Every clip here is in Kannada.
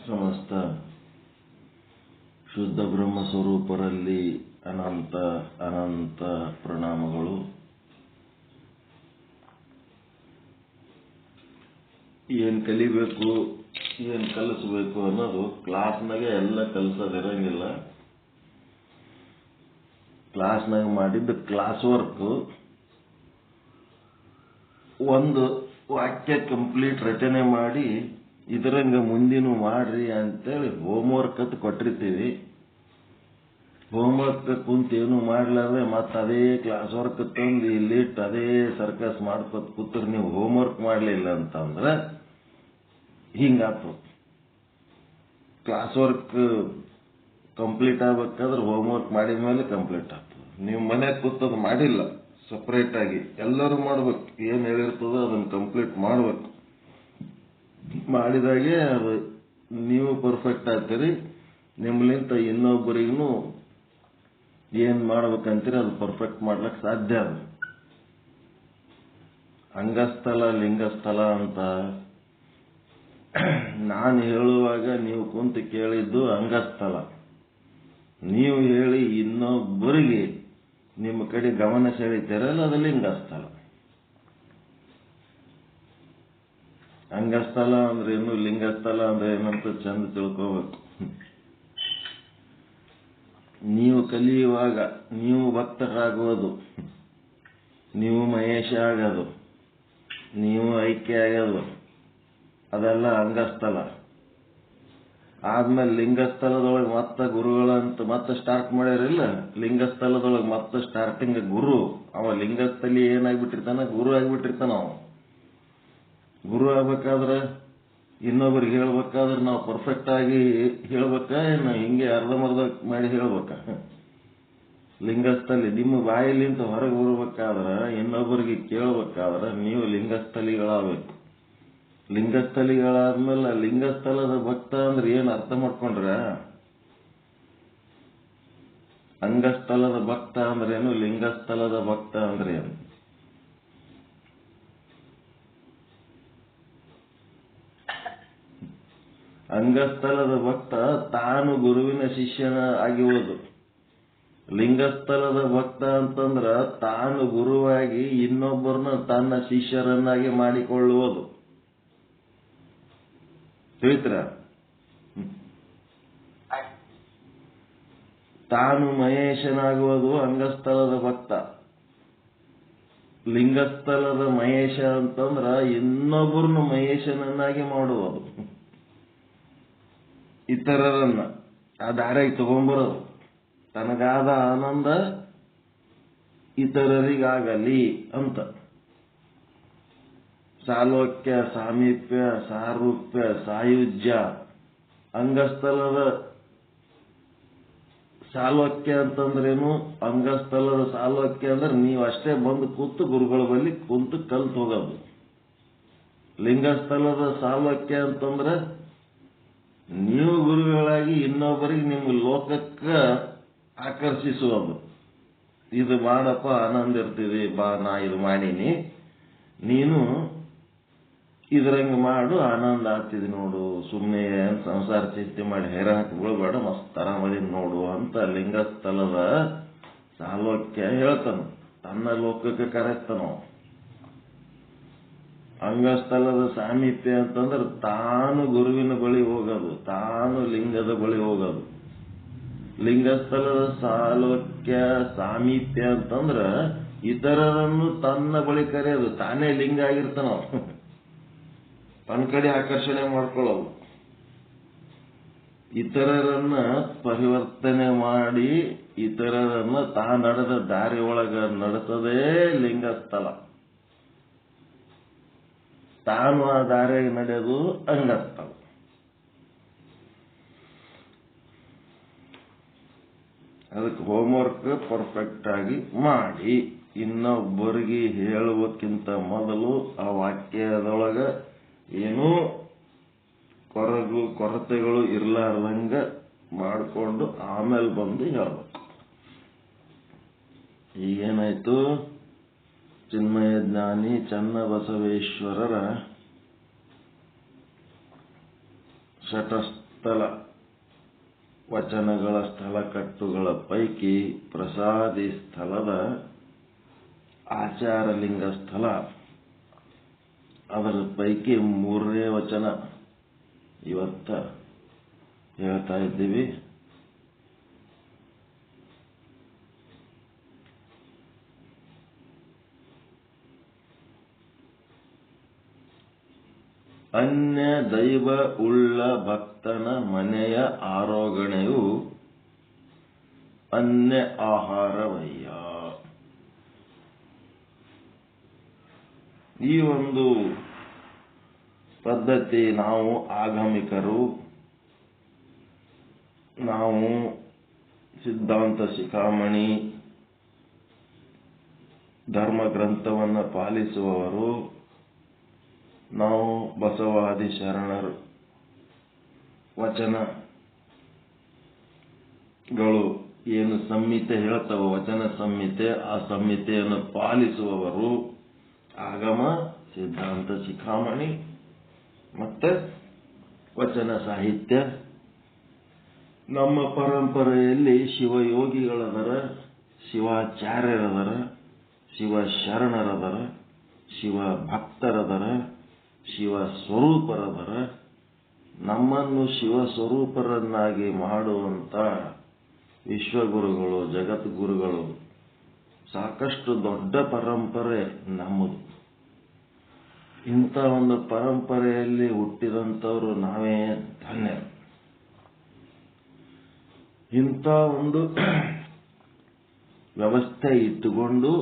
ಸಮಸ್ತ ಶುದ್ಧ ಬ್ರಹ್ಮ ಸ್ವರೂಪರಲ್ಲಿ ಅನಂತ ಅನಂತ ಪ್ರಣಾಮಗಳು. ಏನು ಕಲಿಬೇಕು, ಏನು ಕಲಿಸ್ಬೇಕು ಅನ್ನೋದು ಕ್ಲಾಸ್ನಾಗೆ ಎಲ್ಲ ಕಲಿಸೋದಿರಂಗಿಲ್ಲ. ಕ್ಲಾಸ್ನಾಗ ಮಾಡಿದ್ದು ಕ್ಲಾಸ್ ವರ್ಕ್, ಒಂದು ವಾಕ್ಯ ಕಂಪ್ಲೀಟ್ ರಚನೆ ಮಾಡಿ ಇದರಂಗ ಮುಂದಿನ ಮಾಡ್ರಿ ಅಂತೇಳಿ ಹೋಮ್ವರ್ಕ್ ಅಂತ ಕೊಟ್ಟಿರ್ತೀವಿ. ಹೋಮ್ವರ್ಕ್ ಕುಂತ ಏನು ಮಾಡ್ಲಾರ್ದೆ ಮತ್ತೆ ಅದೇ ಕ್ಲಾಸ್ ವರ್ಕ್ ತಂದು ಇಲ್ಲಿಟ್ಟು ಅದೇ ಸರ್ಕಸ್ ಮಾಡ್ಕೊತ ಕೂತ್ರೆ ನೀವು ಹೋಮ್ವರ್ಕ್ ಮಾಡಲಿಲ್ಲ ಅಂತಂದ್ರೆ ಹಿಂಗಾತು. ಕ್ಲಾಸ್ ವರ್ಕ್ ಕಂಪ್ಲೀಟ್ ಆಗ್ಬೇಕಾದ್ರೆ ಹೋಮ್ವರ್ಕ್ ಮಾಡಿದ ಮೇಲೆ ಕಂಪ್ಲೀಟ್ ಆಗ್ತದೆ. ನೀವು ಮನೆಗೆ ಕೂತದ್ದು ಮಾಡಿಲ್ಲ, ಸಪ್ರೇಟ್ ಆಗಿ ಎಲ್ಲರೂ ಮಾಡ್ಬೇಕು. ಏನು ಹೇಳಿರ್ತದೋ ಅದನ್ನು ಕಂಪ್ಲೀಟ್ ಮಾಡ್ಬೇಕು. ಮಾಡಿದಾಗೆ ಅದು ನೀವು ಪರ್ಫೆಕ್ಟ್ ಆಗ್ತೀರಿ. ನಿಮ್ಮಲಿಂತ ಇನ್ನೊಬ್ಬರಿಗೂ ಏನು ಮಾಡ್ಬೇಕಂತೀರಿ ಅದು ಪರ್ಫೆಕ್ಟ್ ಮಾಡ್ಲಿಕ್ಕೆ ಸಾಧ್ಯ. ಅದು ಅಂಗಸ್ಥಲ ಲಿಂಗಸ್ಥಲ ಅಂತ ನಾನು ಹೇಳುವಾಗ ನೀವು ಕುಂತು ಕೇಳಿದ್ದು ಅಂಗಸ್ಥಲ. ನೀವು ಹೇಳಿ ಇನ್ನೊಬ್ಬರಿಗೆ ನಿಮ್ಮ ಕಡೆ ಗಮನ ಸೆಳೀತೀರಲ್ಲ ಅದು ಲಿಂಗಸ್ಥಲ. ಅಂಗಸ್ಥಲ ಅಂದ್ರೆ ಏನು, ಲಿಂಗಸ್ಥಲ ಅಂದ್ರೆ ಏನಂತ ಚಂದ ತಿಳ್ಕೋಬೇಕು. ನೀವು ಕಲಿಯುವಾಗ ನೀವು ಭಕ್ತರಾಗುವುದು, ನೀವು ಮಹೇಶ ಆಗೋದು, ನೀವು ಐಕ್ಯ ಆಗೋದು ಅದೆಲ್ಲ ಅಂಗಸ್ಥಲ. ಆದ್ಮೇಲೆ ಲಿಂಗಸ್ಥಲದೊಳಗೆ ಮತ್ತೆ ಗುರುಗಳಂತ ಮತ್ತೆ ಸ್ಟಾರ್ಟ್ ಮಾಡ್ಯಾರಿಲ್ಲ. ಲಿಂಗಸ್ಥಲದೊಳಗೆ ಮತ್ತೆ ಸ್ಟಾರ್ಟಿಂಗ್ ಗುರು. ಅವ ಲಿಂಗಸ್ಥಲಿ ಏನಾಗ್ಬಿಟ್ಟಿರ್ತಾನ, ಗುರು ಆಗ್ಬಿಟ್ಟಿರ್ತಾನ. ಅವ ಗುರು ಆಗ್ಬೇಕಾದ್ರೆ ಇನ್ನೊಬ್ರಿಗೆ ಹೇಳ್ಬೇಕಾದ್ರೆ ನಾವು ಪರ್ಫೆಕ್ಟ್ ಆಗಿ ಹೇಳ್ಬೇಕಾ, ಏನು ಹಿಂಗೆ ಅರ್ಧಮರ್ಧ ಮಾಡಿ ಹೇಳ್ಬೇಕಾ? ಲಿಂಗಸ್ಥಲಿ ನಿಮ್ಮ ಬಾಯಿಲಿಂತ ಹೊರಗೆ ಬರ್ಬೇಕಾದ್ರೆ ಇನ್ನೊಬ್ಬರಿಗೆ ಕೇಳ್ಬೇಕಾದ್ರೆ ನೀವು ಲಿಂಗಸ್ಥಲಿಗಳಾಗಬೇಕು. ಲಿಂಗಸ್ಥಲಿಗಳಾದ್ಮೇಲೆ ಲಿಂಗಸ್ಥಲದ ಭಕ್ತ ಅಂದ್ರೆ ಏನು ಅರ್ಥ ಮಾಡ್ಕೊಂಡ್ರ? ಅಂಗಸ್ಥಲದ ಭಕ್ತ ಅಂದ್ರೇನು, ಲಿಂಗಸ್ಥಲದ ಭಕ್ತ ಅಂದ್ರೆ ಏನು? ಅಂಗಸ್ಥಲದ ಭಕ್ತ ತಾನು ಗುರುವಿನ ಶಿಷ್ಯನ ಆಗಿರುವುದು. ಲಿಂಗಸ್ಥಲದ ಭಕ್ತ ಅಂತಂದ್ರ ತಾನು ಗುರುವಾಗಿ ಇನ್ನೊಬ್ಬರನ್ನ ತನ್ನ ಶಿಷ್ಯರನ್ನಾಗಿ ಮಾಡಿಕೊಳ್ಳುವುದು. ತಿಳಿತ್ರ? ತಾನು ಮಹೇಶನಾಗುವುದು ಅಂಗಸ್ಥಲದ ಭಕ್ತ. ಲಿಂಗಸ್ಥಲದ ಮಹೇಶ ಅಂತಂದ್ರ ಇನ್ನೊಬ್ಬರನ್ನು ಮಹೇಶನನ್ನಾಗಿ ಮಾಡುವುದು. ಇತರರನ್ನ ಆ ದಾರಿಗೆ ತಗೊಂಬರೋದು. ತನಗಾದ ಆನಂದ ಇತರರಿಗಾಗಲಿ ಅಂತ. ಸಾಲೋಕ್ಯ, ಸಾಮೀಪ್ಯ, ಸಾರೂಪ್ಯ, ಸಾಯುಜ್ಯ. ಅಂಗಸ್ಥಲದ ಸಾಲೋಕ್ಯ ಅಂತಂದ್ರೇನು? ಅಂಗಸ್ಥಲದ ಸಾಲೋಕ್ಯ ಅಂದ್ರೆ ನೀವು ಅಷ್ಟೇ ಬಂದು ಕೂತು ಗುರುಗಳ ಬಳಿ ಕುಂತು ಕಲ್ತು ಹೋಗೋದು. ಲಿಂಗಸ್ಥಲದ ಸಾಲೋಕ್ಯ ಅಂತಂದ್ರೆ ನೀವು ಗುರುಗಳಾಗಿ ಇನ್ನೊಬ್ಬರಿಗೆ ನಿಮ್ಮ ಲೋಕಕ್ಕೆ ಆಕರ್ಷಿಸುವುದು. ಇದು ಮಾಡಪ್ಪ, ಆನಂದ ಇರ್ತೀವಿ, ಬಾ ನಾ ಇದು ಮಾಡೀನಿ, ನೀನು ಇದ್ರಂಗ ಮಾಡು, ಆನಂದ ಆಗ್ತಿದೆ ನೋಡು, ಸುಮ್ಮನೆ ಸಂಸಾರ ಚಿಂತೆ ಮಾಡಿ ಹೈರಾಣಕ್ಕೆ ಬೀಳಬೇಡ, ಮಸ್ತ್ ಆರಾಮದಿ ನೋಡು ಅಂತ ಲಿಂಗಸ್ಥಲದ ಸಾಲೋಕ್ಯ ಹೇಳ್ತಾನ. ತನ್ನ ಲೋಕಕ್ಕೆ ಕರೆಸ್ತಾನ. ಅಂಗಸ್ಥಲದ ಸಾಮೀಪ್ಯ ಅಂತಂದ್ರೆ ತಾನು ಗುರುವಿನ ಬಳಿ ಹೋಗೋದು, ತಾನು ಲಿಂಗದ ಬಳಿ ಹೋಗೋದು. ಲಿಂಗಸ್ಥಲದ ಸಾಲೋಕ್ಯ ಸಾಮೀಪ್ಯ ಅಂತಂದ್ರ ಇತರರನ್ನು ತನ್ನ ಬಳಿ ಕರೆಯೋದು. ತಾನೇ ಲಿಂಗ ಆಗಿರ್ತಾನ, ತನ್ನ ಕಡೆ ಆಕರ್ಷಣೆ ಮಾಡ್ಕೊಳ್ಳೋದು. ಇತರರನ್ನ ಪರಿವರ್ತನೆ ಮಾಡಿ ಇತರರನ್ನ ತಾ ನಡೆದ ದಾರಿ ಒಳಗ ನಡೆಸೋದೇ ಲಿಂಗಸ್ಥಲ. ತಾನು ಆ ದಾರಿಯಾಗಿ ನಡೆಯೋದು ಅಂಗಸ್ಥಲ. ಅದಕ್ಕೆ ಹೋಮ್ವರ್ಕ್ ಪರ್ಫೆಕ್ಟ್ ಆಗಿ ಮಾಡಿ ಇನ್ನೊಬ್ಬರಿಗೆ ಹೇಳುವಕ್ಕಿಂತ ಮೊದಲು ಆ ವಾಕ್ಯದೊಳಗ ಏನೂ ಕೊರತೆಗಳು ಇರ್ಲಾರ್ದಂಗ ಮಾಡಿಕೊಂಡು ಆಮೇಲೆ ಬಂದು ಹೇಳ್ಬೇಕು. ಈಗೇನಾಯ್ತು? ಚಿನ್ಮಯ ಜ್ಞಾನಿ ಚನ್ನಬಸವೇಶ್ವರರ ಸ್ಥಳ ವಚನಗಳ ಸ್ಥಳಕಟ್ಟುಗಳ ಪೈಕಿ ಪ್ರಸಾದಿ ಸ್ಥಳದ ಆಚಾರಲಿಂಗ ಸ್ಥಳ, ಅದರ ಪೈಕಿ 3ನೇ ವಚನ ಇವತ್ತ ಹೇಳ್ತಾ ಇದ್ದೀವಿ. ಅನ್ಯ ದೈವ ಉಳ್ಳ ಭಕ್ತನ ಮನೆಯ ಆರೋಗಣೆಯು ಅನ್ಯ ಆಹಾರವಯ್ಯ. ಈ ಒಂದು ಪದ್ಧತಿ ನಾವು ಆಗಮಿಕರು, ನಾವು ಸಿದ್ಧಾಂತ ಶಿಖಾಮಣಿ ಧರ್ಮ ಗ್ರಂಥವನ್ನು ಪಾಲಿಸುವವರು, ನಾವು ಬಸವಾದಿ ಶರಣರು ವಚನಗಳು ಏನು ಸಂಹಿತೆ ಹೇಳ್ತಾವ, ವಚನ ಸಂಹಿತೆ, ಆ ಸಂಹಿತೆಯನ್ನು ಪಾಲಿಸುವವರು ಆಗಮ ಸಿದ್ಧಾಂತ ಶಿಖಾಮಣಿ ಮತ್ತೆ ವಚನ ಸಾಹಿತ್ಯ. ನಮ್ಮ ಪರಂಪರೆಯಲ್ಲಿ ಶಿವಯೋಗಿಗಳದರ, ಶಿವಾಚಾರ್ಯರದರ, ಶಿವ ಶರಣರದರ, ಶಿವ ಭಕ್ತರದರ, ಶಿವ ಸ್ವರೂಪರದರ. ನಮ್ಮನ್ನು ಶಿವ ಸ್ವರೂಪರನ್ನಾಗಿ ಮಾಡುವಂತ ವಿಶ್ವಗುರುಗಳು, ಜಗದ್ಗುರುಗಳು, ಸಾಕಷ್ಟು ದೊಡ್ಡ ಪರಂಪರೆ ನಮ್ಮದು. ಇಂಥ ಒಂದು ಪರಂಪರೆಯಲ್ಲಿ ಹುಟ್ಟಿದಂಥವರು ನಾವೇ ಧನ್ಯರು. ಇಂಥ ಒಂದು ವ್ಯವಸ್ಥೆ ಇಟ್ಟುಕೊಂಡು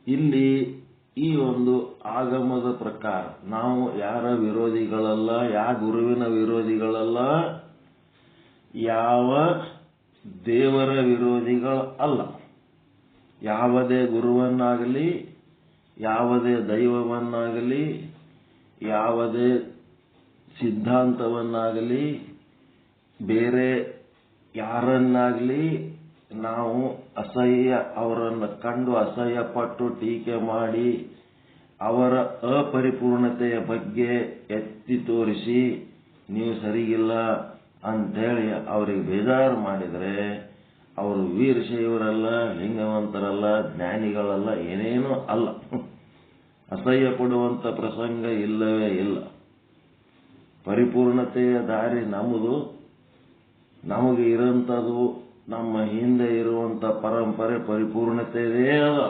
ಇಲ್ಲಿ ಈ ಒಂದು ಆಗಮದ ಪ್ರಕಾರ ನಾವು ಯಾರ ವಿರೋಧಿಗಳಲ್ಲ, ಯಾವ ಗುರುವಿನ ವಿರೋಧಿಗಳಲ್ಲ, ಯಾವ ದೇವರ ವಿರೋಧಿಗಳು ಅಲ್ಲ. ಯಾವುದೇ ಗುರುವನ್ನಾಗಲಿ, ಯಾವುದೇ ದೈವವನ್ನಾಗಲಿ, ಯಾವುದೇ ಸಿದ್ಧಾಂತವನ್ನಾಗಲಿ, ಬೇರೆ ಯಾರನ್ನಾಗಲಿ ನಾವು ಅವರನ್ನು ಕಂಡು ಅಸಹ್ಯ ಪಟ್ಟು ಟೀಕೆ ಮಾಡಿ ಅವರ ಅಪರಿಪೂರ್ಣತೆಯ ಬಗ್ಗೆ ಎತ್ತಿ ತೋರಿಸಿ ನೀವು ಸರಿಗಿಲ್ಲ ಅಂತೇಳಿ ಅವರಿಗೆ ಬೇಜಾರು ಮಾಡಿದರೆ ಅವರು ವೀರಶೈವರಲ್ಲ, ಲಿಂಗವಂತರಲ್ಲ, ಜ್ಞಾನಿಗಳಲ್ಲ, ಏನೇನೂ ಅಲ್ಲ. ಅಸಹ್ಯ ಪಡುವಂಥ ಪ್ರಸಂಗ ಇಲ್ಲವೇ ಇಲ್ಲ. ಪರಿಪೂರ್ಣತೆಯ ದಾರಿ ನಮ್ಮದು. ನಮಗೆ ಇರುವಂಥದ್ದು ನಮ್ಮ ಹಿಂದೆ ಇರುವಂಥ ಪರಂಪರೆ ಪರಿಪೂರ್ಣತೆಯೇ ಅದ.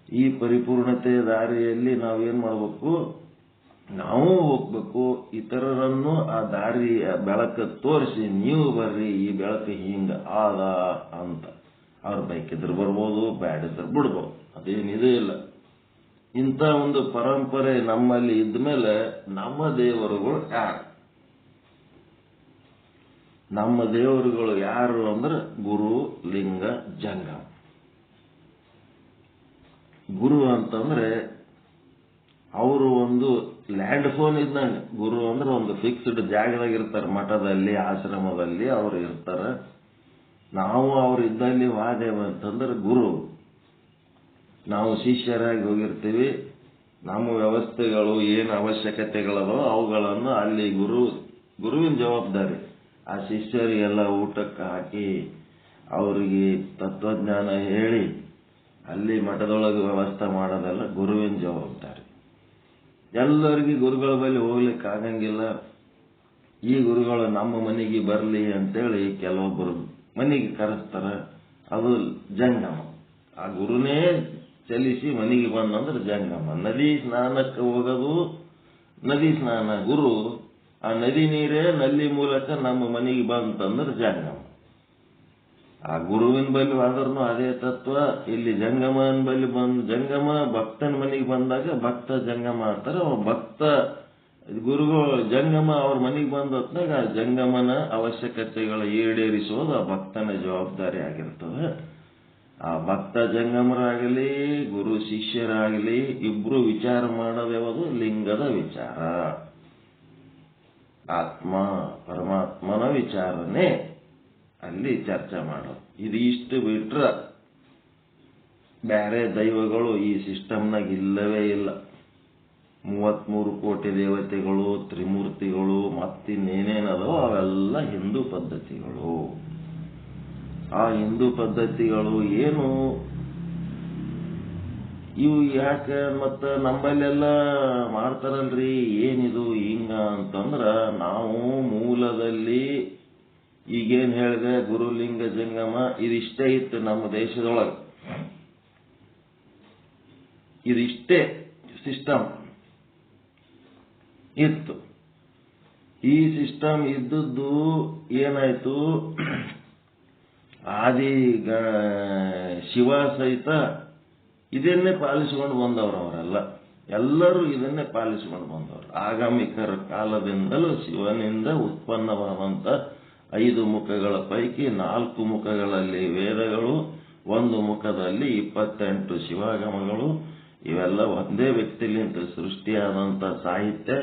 ಈ ಪರಿಪೂರ್ಣತೆಯ ದಾರಿಯಲ್ಲಿ ನಾವೇನ್ ಮಾಡಬೇಕು? ನಾವು ಹೋಗ್ಬೇಕು. ಇತರರನ್ನು ಆ ದಾರಿಯ ಬೆಳಕು ತೋರಿಸಿ ನೀವು ಬರ್ರಿ, ಈ ಬೆಳಕು ಹಿಂಗ ಆದ ಅಂತ. ಅವ್ರ ಬೈಕಿದ್ರು ಬರ್ಬೋದು, ಬ್ಯಾಡಿದ್ರು ಬಿಡ್ಬೋದು, ಅದೇನಿದೆ ಇಲ್ಲ. ಇಂಥ ಒಂದು ಪರಂಪರೆ ನಮ್ಮಲ್ಲಿ ಇದ್ಮೇಲೆ ನಮ್ಮ ದೇವರುಗಳು ಯಾರು? ನಮ್ಮ ದೇವರುಗಳು ಯಾರು ಅಂದ್ರೆ ಗುರು, ಲಿಂಗ, ಜಂಗಮ. ಗುರು ಅಂತಂದ್ರೆ ಅವರು ಒಂದು ಲ್ಯಾಂಡ್ ಫೋನ್ ಇದ್ದಂಗೆ. ಗುರು ಅಂದ್ರೆ ಒಂದು ಫಿಕ್ಸ್ಡ್ ಜಾಗದಾಗ ಇರ್ತಾರೆ, ಮಠದಲ್ಲಿ, ಆಶ್ರಮದಲ್ಲಿ ಅವರು ಇರ್ತಾರೆ. ನಾವು ಅವ್ರು ಇದ್ದಲ್ಲಿ ವಾದೇವ ಅಂತಂದ್ರೆ ಗುರು. ನಾವು ಶಿಷ್ಯರಾಗಿ ಹೋಗಿರ್ತೀವಿ. ನಮ್ಮ ವ್ಯವಸ್ಥೆಗಳು ಏನು ಅವಶ್ಯಕತೆಗಳದೋ ಅವುಗಳನ್ನು ಅಲ್ಲಿ ಗುರುವಿನ ಜವಾಬ್ದಾರಿ. ಆ ಶಿಷ್ಯರಿಗೆಲ್ಲ ಊಟಕ್ಕೆ ಹಾಕಿ ಅವರಿಗೆ ತತ್ವಜ್ಞಾನ ಹೇಳಿ ಅಲ್ಲಿ ಮಠದೊಳಗೆ ವ್ಯವಸ್ಥೆ ಮಾಡೋದೆಲ್ಲ ಗುರುವಿನ ಜವಾಬ್ದಾರಿ. ಎಲ್ಲರಿಗೂ ಗುರುಗಳ ಬಳಿ ಹೋಗ್ಲಿಕ್ಕೆ ಆಗಂಗಿಲ್ಲ. ಈ ಗುರುಗಳು ನಮ್ಮ ಮನೆಗೆ ಬರಲಿ ಅಂತೇಳಿ ಕೆಲವೊಬ್ಬರು ಮನೆಗೆ ಕರೆಸ್ತಾರ. ಅದು ಜಂಗಮ. ಆ ಗುರುನೇ ಚಲಿಸಿ ಮನೆಗೆ ಬಂದಂದ್ರೆ ಜಂಗಮ. ನದಿ ಸ್ನಾನಕ್ಕೆ ಹೋಗೋದು ನದಿ ಸ್ನಾನ. ಗುರು ಆ ನದಿ ನೀರೇ ನಲ್ಲಿ ಮೂಲಕ ನಮ್ಮ ಮನೆಗೆ ಬಂತಂದ್ರೆ ಜಂಗಮ. ಆ ಗುರುವಿನ ಬಳಿ ಆದ್ರೂ ಅದೇ ತತ್ವ. ಇಲ್ಲಿ ಜಂಗಮನ ಬಳಿ ಜಂಗಮ ಭಕ್ತನ ಮನೆಗೆ ಬಂದಾಗ ಭಕ್ತ ಜಂಗಮ ಅಂತಾರೆ. ಭಕ್ತ ಗುರುಗಳು ಜಂಗಮ ಅವ್ರ ಮನೆಗೆ ಬಂದ ಹೊತ್ನಾಗ ಆ ಜಂಗಮನ ಅವಶ್ಯಕತೆಗಳ ಈಡೇರಿಸೋದು ಆ ಭಕ್ತನ ಜವಾಬ್ದಾರಿ ಆಗಿರ್ತದೆ. ಆ ಭಕ್ತ ಜಂಗಮರಾಗಲಿ, ಗುರು ಶಿಷ್ಯರಾಗಲಿ ಇಬ್ರು ವಿಚಾರ ಮಾಡೋದು ಯಾವುದು? ಲಿಂಗದ ವಿಚಾರ, ಆತ್ಮ ಪರಮಾತ್ಮನ ವಿಚಾರನೆ ಅಲ್ಲಿ ಚರ್ಚೆ ಮಾಡೋದು. ಇದು ಇಷ್ಟು ಬಿಟ್ರ ಬೇರೆ ದೈವಗಳು ಈ ಸಿಸ್ಟಮ್ನಾಗ ಇಲ್ಲವೇ ಇಲ್ಲ. 33 ಕೋಟಿ ದೇವತೆಗಳು, ತ್ರಿಮೂರ್ತಿಗಳು, ಮತ್ತಿನ್ನೇನೇನದೋ ಅವೆಲ್ಲ ಹಿಂದೂ ಪದ್ಧತಿಗಳು. ಆ ಹಿಂದೂ ಪದ್ಧತಿಗಳು ಏನು ಇವು ಯಾಕೆ ಮತ್ತ ನಮ್ಮಲ್ಲೆಲ್ಲ ಮಾಡ್ತಾರಲ್ರಿ ಏನಿದು ಹಿಂಗ ಅಂತಂದ್ರ, ನಾವು ಮೂಲದಲ್ಲಿ ಈಗೇನ್ ಹೇಳಿದೆ ಗುರುಲಿಂಗ ಜಂಗಮ ಇದಿಷ್ಟೇ ಇತ್ತು ನಮ್ಮ ದೇಶದೊಳಗೆ. ಇದಿಷ್ಟೇ ಸಿಸ್ಟಮ್ ಇತ್ತು. ಈ ಸಿಸ್ಟಮ್ ಇದ್ದದ್ದು ಏನಾಯ್ತು, ಆದಿ ಶಿವ ಸಹಿತ ಇದನ್ನೇ ಪಾಲಿಸಿಕೊಂಡು ಬಂದವರು. ಅವರೆಲ್ಲ ಎಲ್ಲರೂ ಇದನ್ನೇ ಪಾಲಿಸಿಕೊಂಡು ಬಂದವರು. ಆಗಮಿಕರ ಕಾಲದಿಂದಲೂ ಶಿವನಿಂದ ಉತ್ಪನ್ನವಾದಂಥ 5 ಮುಖಗಳ ಪೈಕಿ 4 ಮುಖಗಳಲ್ಲಿ ವೇದಗಳು, 1 ಮುಖದಲ್ಲಿ 28 ಶಿವಾಗಮಗಳು, ಇವೆಲ್ಲ ಒಂದೇ ವ್ಯಕ್ತಿಲಿಂದ ಸೃಷ್ಟಿಯಾದಂಥ ಸಾಹಿತ್ಯ,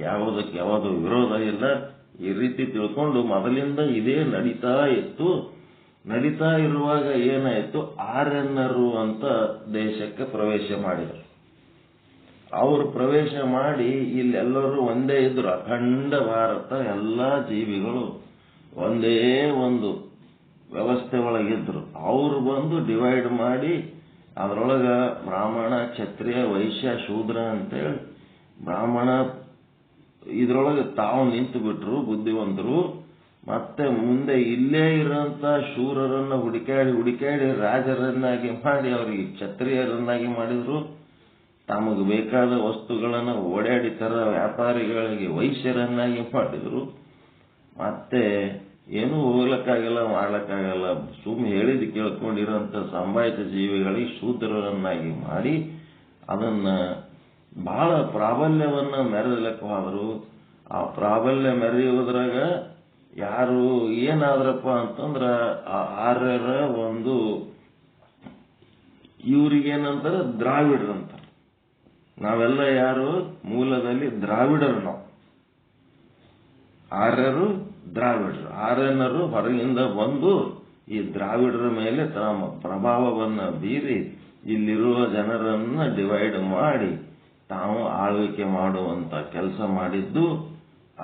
ಯಾವುದಕ್ಕೆ ಯಾವುದು ವಿರೋಧ ಇಲ್ಲ. ಈ ರೀತಿ ತಿಳ್ಕೊಂಡು ಮೊದಲಿಂದ ಇದೇ ನಡೀತಾ ಇತ್ತು. ನಡೀತಾ ಇರುವಾಗ ಏನಾಯ್ತು, ಆರ್ಯನ್ನರು ಅಂತ ದೇಶಕ್ಕೆ ಪ್ರವೇಶ ಮಾಡಿದರು. ಅವರು ಪ್ರವೇಶ ಮಾಡಿ ಇಲ್ಲೆಲ್ಲರೂ ಒಂದೇ ಇದ್ರು. ಅಖಂಡ ಭಾರತ ಎಲ್ಲ ಜೀವಿಗಳು ಒಂದೇ ಒಂದು ವ್ಯವಸ್ಥೆ ಒಳಗಿದ್ರು. ಅವರು ಬಂದು ಡಿವೈಡ್ ಮಾಡಿ ಅದರೊಳಗ ಬ್ರಾಹ್ಮಣ, ಕ್ಷತ್ರಿಯ, ವೈಶ್ಯ, ಶೂದ್ರ ಅಂತೇಳಿ ಬ್ರಾಹ್ಮಣ ಇದ್ರೊಳಗೆ ತಾವು ನಿಂತು ಬಿಟ್ರು ಬುದ್ಧಿವಂತರು. ಮತ್ತೆ ಮುಂದೆ ಇಲ್ಲೇ ಇರೋಂಥ ಶೂರರನ್ನ ಹುಡುಕಾಡಿ ರಾಜರನ್ನಾಗಿ ಮಾಡಿ ಅವರಿಗೆ ಕ್ಷತ್ರಿಯರನ್ನಾಗಿ ಮಾಡಿದ್ರು. ತಮಗೆ ಬೇಕಾದ ವಸ್ತುಗಳನ್ನು ಓಡಾಡಿ ತರ ವ್ಯಾಪಾರಿಗಳಿಗೆ ವೈಶ್ಯರನ್ನಾಗಿ ಮಾಡಿದ್ರು. ಮತ್ತೆ ಏನೂ ಹೋಗ್ಲಕ್ಕಾಗಲ್ಲ, ಮಾಡ್ಲಕ್ಕಾಗಲ್ಲ, ಸುಮ್ಮನೆ ಹೇಳಿದ ಕೇಳ್ಕೊಂಡಿರೋಂಥ ಸಂಭಾಯಿತ ಜೀವಿಗಳಿಗೆ ಶೂದ್ರರನ್ನಾಗಿ ಮಾಡಿ ಅದನ್ನ ಬಹಳ ಪ್ರಾಬಲ್ಯವನ್ನ ಮೆರೆದಲಕ್ಕೆ ಹೋದ್ರು. ಆ ಪ್ರಾಬಲ್ಯ ಮೆರೆಯುವುದ್ರಾಗ ಯಾರು ಏನಾದ್ರಪ್ಪ ಅಂತಂದ್ರ ಆ ಆರ್ಯರ ಒಂದು ಇವ್ರಿಗೇನಂತಾರ ದ್ರಾವಿಡ್ರಂತಾರ. ನಾವೆಲ್ಲ ಯಾರು ಮೂಲದಲ್ಲಿ ದ್ರಾವಿಡರು. ನಾವು ಆರ್ಯರು ದ್ರಾವಿಡರು. ಆರ್ಯನರು ಹೊರಗಿಂದ ಬಂದು ಈ ದ್ರಾವಿಡರ ಮೇಲೆ ತಮ್ಮ ಪ್ರಭಾವವನ್ನ ಬೀರಿ ಇಲ್ಲಿರುವ ಜನರನ್ನ ಡಿವೈಡ್ ಮಾಡಿ ತಾವು ಆಳ್ವಿಕೆ ಮಾಡುವಂತ ಕೆಲಸ ಮಾಡಿದ್ದು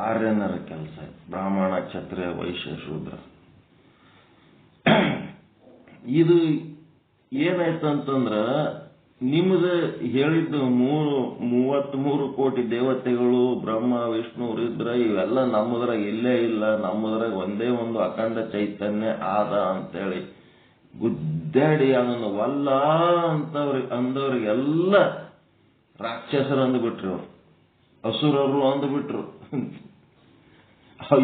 ಆರ್ಯನರ ಕೆಲಸ. ಬ್ರಾಹ್ಮಣ, ಕ್ಷತ್ರಿಯ, ವೈಶ್ಯ, ಶೂದ್ರ. ಇದು ಏನಾಯ್ತಂತಂದ್ರ ನಿಮ್ದು ಹೇಳಿದ್ದು 33 ಕೋಟಿ ದೇವತೆಗಳು, ಬ್ರಹ್ಮ, ವಿಷ್ಣು, ರುದ್ರ ಇವೆಲ್ಲ ನಮ್ಮದ್ರಾಗ ಇಲ್ಲೇ ಇಲ್ಲ, ನಮ್ಮದ್ರಾಗ ಒಂದೇ ಒಂದು ಅಖಂಡ ಚೈತನ್ಯ ಆದ ಅಂತೇಳಿ ಗುದ್ದಾಡಿ ಅದನ್ನು ವಲ್ಲ ಅಂದವ್ರಿಗೆಲ್ಲ ರಾಕ್ಷಸರು ಅಂದ್ಬಿಟ್ರು. ಅವ್ರು ಅಸುರರು ಅಂದ್ಬಿಟ್ರು.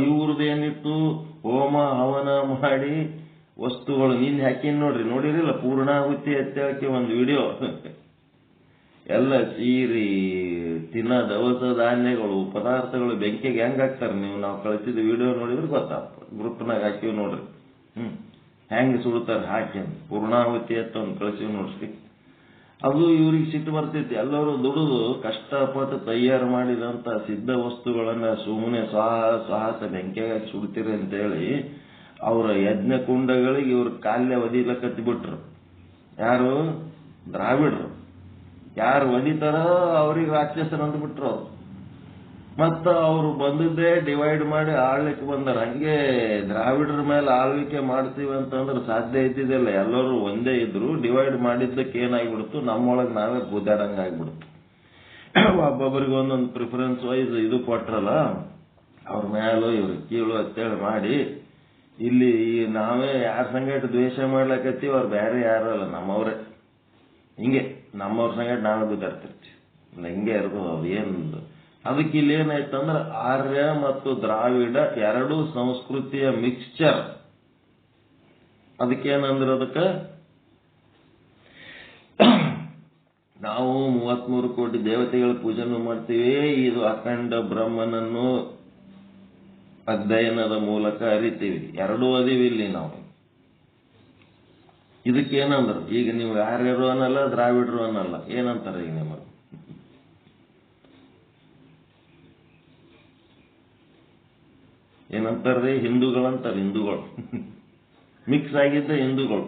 ಇವ್ರದ್ದೇನಿತ್ತು, ಹೋಮ ಹವನ ಮಾಡಿ ವಸ್ತುಗಳು ನಿನ್ನೆ ಹಾಕಿನ್ ನೋಡಿರಿಲ್ಲ, ಪೂರ್ಣಾಹುತಿ ಎತ್ತೇಳಕ್ಕೆ ಒಂದು ವಿಡಿಯೋ. ಎಲ್ಲ ಸೀರಿ ತಿನ್ನ ದವಸ ಧಾನ್ಯಗಳು ಪದಾರ್ಥಗಳು ಬೆಂಕಿಗೆ ಹೆಂಗ್ ಹಾಕ್ತಾರೆ ನೀವು, ನಾವು ಕಳಿಸಿದ ವಿಡಿಯೋ ನೋಡಿದ್ರೆ ಗೊತ್ತಾಗ್ತದೆ. ಗ್ರೂಪ್ನಾಗ ಹಾಕಿವ್ ನೋಡ್ರಿ, ಹೆಂಗ್ ಸುಡ್ತಾರೆ ಹಾಕಿ ಅಂತ. ಪೂರ್ಣಾಹುತಿ ಎತ್ತ ಒಂದು ಕಳಿಸಿವ್ ನೋಡ್ರಿ. ಅದು ಇವ್ರಿಗೆ ಸಿಟ್ಟು ಬರ್ತೈತಿ. ಎಲ್ಲರೂ ದುಡಿದು ಕಷ್ಟಪಟ್ಟು ತಯಾರು ಮಾಡಿದಂತ ಸಿದ್ಧ ವಸ್ತುಗಳನ್ನ ಸುಮ್ಮನೆ ಸಾಹಸ ಬೆಂಕಿಯಾಗಿ ಸುಡ್ತೀರಿ ಅಂತೇಳಿ ಅವರ ಯಜ್ಞ ಕುಂಡಗಳಿಗೆ ಇವ್ರ ಕಾಲ್ಯ ಒದಿಲಕತ್ತಿ ಬಿಟ್ರು. ಯಾರು? ದ್ರಾವಿಡರು. ಯಾರು ಒದಿತಾರ ಅವ್ರಿಗೆ ರಾಕ್ಷಸರು ಅಂದ್ಬಿಟ್ರು ಅವ್ರು. ಮತ್ತ ಅವರು ಬಂದದ್ದೇ ಡಿವೈಡ್ ಮಾಡಿ ಆಳ್ಲಿಕ್ಕೆ ಬಂದಾರ. ಹಂಗೆ ದ್ರಾವಿಡರ ಮೇಲೆ ಆಳ್ವಿಕೆ ಮಾಡ್ತೀವಿ ಅಂತಂದ್ರೆ ಸಾಧ್ಯ ಇದ್ದಿದ್ದಿಲ್ಲ. ಎಲ್ಲರೂ ಒಂದೇ ಇದ್ರು. ಡಿವೈಡ್ ಮಾಡಿದ್ದಕ್ಕೆ ಏನಾಗ್ಬಿಡ್ತು, ನಮ್ಮೊಳಗೆ ನಾವೇ ಗುದ್ದಾಡಂಗ ಆಗ್ಬಿಡ್ತು. ಒಬ್ಬೊಬ್ಬರಿಗೆ ಒಂದೊಂದು ಪ್ರಿಫರೆನ್ಸ್ ವೈಸ್ ಇದು ಕೊಟ್ರಲ್ಲ, ಅವ್ರ ಮೇಲೂ ಇವ್ರ ಕೀಳು ಅಂತೇಳಿ ಮಾಡಿ ಇಲ್ಲಿ ನಾವೇ ಯಾರ ಸಂಗಟ ದ್ವೇಷ ಮಾಡ್ಲಕತ್ತೀವಿ, ಅವ್ರು ಬೇರೆ ಯಾರಲ್ಲ, ನಮ್ಮವ್ರೆ. ಹಿಂಗೆ ನಮ್ಮವ್ರ ಸಂಗಟ ನಾವೇ ಗುದ್ದಾಡ್ತಿರ್ತೀವಿ. ಹಿಂಗೆ ಇರ್ಬೋದು. ಅದು ಏನು ಅದಕ್ಕೆ ಇಲ್ಲಿ ಏನಾಯ್ತಂದ್ರೆ ಆರ್ಯ ಮತ್ತು ದ್ರಾವಿಡ ಎರಡೂ ಸಂಸ್ಕೃತಿಯ ಮಿಕ್ಸ್ಚರ್. ಅದಕ್ಕೇನಂದ್ರೆ ಅದಕ್ಕೆ ನಾವು 33 ಕೋಟಿ ದೇವತೆಗಳ ಪೂಜೆನೂ ಮಾಡ್ತೀವಿ. ಇದು ಅಖಂಡ ಬ್ರಹ್ಮನನ್ನು ಅಧ್ಯಯನದ ಮೂಲಕ ಅರಿತೀವಿ. ಎರಡೂ ಅದೀವಿ ಇಲ್ಲಿ ನಾವು. ಇದಕ್ಕೇನಂದ್ರು, ಈಗ ನೀವು ಆರ್ಯರು ಅನ್ನಲ್ಲ, ದ್ರಾವಿಡರು ಅನ್ನಲ್ಲ, ಏನಂತಾರೆ ಈಗ ನಿಮಗೆ? ಏನಂತಾರ್ರಿ? ಹಿಂದೂಗಳಂತಾರೆ. ಹಿಂದೂಗಳು ಮಿಕ್ಸ್ ಆಗಿದ್ದ ಹಿಂದೂಗಳು.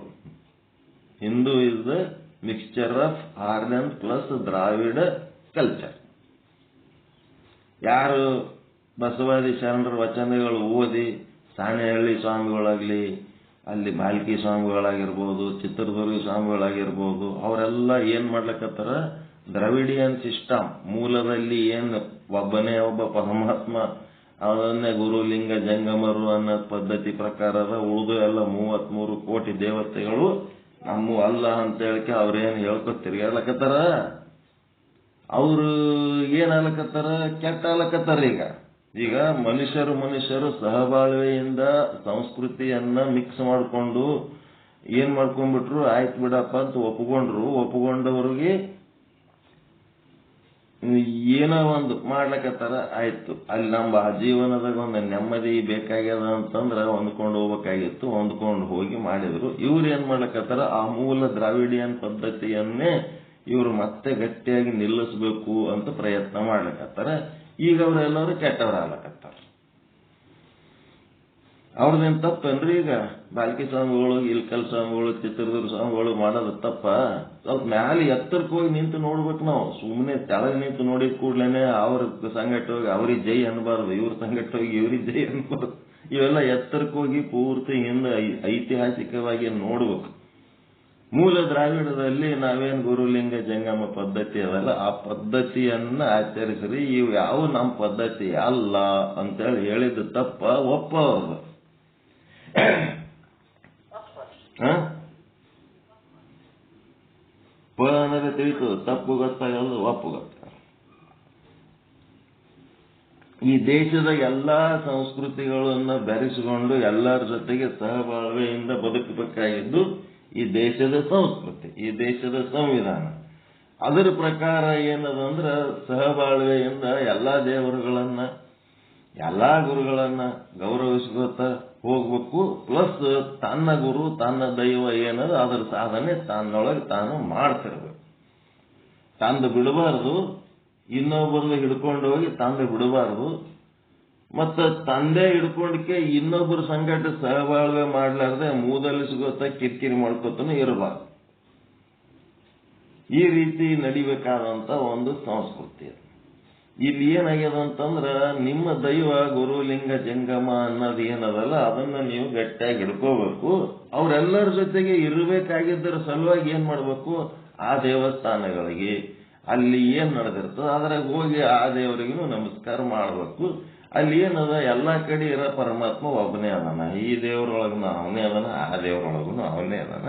Hindu is the mixture of Aryan plus Dravida culture. ಯಾರು ಬಸವಾದಿ ಶರಣರ ವಚನಗಳು ಓದಿ ಸಾಣೆಹಳ್ಳಿ ಸ್ವಾಮಿಗಳಾಗ್ಲಿ, ಅಲ್ಲಿ ಬಾಲ್ಕಿ ಸ್ವಾಮಿಗಳಾಗಿರ್ಬೋದು, ಚಿತ್ರದುರ್ಗ ಸ್ವಾಮಿಗಳಾಗಿರ್ಬೋದು, ಅವರೆಲ್ಲ ಏನ್ ಮಾಡ್ಲಕತ್ತಾರ, ದ್ರವಿಡಿಯನ್ ಸಿಸ್ಟಮ್ ಮೂಲದಲ್ಲಿ ಏನು ಒಬ್ಬನೇ ಒಬ್ಬ ಪರಮಾತ್ಮ ಅವನನ್ನೇ ಗುರುಲಿಂಗ ಜಂಗಮರು ಅನ್ನೋ ಪದ್ಧತಿ ಪ್ರಕಾರದ ಉಳಿದು ಎಲ್ಲ 33 ಕೋಟಿ ದೇವತೆಗಳು ನಮ್ಮ ಅಲ್ಲ ಅಂತ ಹೇಳಿಕೆ ಅವ್ರೇನು ಹೇಳ್ಕೊತ ತಿರ್ಗಾಡ್ಲಕತ್ತಾರ. ಅವರು ಏನ್ ಆಗ್ಲಕತ್ತಾರ, ಕೆಟ್ಟ ಆಗ್ಲಕತ್ತಾರ. ಈಗ ಮನುಷ್ಯರು ಸಹಬಾಳ್ವೆಯಿಂದ ಸಂಸ್ಕೃತಿಯನ್ನ ಮಿಕ್ಸ್ ಮಾಡಿಕೊಂಡು ಏನ್ ಮಾಡ್ಕೊಂಡ್ಬಿಟ್ರು, ಆಯ್ತು ಬಿಡಪ್ಪ ಅಂತ ಒಪ್ಪಿಕೊಂಡವ್ರಿಗೆ ಏನೋ ಒಂದು ಮಾಡ್ಲಕತ್ತಾರ. ಆಯ್ತು, ಅಲ್ಲಿ ನಮ್ಮ ಜೀವನದಾಗ ಒಂದು ನೆಮ್ಮದಿ ಬೇಕಾಗ್ಯದ ಅಂತಂದ್ರ ಹೊಂದ್ಕೊಂಡು ಹೋಗ್ಬೇಕಾಗಿತ್ತು, ಹೊಂದ್ಕೊಂಡು ಹೋಗಿ ಮಾಡಿದ್ರು. ಇವ್ರು ಏನ್ ಮಾಡ್ಲಕತ್ತಾರ, ಆ ಮೂಲ ದ್ರಾವಿಡಿಯನ್ ಪದ್ಧತಿಯನ್ನೇ ಇವ್ರು ಮತ್ತೆ ಗಟ್ಟಿಯಾಗಿ ನಿಲ್ಲಿಸಬೇಕು ಅಂತ ಪ್ರಯತ್ನ ಮಾಡ್ಲಕತ್ತಾರ. ಈಗ ಅವರೆಲ್ಲರೂ ಕೆಟ್ಟವರಾಗ್ಲಕತ್ತಾರ. ಅವ್ರದ್ದೇನು ತಪ್ಪೇನ್ರಿ? ಈಗ ಬಾಲ್ಕಿ ಸ್ವಾಮಿಗಳು, ಇಲ್ಕಲ್ ಸ್ವಾಮಿಗಳು, ಚಿತ್ರದುರ್ಗ ಸ್ವಾಮಿಗಳು ಮಾಡೋದು ತಪ್ಪ? ಸ್ವಲ್ಪ ಮ್ಯಾಲೆ ಎತ್ತರಕ್ಕೆ ಹೋಗಿ ನಿಂತು ನೋಡ್ಬೇಕು. ನಾವು ಸುಮ್ಮನೆ ತೆಳಗೆ ನಿಂತು ನೋಡಿದ ಕೂಡ್ಲೇನೆ ಅವ್ರ ಸಂಗಟ ಹೋಗಿ ಅವ್ರಿಗೆ ಜೈ ಅನ್ಬಾರ್ದು, ಇವ್ರ ಸಂಗಟ ಹೋಗಿ ಇವ್ರಿಗೆ ಜೈ ಅನ್ಬಾರ್ದು. ಇವೆಲ್ಲ ಎತ್ತರಕ್ಕೆ ಹೋಗಿ ಪೂರ್ತಿ ಹಿಂದೆ ಐತಿಹಾಸಿಕವಾಗಿ ನೋಡ್ಬೇಕು. ಮೂಲ ದ್ರಾವಿಡದಲ್ಲಿ ನಾವೇನು ಗುರುಲಿಂಗ ಜಂಗಮ ಪದ್ಧತಿ ಅದಲ್ಲ, ಆ ಪದ್ಧತಿಯನ್ನ ಆಚರಿಸ್ರಿ. ಇವು ಯಾವ ನಮ್ಮ ಪದ್ಧತಿ ಅಲ್ಲ ಅಂತೇಳಿ ಹೇಳಿದ್ದು ತಪ್ಪ, ಒಪ್ಪವ್ರದು. ಅನ್ನೋದೇ ತಿಳಿತು, ತಪ್ಪು ಗೊತ್ತಾಗಲ್ಲ, ಒಪ್ಪು ಗೊತ್ತಾಗಲ್ಲ. ಈ ದೇಶದ ಎಲ್ಲಾ ಸಂಸ್ಕೃತಿಗಳನ್ನ ಬೆರೆಸಿಕೊಂಡು ಎಲ್ಲರ ಜೊತೆಗೆ ಸಹಬಾಳ್ವೆಯಿಂದ ಬದುಕಬೇಕಾಗಿದ್ದು ಈ ದೇಶದ ಸಂಸ್ಕೃತಿ, ಈ ದೇಶದ ಸಂವಿಧಾನ. ಅದರ ಪ್ರಕಾರ ಏನದಂದ್ರ ಸಹಬಾಳ್ವೆಯಿಂದ ಎಲ್ಲಾ ದೇವರುಗಳನ್ನ, ಎಲ್ಲಾ ಗುರುಗಳನ್ನ ಗೌರವಿಸ್ಕೊತ ಹೋಗ್ಬೇಕು. ಪ್ಲಸ್ ತನ್ನ ಗುರು, ತನ್ನ ದೈವ ಏನದ ಅದರ ಸಾಧನೆ ತನ್ನೊಳಗೆ ತಾನು ಮಾಡ್ತಿರ್ಬೇಕು. ತಂದು ಬಿಡಬಾರ್ದು, ಇನ್ನೊಬ್ಬರನ್ನ ಹಿಡ್ಕೊಂಡು ಹೋಗಿ ತಂದು ಬಿಡಬಾರ್ದು. ಮತ್ತ ತಂದೆ ಹಿಡ್ಕೊಂಡಕ್ಕೆ ಇನ್ನೊಬ್ಬರ ಸಂಗಟ ಸಹಬಾಳ್ವೆ ಮಾಡ್ಲಾರ್ದೆ ಮೂದಲಿಸ್ಕೊತ ಕಿರಿಕಿರಿ ಮಾಡ್ಕೊತನು ಇರಬಾರ್ದು. ಈ ರೀತಿ ನಡಿಬೇಕಾದಂತ ಒಂದು ಸಂಸ್ಕೃತಿ. ಇಲ್ಲಿ ಏನಾಗ್ಯದ ಅಂತಂದ್ರ, ನಿಮ್ಮ ದೈವ ಗುರುಲಿಂಗ ಜಂಗಮ ಅನ್ನೋದು ಏನದಲ್ಲ ಅದನ್ನ ನೀವು ಗಟ್ಟಿಯಾಗಿ ಹಿಡ್ಕೋಬೇಕು. ಅವರೆಲ್ಲರ ಜೊತೆಗೆ ಇರಬೇಕಾಗಿದ್ದರ ಸಲುವಾಗಿ ಏನ್ ಮಾಡ್ಬೇಕು, ಆ ದೇವಸ್ಥಾನಗಳಿಗೆ ಅಲ್ಲಿ ಏನ್ ನಡೆದಿರ್ತದ ಅದ್ರಾಗ ಹೋಗಿ ಆ ದೇವರಿಗೂ ನಮಸ್ಕಾರ ಮಾಡ್ಬೇಕು. ಅಲ್ಲಿ ಏನದ, ಎಲ್ಲಾ ಕಡೆ ಇರೋ ಪರಮಾತ್ಮ ಒಬ್ಬನೇ ಅದಾನ. ಈ ದೇವರೊಳಗನು ಅವನೇ ಅದಾನ, ಆ ದೇವರೊಳಗನು ಅವನೇ ಅದಾನ.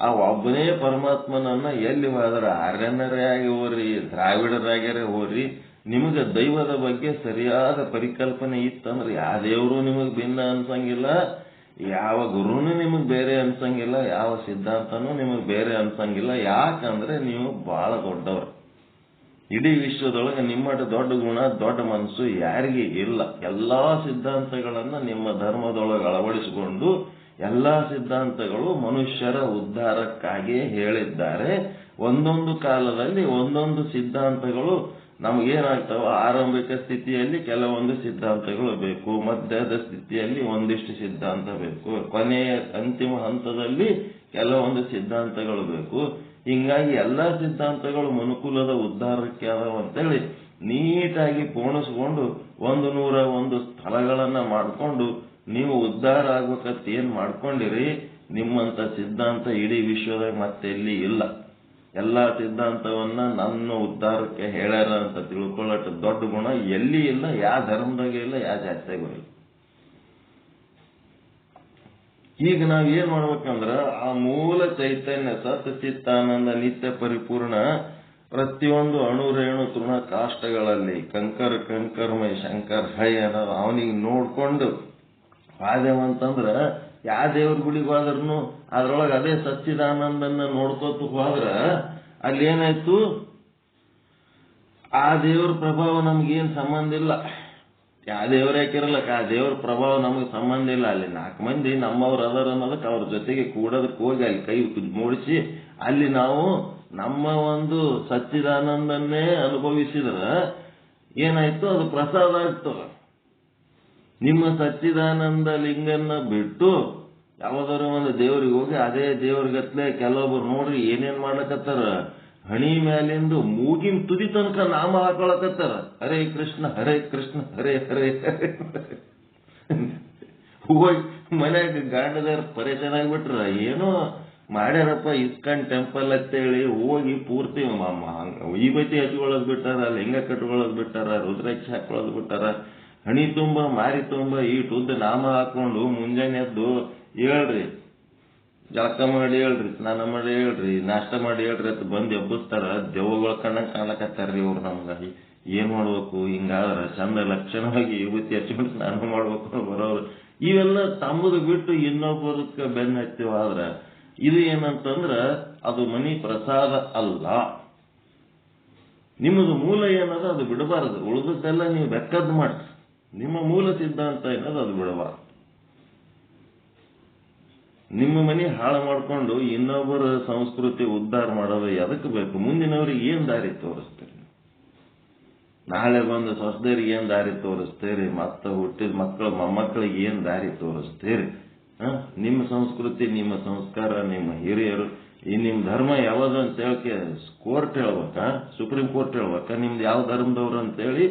ಆ ಒಬ್ಬನೇ ಪರಮಾತ್ಮನನ್ನ ಎಲ್ಲಿ ಹೋದ್ರ ಆರ್ಯನರೇ ಆಗಿ ಹೋರಿ, ದ್ರಾವಿಡರಾಗ್ಯಾರೆ ಹೋರಿ, ನಿಮಗೆ ದೈವದ ಬಗ್ಗೆ ಸರಿಯಾದ ಪರಿಕಲ್ಪನೆ ಇತ್ತಂದ್ರೆ ಯಾವ ದೇವರು ನಿಮಗ್ ಭಿನ್ನ ಅನ್ಸಂಗಿಲ್ಲ, ಯಾವ ಗುರುನು ನಿಮಗ್ ಬೇರೆ ಅನ್ಸಂಗಿಲ್ಲ, ಯಾವ ಸಿದ್ಧಾಂತನೂ ನಿಮಗ್ ಬೇರೆ ಅನ್ಸಂಗಿಲ್ಲ. ಯಾಕಂದ್ರೆ ನೀವು ಬಹಳ ದೊಡ್ಡವರು. ಇಡೀ ವಿಶ್ವದೊಳಗೆ ನಿಮ್ಮಟ ದೊಡ್ಡ ಗುಣ, ದೊಡ್ಡ ಮನಸ್ಸು ಯಾರಿಗೆ ಇಲ್ಲ. ಎಲ್ಲಾ ಸಿದ್ಧಾಂತಗಳನ್ನ ನಿಮ್ಮ ಧರ್ಮದೊಳಗೆ ಅಳವಡಿಸಿಕೊಂಡು ಎಲ್ಲಾ ಸಿದ್ಧಾಂತಗಳು ಮನುಷ್ಯರ ಉದ್ಧಾರಕ್ಕಾಗಿ ಹೇಳಿದ್ದಾರೆ. ಒಂದೊಂದು ಕಾಲದಲ್ಲಿ ಒಂದೊಂದು ಸಿದ್ಧಾಂತಗಳು ನಮಗೇನಾಗ್ತಾವ, ಆರಂಭಿಕ ಸ್ಥಿತಿಯಲ್ಲಿ ಕೆಲವೊಂದು ಸಿದ್ಧಾಂತಗಳು ಬೇಕು, ಮಧ್ಯದ ಸ್ಥಿತಿಯಲ್ಲಿ ಒಂದಿಷ್ಟು ಸಿದ್ಧಾಂತ ಬೇಕು, ಕೊನೆಯ ಅಂತಿಮ ಹಂತದಲ್ಲಿ ಕೆಲವೊಂದು ಸಿದ್ಧಾಂತಗಳು ಬೇಕು. ಹಿಂಗಾಗಿ ಎಲ್ಲಾ ಸಿದ್ಧಾಂತಗಳು ಮನುಕುಲದ ಉದ್ಧಾರಕ್ಕೆ ಅದಾವ ಅಂತೇಳಿ ನೀಟಾಗಿ ಪೋಣಿಸ್ಕೊಂಡು 101 ಸ್ಥಳಗಳನ್ನ ಮಾಡ್ಕೊಂಡು ನೀವು ಉದ್ಧಾರ ಆಗ್ಬೇಕಂತ ಏನ್ ಮಾಡ್ಕೊಂಡಿರಿ, ನಿಮ್ಮಂತ ಸಿದ್ಧಾಂತ ಇಡೀ ವಿಶ್ವದಾಗ ಮತ್ತೆಲ್ಲಿ ಇಲ್ಲ. ಎಲ್ಲಾ ಸಿದ್ಧಾಂತವನ್ನ ನನ್ನ ಉದ್ಧಾರಕ್ಕೆ ಹೇಳ್ಯಾರ ಅಂತ ತಿಳ್ಕೊಳ್ಳೋಟ ದೊಡ್ಡ ಗುಣ ಎಲ್ಲಿ ಇಲ್ಲ, ಯಾವ ಧರ್ಮದಾಗ ಇಲ್ಲ, ಯಾವ ಜಾತಿಯಾಗೂ ಇಲ್ಲ. ಈಗ ನಾವ್ ಏನ್ ಮಾಡ್ಬೇಕಂದ್ರ ಆ ಮೂಲ ಚೈತನ್ಯ ಸತ್ ಚಿತ್ತಾನಂದ ನಿತ್ಯ ಪರಿಪೂರ್ಣ ಪ್ರತಿಯೊಂದು ಅಣು ರೇಣು ತೃಣ ಕಾಷ್ಟಗಳಲ್ಲಿ ಕಂಕರ್ಮಯ ಶಂಕರ್ ಹೈ ಅನ್ನೋದು ಅವನಿಗೆ ನೋಡ್ಕೊಂಡು ಆದೇವಂತಂದ್ರ ಯಾವ ದೇವ್ರ ಗುಡಿಗೆ ಹೋದ್ರೂ ಅದ್ರೊಳಗೆ ಅದೇ ಸಚ್ಚಿದಾನಂದನ್ನ ನೋಡ್ಕೋತ ಹೋದ್ರ ಅಲ್ಲಿ ಏನಾಯ್ತು, ಆ ದೇವ್ರ ಪ್ರಭಾವ ನಮ್ಗೇನ್ ಸಂಬಂಧ ಇಲ್ಲ. ಯಾವ ದೇವ್ರ ಹಾಕಿರಲ್ಲಕ್ಕ ಆ ದೇವ್ರ ಪ್ರಭಾವ ನಮಗೆ ಸಂಬಂಧ ಇಲ್ಲ. ಅಲ್ಲಿ 4 ಮಂದಿ ನಮ್ಮವ್ರ ಅದರ ಅನ್ನೋದಕ್ಕೆ ಅವ್ರ ಜೊತೆಗೆ ಕೂಡೋದಕ್ಕೆ ಹೋಗಿ ಅಲ್ಲಿ ಕೈ ಮೂಡಿಸಿ ಅಲ್ಲಿ ನಾವು ನಮ್ಮ ಒಂದು ಸಚ್ಚಿದಾನಂದನ್ನೇ ಅನುಭವಿಸಿದ್ರ ಏನಾಯ್ತು, ಅದು ಪ್ರಸಾದ ಆಗ್ತದ. ನಿಮ್ಮ ಸಚ್ಚಿದಾನಂದ ಲಿಂಗನ್ನ ಬಿಟ್ಟು ಯಾವ್ದಾರ ಒಂದು ದೇವ್ರಿಗೆ ಹೋಗಿ ಅದೇ ದೇವ್ರಿಗತ್ಲೆ ಕೆಲವೊಬ್ರು ನೋಡ್ರಿ ಏನೇನ್ ಮಾಡ್ಲಕತ್ತಾರ, ಹಣಿ ಮ್ಯಾಲಿಂದ ಮೂಗಿನ ತುದಿ ತನಕ ನಾಮ ಹಾಕೊಳಕತ್ತಾರ. ಹರೇ ಕೃಷ್ಣ ಹರೇ ಕೃಷ್ಣ ಹರೇ ಹರೇ ಹರೇ. ಹೋಗಿ ಮನ್ಯಾಗ ಗಾಂಡದಾರ ಪರೇಶಾನ್ ಆಗ್ಬಿಟ್ರ. ಏನೋ ಮಾಡ್ಯಾರಪ್ಪ ಇಸ್ಕಾನ್ ಟೆಂಪಲ್ ಅಂತೇಳಿ ಹೋಗಿ ಪೂರ್ತಿ ವಿಭೂತಿ ಹಚ್ಕೊಳ್ಳೋದ್ ಬಿಟ್ಟಾರ, ಲಿಂಗ ಕಟ್ಕೊಳ್ಳೋದ್ ಬಿಟ್ಟಾರ, ರುದ್ರಾಕ್ಷಿ ಹಾಕೊಳ್ಳೋದ್ ಬಿಟ್ಟಾರ, ಹಣಿ ತುಂಬ ಮಾರಿ ತುಂಬ ಉದ್ದ ನಾಮ ಹಾಕೊಂಡು ಮುಂಜಾನೆ ಎದ್ದು ಹೇಳ್ರಿ, ಜಳಕ ಮಾಡಿ ಹೇಳ್ರಿ, ಸ್ನಾನ ಮಾಡಿ ಹೇಳ್ರಿ, ನಾಷ್ಟ ಮಾಡಿ ಹೇಳ್ರಿ ಅಂತ ಬಂದು ಎಬ್ಬಿಸ್ತಾರ. ದೆವ್ವಗಳ ಕಣ್ಣಂಗ್ ಕಾಣಕತ್ತಾರ್ರಿ ಇವ್ರು. ನಮ್ಗ ಏನ್ ಮಾಡ್ಬೇಕು? ಹಿಂಗಾದ್ರ ಚಂದ ಲಕ್ಷಣವಾಗಿ ವಿಭೂತಿ ಹಚ್ಕೊಂಡು ಸ್ನಾನ ಮಾಡ್ಬೇಕು ಬರೋರು. ಇವೆಲ್ಲ ತಮ್ಮದು ಬಿಟ್ಟು ಇನ್ನೊಬ್ಬರಕ್ಕೆ ಬೆನ್ನ ಹತ್ತಿವಾದ್ರ ಇದು ಏನಂತಂದ್ರ ಅದು ಮನಿ ಪ್ರಸಾದ ಅಲ್ಲ. ನಿಮ್ಮದು ಮೂಲ ಏನದ ಅದು ಬಿಡಬಾರದು. ಉಳಿದದ್ದೆಲ್ಲ ನೀವು ಬೆಕ್ಕದ್ ಮಾಡ್ರಿ. ನಿಮ್ಮ ಮೂಲ ಸಿದ್ಧಾಂತ ಏನದು ಅದು ಬಿಡಬಾರದು. ನಿಮ್ಮ ಮನೆ ಹಾಳು ಮಾಡ್ಕೊಂಡು ಇನ್ನೊಬ್ಬರ ಸಂಸ್ಕೃತಿ ಉದ್ಧಾರ ಮಾಡೋದು ಎದಕ್ಕೆ ಬೇಕು? ಮುಂದಿನವ್ರಿಗೆ ಏನ್ ದಾರಿ ತೋರಿಸ್ತೀರಿ? ನಾಳೆ ಬಂದು ಹೊಸದರಿಗೆ ಏನ್ ದಾರಿ ತೋರಿಸ್ತೀರಿ? ಮತ್ತ ಹುಟ್ಟಿದ ಮಕ್ಕಳು ಮೊಮ್ಮಕ್ಕಳಿಗೆ ಏನ್ ದಾರಿ ತೋರಿಸ್ತೀರಿ? ನಿಮ್ಮ ಸಂಸ್ಕೃತಿ, ನಿಮ್ಮ ಸಂಸ್ಕಾರ, ನಿಮ್ಮ ಹಿರಿಯರು, ಈ ನಿಮ್ ಧರ್ಮ ಯಾವ್ದು ಅಂತ ಹೇಳಕ್ಕೆ ಕೋರ್ಟ್ ಹೇಳ್ಬೇಕಾ? ಸುಪ್ರೀಂ ಕೋರ್ಟ್ ಹೇಳ್ಬೇಕಾ ನಿಮ್ದು ಯಾವ ಧರ್ಮದವ್ರು ಅಂತೇಳಿ?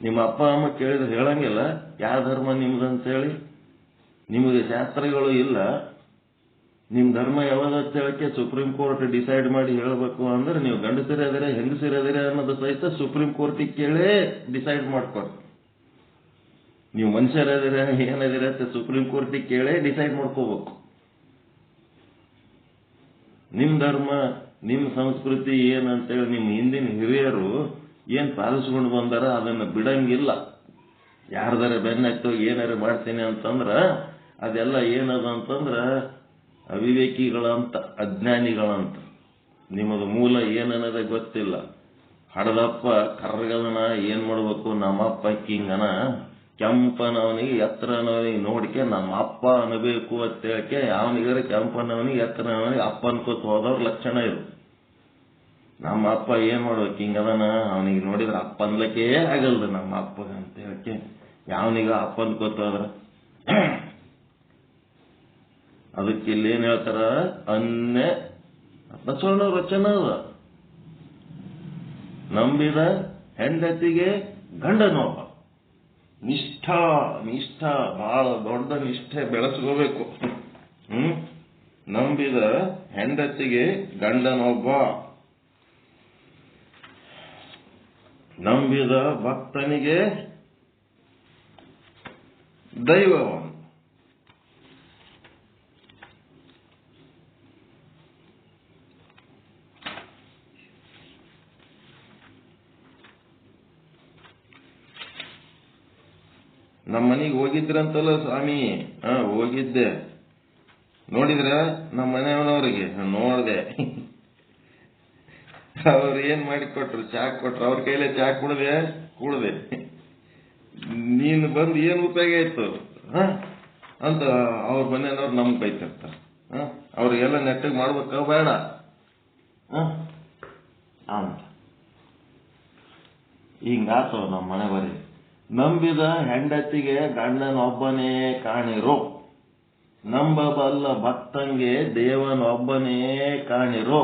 ನಿಮ್ಮ ಅಪ್ಪ ಅಮ್ಮ ಕೇಳಿದ್ರೆ ಹೇಳಂಗಿಲ್ಲ ಯಾವ ಧರ್ಮ ನಿಮ್ದು ಅಂತೇಳಿ. ನಿಮಗೆ ಶಾಸ್ತ್ರಗಳು ಇಲ್ಲ. ನಿಮ್ ಧರ್ಮ ಯಾವ್ದಂತ ಹೇಳಕ್ಕೆ ಸುಪ್ರೀಂ ಕೋರ್ಟ್ ಡಿಸೈಡ್ ಮಾಡಿ ಹೇಳಬೇಕು ಅಂದ್ರೆ ನೀವು ಗಂಡಸಿರದಿರ ಹೆಂಗಸಿರದಿರ ಅನ್ನೋದು ಸಹಿತ ಸುಪ್ರೀಂ ಕೋರ್ಟಿಗೆ ಕೇಳೇ ಡಿಸೈಡ್ ಮಾಡ್ಕೊಡ್ರಿ. ನೀವು ಮನುಷ್ಯರದಿರ ಏನದಿರ ಅಂತ ಸುಪ್ರೀಂ ಕೋರ್ಟಿಗೆ ಕೇಳೇ ಡಿಸೈಡ್ ಮಾಡ್ಕೋಬೇಕು. ನಿಮ್ ಧರ್ಮ, ನಿಮ್ ಸಂಸ್ಕೃತಿ ಏನಂತೇಳಿ ನಿಮ್ಮ ಹಿಂದಿನ ಹಿರಿಯರು ಏನ್ ಪಾಲಿಸ್ಕೊಂಡು ಬಂದಾರ ಅದನ್ನ ಬಿಡಂಗಿಲ್ಲ. ಯಾರ್ದಾರ ಬೆನ್ನತ್ತು ಏನಾರ ಮಾಡ್ತೀನಿ ಅಂತಂದ್ರ ಅದೆಲ್ಲ ಏನದ ಅಂತಂದ್ರ ಅವಿವೇಕಿಗಳಂತ, ಅಜ್ಞಾನಿಗಳಂತ. ನಿಮ್ಮದು ಮೂಲ ಏನನ್ನದ ಗೊತ್ತಿಲ್ಲ. ಹಡದಪ್ಪ ಕರ್ಗದನ ಏನ್ ಮಾಡ್ಬೇಕು? ನಮ್ಮಪ್ಪ ಕಿಂಗನ ಕೆಂಪನವನಿಗೆ ಎತ್ತರನವನಿಗೆ ನೋಡಿಕೆ ನಮ್ಮ ಅಪ್ಪ ಅನ್ನಬೇಕು ಅಂತ ಹೇಳಕ್ಕೆ ಅವನಿಗಾರ ಕೆಂಪನವನಿಗೆ ಎತ್ತರನವನಿಗೆ ಅಪ್ಪ ಅನ್ಕೋತ ಹೋದವ್ರ ಲಕ್ಷಣ ಇದು. ನಮ್ಮ ಅಪ್ಪ ಏನ್ ಮಾಡ್ಬೇಕು? ಹಿಂಗದನ ಅವನಿಗೆ ನೋಡಿದ್ರೆ ಅಪ್ಪ ಅನ್ಲಕ್ಕೇ ಆಗಲ್ದು ನಮ್ಮ ಅಪ್ಪಗ ಅಂತ ಹೇಳಕ್ಕೆ ಯಾವನಿಗ ಅಪ್ಪ ಅನ್ಕೋತ ಹೋದ್ರ. ಅದಕ್ಕೆ ಇಲ್ಲಿ ಏನ್ ಹೇಳ್ತಾರ? ಅನ್ಯ ಬಸವಣ್ಣ ವಚನ ಅದ. ನಂಬಿದ ಹೆಂಡತಿಗೆ ಗಂಡನೊಬ್ಬ. ನಿಷ್ಠ ಬಹಳ ದೊಡ್ಡ ನಿಷ್ಠೆ ಬೆಳೆಸ್ಕೋಬೇಕು. ನಂಬಿದ ಹೆಂಡತಿಗೆ ಗಂಡನೊಬ್ಬ, ನಂಬಿದ ಭಕ್ತನಿಗೆ ದೈವವನು. ನಮ್ಮ ಮನೆಗೆ ಹೋಗಿದ್ರಂತಲ್ಲ ಸ್ವಾಮಿ? ಹೋಗಿದ್ದೆ. ನೋಡಿದ್ರ ನಮ್ಮ ಮನೆಯವನವ್ರಿಗೆ? ನೋಡ್ದೆ. ಅವ್ರು ಏನ್ ಮಾಡಿಕೊಟ್ರು? ಚಾ ಕೊಟ್ರು. ಅವ್ರ ಕೈಲೇ ಚಾ ಕುಡ್ದೆ. ನೀನು ಬಂದು ಏನ್ ಉಪಯೋಗ ಆಯ್ತು ಅಂತ ಅವ್ರ ಮನೆಯವ್ರು ನಮ್ಗೆ ಬೈತಿರ್ತಾರ. ಅವ್ರಿಗೆಲ್ಲ ನೆಟ್ಟಗೆ ಮಾಡ್ಬೇಕ ಬೇಡ ಅಂತ ಹಿಂಗಾತವ ನಮ್ಮ ಮನೆ ಬರೀ. ನಂಬಿದ ಹೆಂಡತಿಗೆ ಗಂಡನೊಬ್ಬನೇ ಕಾಣಿರೋ, ನಂಬಬಲ್ಲ ಭಕ್ತಂಗೆ ದೇವನೊಬ್ಬನೇ ಕಾಣಿರೋ,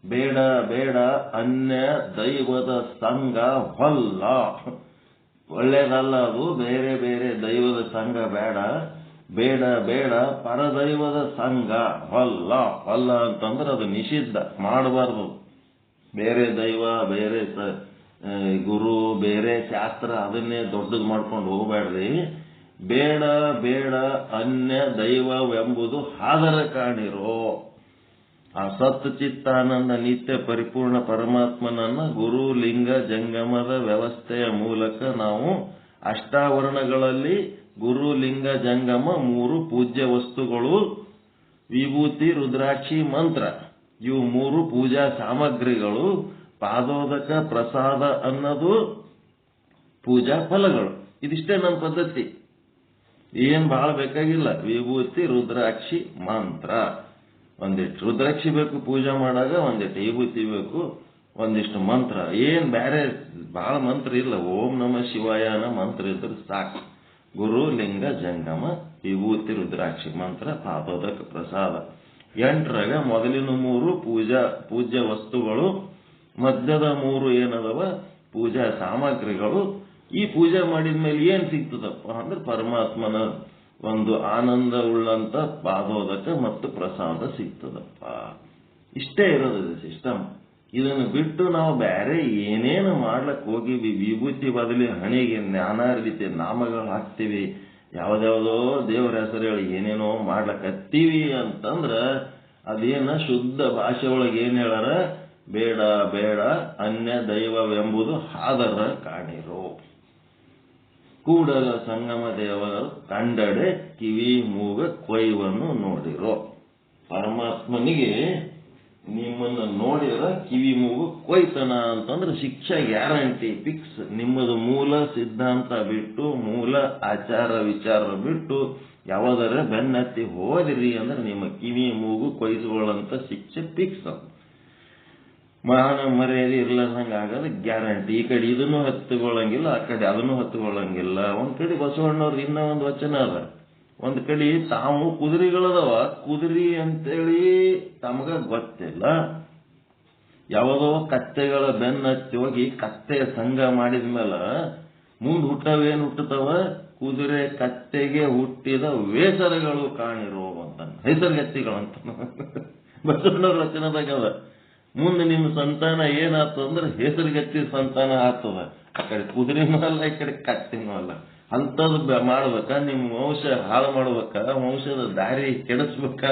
ಬೇಡ ಬೇಡ ಅನ್ಯ ದೈವದ ಸಂಘ ಹೊಲ್ಲ. ಒಳ್ಳೇದಲ್ಲ ಅದು. ಬೇರೆ ಬೇರೆ ದೈವದ ಸಂಘ ಬೇಡ. ಬೇಡ ಬೇಡ ಪರದೈವದ ಸಂಘ ಹೊಲ್ಲ. ಹೊಲ್ಲ ಅಂತಂದ್ರೆ ಅದು ನಿಷಿದ್ಧ, ಮಾಡಬಾರ್ದು. ಬೇರೆ ದೈವ, ಬೇರೆ ಗುರು, ಬೇರೆ ಶಾಸ್ತ್ರ ಅದನ್ನೇ ದೊಡ್ಡದು ಮಾಡ್ಕೊಂಡು ಹೋಗ್ಬೇಡ್ರಿ. ಬೇಡ ಬೇಡ ಅನ್ಯ ದೈವವೆಂಬುದು ಹಾದರ ಕಾಣಿರೋ. ಆ ಸತ್ ಚಿತ್ತಾನಂದ ನಿತ್ಯ ಪರಿಪೂರ್ಣ ಪರಮಾತ್ಮನನ್ನ ಗುರು ಲಿಂಗ ಜಂಗಮದ ವ್ಯವಸ್ಥೆಯ ಮೂಲಕ ನಾವು ಅಷ್ಟಾವರಣಗಳಲ್ಲಿ ಗುರು ಲಿಂಗ ಜಂಗಮ 3 ಪೂಜ್ಯ ವಸ್ತುಗಳು, ವಿಭೂತಿ ರುದ್ರಾಕ್ಷಿ ಮಂತ್ರ, ಇವು 3 ಪೂಜಾ ಸಾಮಗ್ರಿಗಳು, ಪಾದೋದಕ ಪ್ರಸಾದ ಅನ್ನೋದು ಪೂಜಾ ಫಲಗಳು. ಇದಿಷ್ಟೇ ನಮ್ಮ ಪದ್ಧತಿ. ಏನ್ ಬಹಳ ಬೇಕಾಗಿಲ್ಲ. ವಿಭೂತಿ ರುದ್ರಾಕ್ಷಿ ಮಂತ್ರ, ಒಂದಿಷ್ಟು ರುದ್ರಾಕ್ಷಿ ಬೇಕು ಪೂಜೆ ಮಾಡಾಗ, ಒಂದಿಷ್ಟು ವಿಭೂತಿ ಬೇಕು, ಒಂದಿಷ್ಟು ಮಂತ್ರ. ಏನ್ ಬೇರೆ ಬಹಳ ಮಂತ್ರ ಇಲ್ಲ. ಓಂ ನಮ ಶಿವಾಯನ ಮಂತ್ರ ಇದ್ರೆ ಸಾಕು. ಗುರು ಲಿಂಗ ಜಂಗಮ ವಿಭೂತಿ ರುದ್ರಾಕ್ಷಿ ಮಂತ್ರ ಪಾದೋದಕ ಪ್ರಸಾದ ಎಂಟರಾಗ ಮೊದಲಿನ 3 ಪೂಜ್ಯ ವಸ್ತುಗಳು, ಮಧ್ಯದ 3 ಏನದವ ಪೂಜಾ ಸಾಮಗ್ರಿಗಳು. ಈ ಪೂಜೆ ಮಾಡಿದ ಮೇಲೆ ಏನ್ ಸಿಗ್ತದಪ್ಪ ಅಂದ್ರೆ ಪರಮಾತ್ಮನ ಒಂದು ಆನಂದ ಉಳ್ಳಂತ ಪಾದೋದಕ ಮತ್ತು ಪ್ರಸಾದ ಸಿಗ್ತದಪ್ಪ. ಇಷ್ಟೇ ಇರೋದು ಸಿಸ್ಟಮ್. ಇದನ್ನು ಬಿಟ್ಟು ನಾವು ಬೇರೆ ಏನೇನು ಮಾಡ್ಲಕ್ ಹೋಗಿವಿ, ವಿಭೂತಿ ಬದಲಿ ಹಣಿಗೆ ನಾನಾ ರೀತಿಯ ನಾಮಗಳು ಹಾಕ್ತಿವಿ, ಯಾವ್ದಾವ್ದೋ ದೇವರ ಹೆಸರುಗಳು ಏನೇನೋ ಮಾಡ್ಲಕತ್ತೀವಿ ಅಂತಂದ್ರ ಅದೇನ ಶುದ್ಧ ಭಾಷೆ ಒಳಗೆ ಏನ್ ಹೇಳಾರ, ಬೇಡ ಬೇಡ ಅನ್ಯ ದೈವವೆಂಬುದು ಹಾದರ ಕಾಣಿರೋ, ಕೂಡಲ ಸಂಗಮ ದೇವರ ಕಂಡಡೆ ಕಿವಿ ಮೂಗ ಕೊಯ್ವನ್ನು ನೋಡಿರೋ. ಪರಮಾತ್ಮನಿಗೆ ನಿಮ್ಮನ್ನ ನೋಡಿರ ಕಿವಿ ಮೂಗು ಕೊಯ್ತನ ಅಂತಂದ್ರೆ ಶಿಕ್ಷೆ ಗ್ಯಾರಂಟಿ ಫಿಕ್ಸ್. ನಿಮ್ಮದು ಮೂಲ ಸಿದ್ಧಾಂತ ಬಿಟ್ಟು, ಮೂಲ ಆಚಾರ ವಿಚಾರ ಬಿಟ್ಟು ಯಾವ್ದಾರ ಬೆನ್ನತ್ತಿ ಹೋದಿರಿ ಅಂದ್ರೆ ನಿಮ್ಮ ಕಿವಿ ಮೂಗು ಕೊಯ್ಸ್ಕೊಳ್ಳಂತ ಶಿಕ್ಷೆ ಫಿಕ್ಸ್. ಮಾನ ಮರ್ಯಾದೆ ಇರ್ಲಾರ್ದಂಗೆ ಆಗೋದು ಗ್ಯಾರಂಟಿ. ಈ ಕಡೆ ಇದನ್ನು ಹತ್ತುಕೊಳ್ಳಂಗಿಲ್ಲ, ಆ ಕಡೆ ಅದನ್ನು ಹತ್ತುಕೊಳ್ಳಂಗಿಲ್ಲ. ಒಂದ್ ಕಡೆ ಬಸವಣ್ಣವ್ರ ಇನ್ನೂ ಒಂದು ವಚನ ಅದ, ಒಂದ್ ಕಡೆ ತಾವು ಕುದುರೆಗಳದವ, ಕುದುರೆ ಅಂತೇಳಿ ತಮಗ ಗೊತ್ತಿಲ್ಲ, ಯಾವುದೋ ಕತ್ತೆಗಳ ಬೆನ್ನತ್ತಿ ಹೋಗಿ ಕತ್ತೆ ಸಂಘ ಮಾಡಿದ್ಮೇಲೆ ಮುಂದ್ ಹುಟ್ಟವೇನ್ ಹುಟ್ಟುತ್ತವ, ಕುದುರೆ ಕತ್ತೆಗೆ ಹುಟ್ಟಿದ ವೇಸರಗಳು ಕಾಣಿರೋ ಅಂತ ಹೆಸರುಗತ್ತಿಗಳಂತ ಬಸವಣ್ಣವ್ರ ವಚನದಾಗ ಅದ. ಮುಂದೆ ನಿಮ್ಮ ಸಂತಾನ ಏನಾಗ್ತದಂದ್ರೆ ಹೆಸರುಗತ್ತಿ ಸಂತಾನ ಆಗ್ತದ. ಆ ಕಡೆ ಕುದುರೆನೂ ಅಲ್ಲ, ಈ ಕಡೆ ಕತ್ತಿನೂ ಅಲ್ಲ. ಅಂಥದ್ದು ಮಾಡ್ಬೇಕ, ನಿಮ್ಮ ವಂಶ ಹಾಳು ಮಾಡ್ಬೇಕ, ವಂಶದ ದಾರಿ ಕೆಡಿಸ್ಬೇಕ.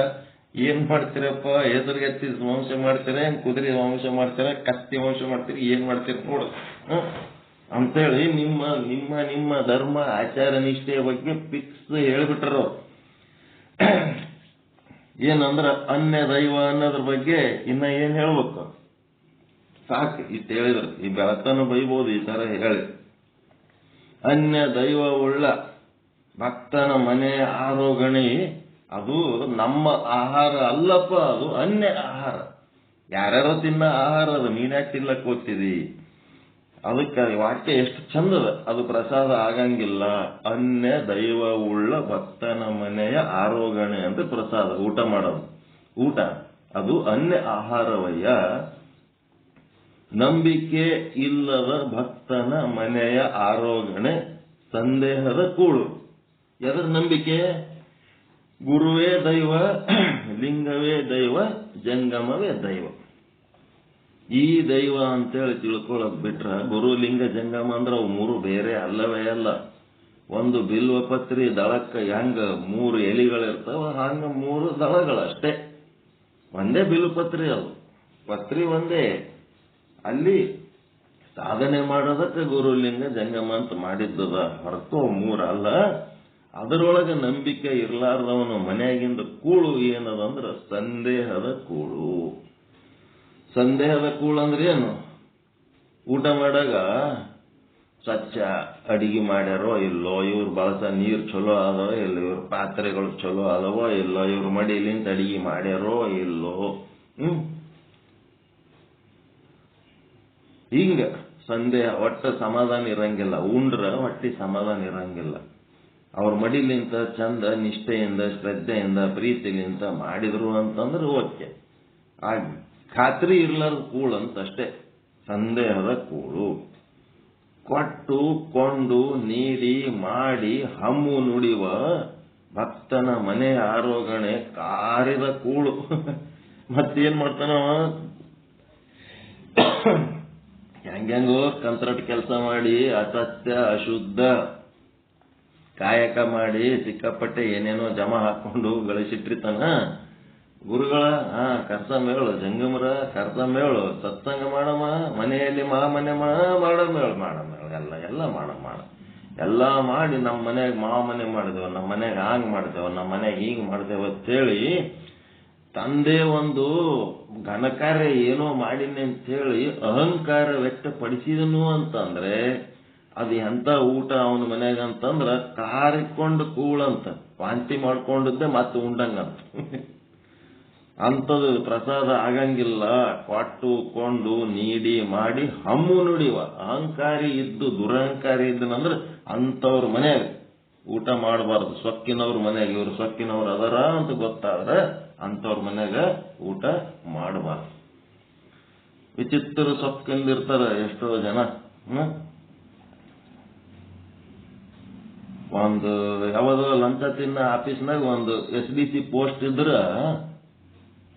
ಏನ್ ಮಾಡ್ತೀರಪ್ಪ, ಹೆಸರುಗತ್ತಿ ವಂಶ ಮಾಡ್ತೀರ, ಕುದುರೆ ವಂಶ ಮಾಡ್ತೀರ, ಕತ್ತಿ ವಂಶ ಮಾಡ್ತೀರಿ, ಏನ್ ಮಾಡ್ತೀರ ನೋಡು ಅಂತೇಳಿ ನಿಮ್ಮ ನಿಮ್ಮ ನಿಮ್ಮ ಧರ್ಮ ಆಚಾರ ನಿಷ್ಠೆಯ ಬಗ್ಗೆ ಫಿಕ್ಸ್ ಹೇಳ್ಬಿಟ್ರು. ಏನಂದ್ರ ಅನ್ಯ ದೈವ ಅನ್ನೋದ್ರ ಬಗ್ಗೆ ಇನ್ನ ಏನ್ ಹೇಳ್ಬೇಕು, ಸಾಕು ಇಷ್ಟು ಹೇಳಿದ್ರು. ಈ ಬೆಳಕನ್ನು ಬೈಬಹುದು ಈ ತರ ಹೇಳಿ. ಅನ್ಯ ದೈವವುಳ್ಳ ಭಕ್ತನ ಮನೆಯ ಆರೋಗಣೆ ಅದು ನಮ್ಮ ಆಹಾರ ಅಲ್ಲಪ್ಪ, ಅದು ಅನ್ಯ ಆಹಾರ. ಯಾರ್ಯಾರೋ ತಿನ್ನ ಆಹಾರ ಅದು, ನೀನ್ಯಾಕೆ ತಿನ್ಲಕ್ ಹೋಗ್ತಿದಿ? ಅದಕ್ಕೆ ವಾಕ್ಯ ಎಷ್ಟು ಚಂದದ, ಅದು ಪ್ರಸಾದ ಆಗಂಗಿಲ್ಲ. ಅನ್ಯ ದೈವವುಳ್ಳ ಭಕ್ತನ ಮನೆಯ ಆರೋಗಣೆ ಅಂತ ಪ್ರಸಾದ, ಊಟ ಮಾಡೋದು, ಊಟ ಅದು ಅನ್ಯ ಆಹಾರವಯ್ಯ. ನಂಬಿಕೆ ಇಲ್ಲದ ಭಕ್ತನ ಮನೆಯ ಆರೋಗಣೆ ಸಂದೇಹದ ಕೂಳು. ಎದರ ನಂಬಿಕೆ? ಗುರುವೇ ದೈವ, ಲಿಂಗವೇ ದೈವ, ಜಂಗಮವೇ ದೈವ. ಈ ದೈವ ಅಂತೇಳಿ ತಿಳ್ಕೊಳಕ್ ಬಿಟ್ರ ಗುರು ಲಿಂಗ ಜಂಗಮ ಅಂದ್ರೆ ಅವು 3 ಬೇರೆ ಅಲ್ಲವೇ ಅಲ್ಲ. ಒಂದು ಬಿಲ್ವಪತ್ರಿ ದಳಕ್ಕ ಹೆಂಗ 3 ಎಲಿಗಳಿರ್ತಾವ, ಹಂಗ 3 ದಳಗಳಷ್ಟೇ. ಒಂದೇ ಬಿಲ್ವಪತ್ರಿ, ಅದು ಪತ್ರಿ ಒಂದೇ. ಅಲ್ಲಿ ಸಾಧನೆ ಮಾಡೋದಕ್ಕೆ ಗುರುಲಿಂಗ ಜಂಗಮ ಅಂತ ಮಾಡಿದ್ದದ ಹೊರತು 3 ಅಲ್ಲ. ಅದರೊಳಗೆ ನಂಬಿಕೆ ಇರ್ಲಾರ್ದವನು ಮನೆಯಾಗಿಂದ ಕೂಳು ಏನದಂದ್ರ ಸಂದೇಹದ ಕೂಳು. ಸಂದೇಹದ ಕೂಳು ಅಂದ್ರೆ ಏನು? ಊಟ ಮಾಡಾಗ ಸ್ವಚ್ಛ ಅಡಿಗೆ ಮಾಡ್ಯಾರೋ ಇಲ್ಲೋ, ಇವ್ರು ಬಳಸ ನೀರು ಚಲೋ ಅದೋ ಇಲ್ಲ, ಇವ್ರ ಪಾತ್ರೆಗಳು ಚಲೋ ಅದವೋ ಇಲ್ಲೋ, ಇವ್ರ ಮಡಿಲಿಂದ ಅಡಿಗೆ ಮಾಡ್ಯಾರೋ ಇಲ್ಲೋ, ಹಿಂಗ ಸಂದೇಹ. ಒಟ್ಟ ಸಮಾಧಾನ ಇರಂಗಿಲ್ಲ, ಉಂಡ್ರ ಹೊಟ್ಟಿ ಸಮಾಧಾನ ಇರಂಗಿಲ್ಲ. ಅವ್ರ ಮಡಿಲಿಂತ ಚಂದ ನಿಷ್ಠೆಯಿಂದ ಶ್ರದ್ಧೆಯಿಂದ ಪ್ರೀತಿಲಿಂತ ಮಾಡಿದ್ರು ಅಂತಂದ್ರೆ ಓಕೆ. ಆ ಖಾತ್ರಿ ಇರ್ಲಾರ್ದ ಕೂಳು ಅಂತಷ್ಟೇ ಸಂದೇಹದ ಕೂಳು. ಕೊಟ್ಟು ಕೊಂಡು ನೀಡಿ ಮಾಡಿ ಹಮ್ಮು ನುಡಿವ ಭಕ್ತನ ಮನೆ ಆರೋಗಣೆ ಕಾರಿದ ಕೂಳು. ಮತ್ತೇನ್ ಮಾಡ್ತಾನವ? ಹೆಂಗೋ ಕಂತ್ರಾಟ್ ಕೆಲಸ ಮಾಡಿ ಅಸತ್ಯ ಅಶುದ್ಧ ಕಾಯಕ ಮಾಡಿ ಸಿಕ್ಕಾಪಟ್ಟೆ ಏನೇನೋ ಜಮಾ ಹಾಕೊಂಡು ಗಳಿಸಿಟ್ಟಿರ್ತಾನ. ಗುರುಗಳ ಕರ್ಸಮೇಳು, ಜಂಗಮರ ಕರ್ಸಮೇಳು, ಸತ್ಸಂಗ ಮಾಡಮ್ಮ, ಮನೆಯಲ್ಲಿ ಮಹಾಮನೆ ಮಾಡಮೇಳು ಎಲ್ಲ ಮಾಡ ಎಲ್ಲ ಮಾಡಿ ನಮ್ಮ ಮನೆಯಾಗ ಮಹಾಮನೆ ಮಾಡಿದೆವು, ನಮ್ಮ ಮನೆಯಾಗ ಹಾಂಗ್ ಮಾಡ್ತೇವ, ನಮ್ಮ ಮನೆಯಾಗ ಹಿಂಗ್ ಮಾಡ್ತೇವ ಅಂತೇಳಿ ತಂದೆ ಒಂದು ಘನಕಾರ್ಯ ಏನೋ ಮಾಡಿನಿ ಅಂತೇಳಿ ಅಹಂಕಾರ ವ್ಯಕ್ತಪಡಿಸಿದನು ಅಂತಂದ್ರೆ ಅದು ಎಂತ ಊಟ ಅವನ ಮನ್ಯಾಗ ಅಂತಂದ್ರ ಕಾರಿಕೊಂಡು ಕೂಳಂತ, ವಾಂತಿ ಮಾಡ್ಕೊಂಡಿದ್ದೆ ಮತ್ತೆ ಉಂಡಂಗಂತ. ಅಂಥದ್ದು ಪ್ರಸಾದ ಆಗಂಗಿಲ್ಲ. ಕೊಟ್ಟು ಕೊಂಡು ನೀಡಿ ಮಾಡಿ ಹಮ್ಮು ನುಡಿವ ಅಹಂಕಾರಿ ಇದ್ದು ದುರಹಂಕಾರಿ ಇದ್ದನಂದ್ರ ಅಂಥವ್ರ ಮನ್ಯಾಗ ಊಟ ಮಾಡಬಾರ್ದು. ಸೊಕ್ಕಿನವ್ರ ಮನೆಗೆ ಇವ್ರು ಸೊಕ್ಕಿನವ್ರು ಅದರ ಅಂತ ಗೊತ್ತಾದ್ರೆ ಅಂಥವ್ರ ಮನೆಗ ಊಟ ಮಾಡಬಾರ್ದು. ವಿಚಿತ್ರ ಸೊಕ್ಕಿಂದಿರ್ತಾರೆ ಎಷ್ಟೋ ಜನ. ಒಂದು ಯಾವ್ದೋ ಲಂಚ ತಿನ್ನ ಆಫೀಸ್ನಾಗ ಒಂದು SDC ಪೋಸ್ಟ್ ಇದ್ರ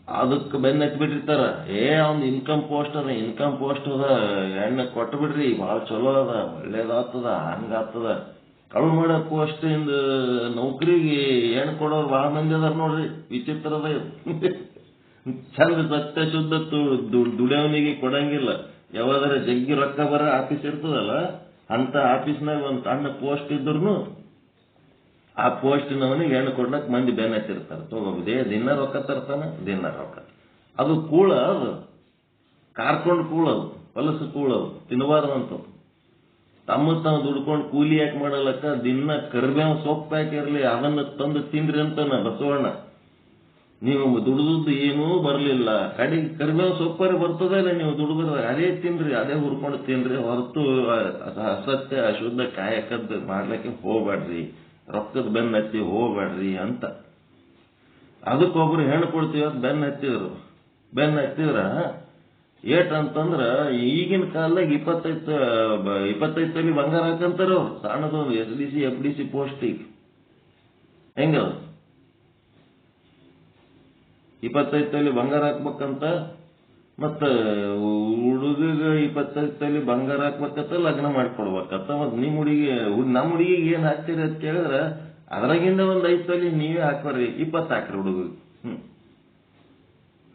ಅದಕ್ಕೆ ಬೆನ್ನ ಹತ್ಬಿಟ್ಟಿರ್ತಾರ. ಅವ್ನ ಇನ್ಕಮ್ ಪೋಸ್ಟ್ ಅದ ಎಣ್ಣೆ ಕೊಟ್ಟು ಬಿಡ್ರಿ, ಭಾಳ ಚಲೋ ಅದ, ಒಳ್ಳೇದಾಗ್ತದ, ಹಂಗಾಗ್ತದ. ಕಳು ಮಾಡೋ ಪೋಸ್ಟ್ ಇಂದ ನೌಕರಿಗೆ ಹೆಣ್ಣು ಕೊಡೋರು ಭಾಳ ಮಂದಿ ಅದಾರ ನೋಡ್ರಿ. ವಿಚಿತ್ರದ ಚಂದ ಸತ್ಯ ಶುದ್ಧ ದುಡಿಯವನಿಗೆ ಕೊಡಂಗಿಲ್ಲ. ಯಾವಾಗಾರ ಜಗ್ಗಿ ರೊಕ್ಕ ಬರ ಆಫೀಸ್ ಇರ್ತದಲ್ಲ, ಅಂತ ಆಫೀಸ್ನಾಗ ಒಂದು ಸಣ್ಣ ಪೋಸ್ಟ್ ಇದ್ರು ಆ ಪೋಸ್ಟಿನವನಿಗೆ ಹೆಣ್ಣು ಕೊಡ್ಲಕ್ ಮಂದಿ ಬೆನ್ನ ಹತ್ತಿರ್ತಾರೆ. ತಗೋಬೋದೇ ದಿನ ರೊಕ್ಕ ತರ್ತಾನ, ದಿನ ರೊಕ್ಕ. ಅದು ಕೂಳ, ಅದು ಕಾರ್ಕೊಂಡು ಕೂಳದು, ಹೊಲಸು ಕೂಳದು, ತಿನ್ನಬಾರ್ದಂತ. ತಾವು ದುಡ್ಕೊಂಡು ಕೂಲಿ ಯಾಕೆ ಮಾಡಲಕ್ಕ, ದಿನ ಕರಿಬೇವು ಸೊಪ್ಪು ಹಾಕಿರ್ಲಿ ಅದನ್ನ ತಂದು ತಿನ್ರಿ ಅಂತಾನ ಬಸವಣ್ಣ. ನೀವು ದುಡಿದದ್ದು ಏನೂ ಬರಲಿಲ್ಲ, ಕಡೆಗೆ ಕರಿಬೇವು ಸೊಪ್ಪರಿ ಬರ್ತದೆ ಇಲ್ಲ, ನೀವು ದುಡಿದ್ರೆ ಅದೇ ತಿನ್ರಿ, ಅದೇ ಹುರ್ಕೊಂಡು ತಿನ್ರಿ, ಹೊರತು ಅಸತ್ಯ ಅಶುದ್ಧ ಕಾಯಕದ್ದು ಮಾಡ್ಲಿಕ್ಕೆ ಹೋಗ್ಬೇಡ್ರಿ, ರೊಕ್ಕದ ಬೆನ್ನ ಹತ್ತಿ ಹೋಗ್ಬೇಡ್ರಿ ಅಂತ. ಅದಕ್ಕೊಬ್ರು ಹೆಣ್ಣು ಕೊಡ್ತೀವಿ ಅಂತ ಬೆನ್ನ ಹತ್ತಿದ್ರ ಏಟಂತಂದ್ರ ಈಗಿನ ಕಾಲದಾಗ 25 ತೊಲಿ ಬಂಗಾರ ಹಾಕಂತಾರ ಅವ್ರು. ಸಣ್ಣದೊಂದು SDC FDC ಪೋಸ್ಟಿಗೆ ಹೆಂಗ 25 ತೊಲಿ ಬಂಗಾರ ಹಾಕ್ಬೇಕಂತ. ಮತ್ತ ಹುಡುಗ 25 ತೊಲಿ ಬಂಗಾರ ಹಾಕ್ಬೇಕಂತ ಲಗ್ನ ಮಾಡ್ಕೊಡ್ಬೇಕಂತ. ಮತ್ ನಮ್ಮ ಹುಡುಗಿಗೆ ಏನ್ ಹಾಕ್ತೀರಿ ಅಂತ ಕೇಳಿದ್ರ ಅದ್ರಾಗಿಂದ ಒಂದ್ 5 ತೊಲಿ ನೀವೇ ಹಾಕೋರಿ, 20 ಹಾಕ್ರಿ ಹುಡುಗ.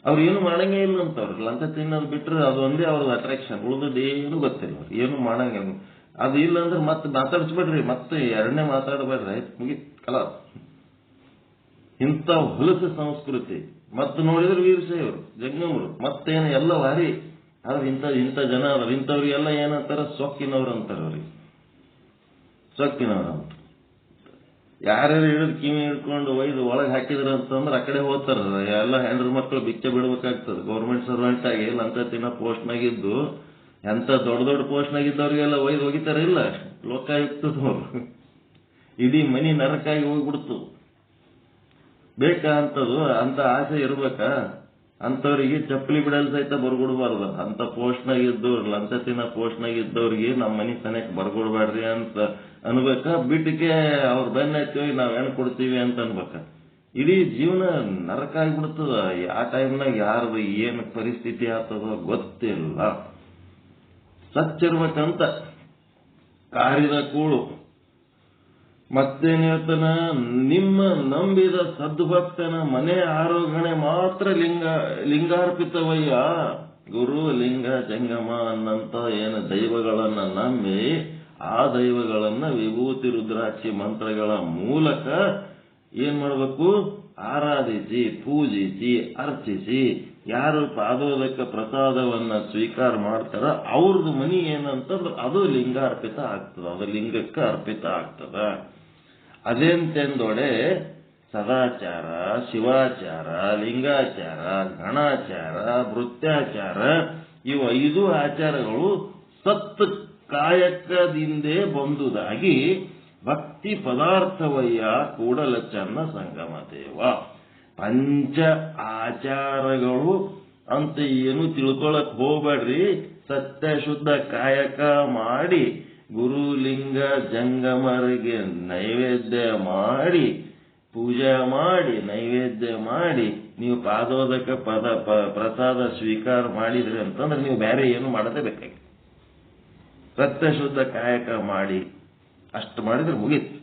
ಅವ್ರು ಏನು ಮಾಡಂಗೇ ಇಲ್ಲ ಅಂತವ್ರು. ಲಂಚ ತಿನ್ನೋದು ಬಿಟ್ರೆ ಅದು ಒಂದೇ ಅವ್ರದ್ದು ಅಟ್ರಾಕ್ಷನ್, ಉಳಿದದೇನು ಗೊತ್ತಿಲ್ಲ ಅವ್ರು, ಏನು ಮಾಡಂಗಿಲ್ಲ. ಅದು ಇಲ್ಲ ಅಂದ್ರೆ ಮತ್ತೆ ಮಾತಾಡಿಸ್ಬೇಡ್ರಿ, ಮತ್ತೆ ಎರಡನೇ ಮಾತಾಡಬೇಡ್ರಿ, ಮುಗಿತ್ ಕಲ. ಇಂಥ ಹೊಲಸು ಸಂಸ್ಕೃತಿ. ಮತ್ತೆ ನೋಡಿದ್ರೆ ವೀರಶೈವರು ಜಂಗಮರು ಮತ್ತೇನು ಎಲ್ಲ ವಾರಿ. ಆದ್ರೆ ಇಂಥ ಜನ ಅದ್ರ. ಇಂಥವ್ರಿಗೆಲ್ಲ ಏನಂತಾರ, ಸೊಕ್ಕಿನವ್ರು ಅಂತಾರ. ಅವ್ರಿಗೆ ಸೊಕ್ಕಿನವ್ರು ಅಂತ ಯಾರ್ಯಾರು ಹಿಡಿದು ಕಿವಿ ಹಿಡ್ಕೊಂಡು ಒಯ್ದು ಒಳಗೆ ಹಾಕಿದ್ರ ಅಂತಂದ್ರೆ ಆ ಕಡೆ ಹೋಗ್ತಾರ. ಎಲ್ಲ ಹೆಣ್ರ ಮಕ್ಕಳು ಬಿಚ್ಚ ಬಿಡ್ಬೇಕಾಗ್ತದೆ. ಗೌರ್ಮೆಂಟ್ ಸರ್ವೆಂಟ್ ಆಗಿ ಲಂಚ ತಿನ್ನೋ ಪೋಸ್ಟ್ನಾಗಿದ್ದು ಎಂತ ದೊಡ್ಡ ಪೋಸ್ಟ್ನಾಗಿದ್ದವ್ರಿಗೆಲ್ಲ ಒಯ್ದು ಹೋಗಿತಾರ ಇಲ್ಲ, ಲೋಕಾಯುಕ್ತದವ್ರು. ಇಡೀ ಮನಿ ನರಕಾಗಿ ಹೋಗ್ಬಿಡ್ತು. ಬೇಕಾ ಅಂತದು? ಅಂತ ಆಸೆ ಇರ್ಬೇಕಾ? ಅಂತವ್ರಿಗೆ ಚಪ್ಪಲಿ ಬಿಡಲ್ ಸಹಿತ ಬರ್ಕೊಡ್ಬಾರ್ದು. ಅಂತ ಪೋಸ್ಟ್ನಾಗಿದ್ದು ಲಂಚ ತಿನ್ನೋ ಪೋಸ್ಟ್ನಾಗಿದ್ದವ್ರಿಗೆ ನಮ್ಮ ಮನಿ ತನಕ ಬರ್ಕೊಡ್ಬೇಡ್ರಿ ಅಂತ ಅನ್ಬೇಕಾ? ಬಿಟ್ಟಿಗೆ ಅವ್ರ ಬೆನ್ನ ಹತ್ತೀವಿ ನಾವ್ ಹೆಣ್ಣು ಕೊಡ್ತೀವಿ ಅಂತ ಅನ್ಬೇಕ? ಇಡೀ ಜೀವನ ನರಕ ಆಗಿಬಿಡ್ತದ. ಯಾವ ಟೈಮ್ನಾಗ ಯಾರ್ದು ಏನು ಪರಿಸ್ಥಿತಿ ಆಗ್ತದೋ ಗೊತ್ತಿಲ್ಲ. ಸಚ್ಚಿರ್ಬೇಕಂತ ಕಾರಿದ ಕೂಳು. ಮತ್ತೇನ್ ಹೇಳ್ತಾನ, ನಿಮ್ಮ ನಂಬಿದ ಸದ್ಭಕ್ತನ ಮನೆ ಆರೋಗಣೆ ಮಾತ್ರ ಲಿಂಗಾರ್ಪಿತವಯ್ಯ. ಗುರು ಲಿಂಗ ಜಂಗಮ ಅನ್ನಂತ ಏನು ದೈವಗಳನ್ನ ನಂಬಿ ಆ ದೈವಗಳನ್ನ ವಿಭೂತಿ ರುದ್ರಾಕ್ಷಿ ಮಂತ್ರಗಳ ಮೂಲಕ ಏನ್ ಮಾಡ್ಬೇಕು, ಆರಾಧಿಸಿ ಪೂಜಿಸಿ ಅರ್ಚಿಸಿ ಯಾರು ಪಾದೋದಕ ಪ್ರಸಾದವನ್ನ ಸ್ವೀಕಾರ ಮಾಡ್ತಾರ ಅವ್ರದ್ದು ಮನಿ ಏನಂತಂದ್ರೆ ಅದು ಲಿಂಗಾರ್ಪಿತ ಆಗ್ತದ, ಅದು ಲಿಂಗಕ್ಕೆ ಅರ್ಪಿತ ಆಗ್ತದ. ಅದೇಂತೆಂದೊಡೆ ಸದಾಚಾರ, ಶಿವಾಚಾರ, ಲಿಂಗಾಚಾರ, ಗಣಾಚಾರ, ಭೃತ್ಯಾಚಾರ ಇವು 5 ಆಚಾರಗಳು ಸತ್ ಕಾಯಕದಿಂದೇ ಬಂದುದಾಗಿ ಭಕ್ತಿ ಪದಾರ್ಥವಯ್ಯ ಕೂಡಲ ಚನ್ನ ಸಂಗಮ ದೇವ. ಪಂಚ ಆಚಾರಗಳು ಅಂತ ಏನು ತಿಳ್ಕೊಳಕ್ ಹೋಗ್ಬೇಡ್ರಿ. ಸತ್ಯ ಶುದ್ಧ ಕಾಯಕ ಮಾಡಿ ಗುರುಲಿಂಗ ಜಂಗಮರಿಗೆ ನೈವೇದ್ಯ ಮಾಡಿ ಪೂಜೆ ಮಾಡಿ ನೈವೇದ್ಯ ಮಾಡಿ ನೀವು ಪಾದೋದಕ ಪ್ರಸಾದ ಸ್ವೀಕಾರ ಮಾಡಿದ್ರಿ ಅಂತಂದ್ರೆ ನೀವು ಬೇರೆ ಏನು ಮಾಡದೇ ಬೇಕಾಗಿ ಸತ್ಯ ಶುದ್ಧ ಕಾಯಕ ಮಾಡಿ ಅಷ್ಟು ಮಾಡಿದ್ರೆ ಮುಗೀತು.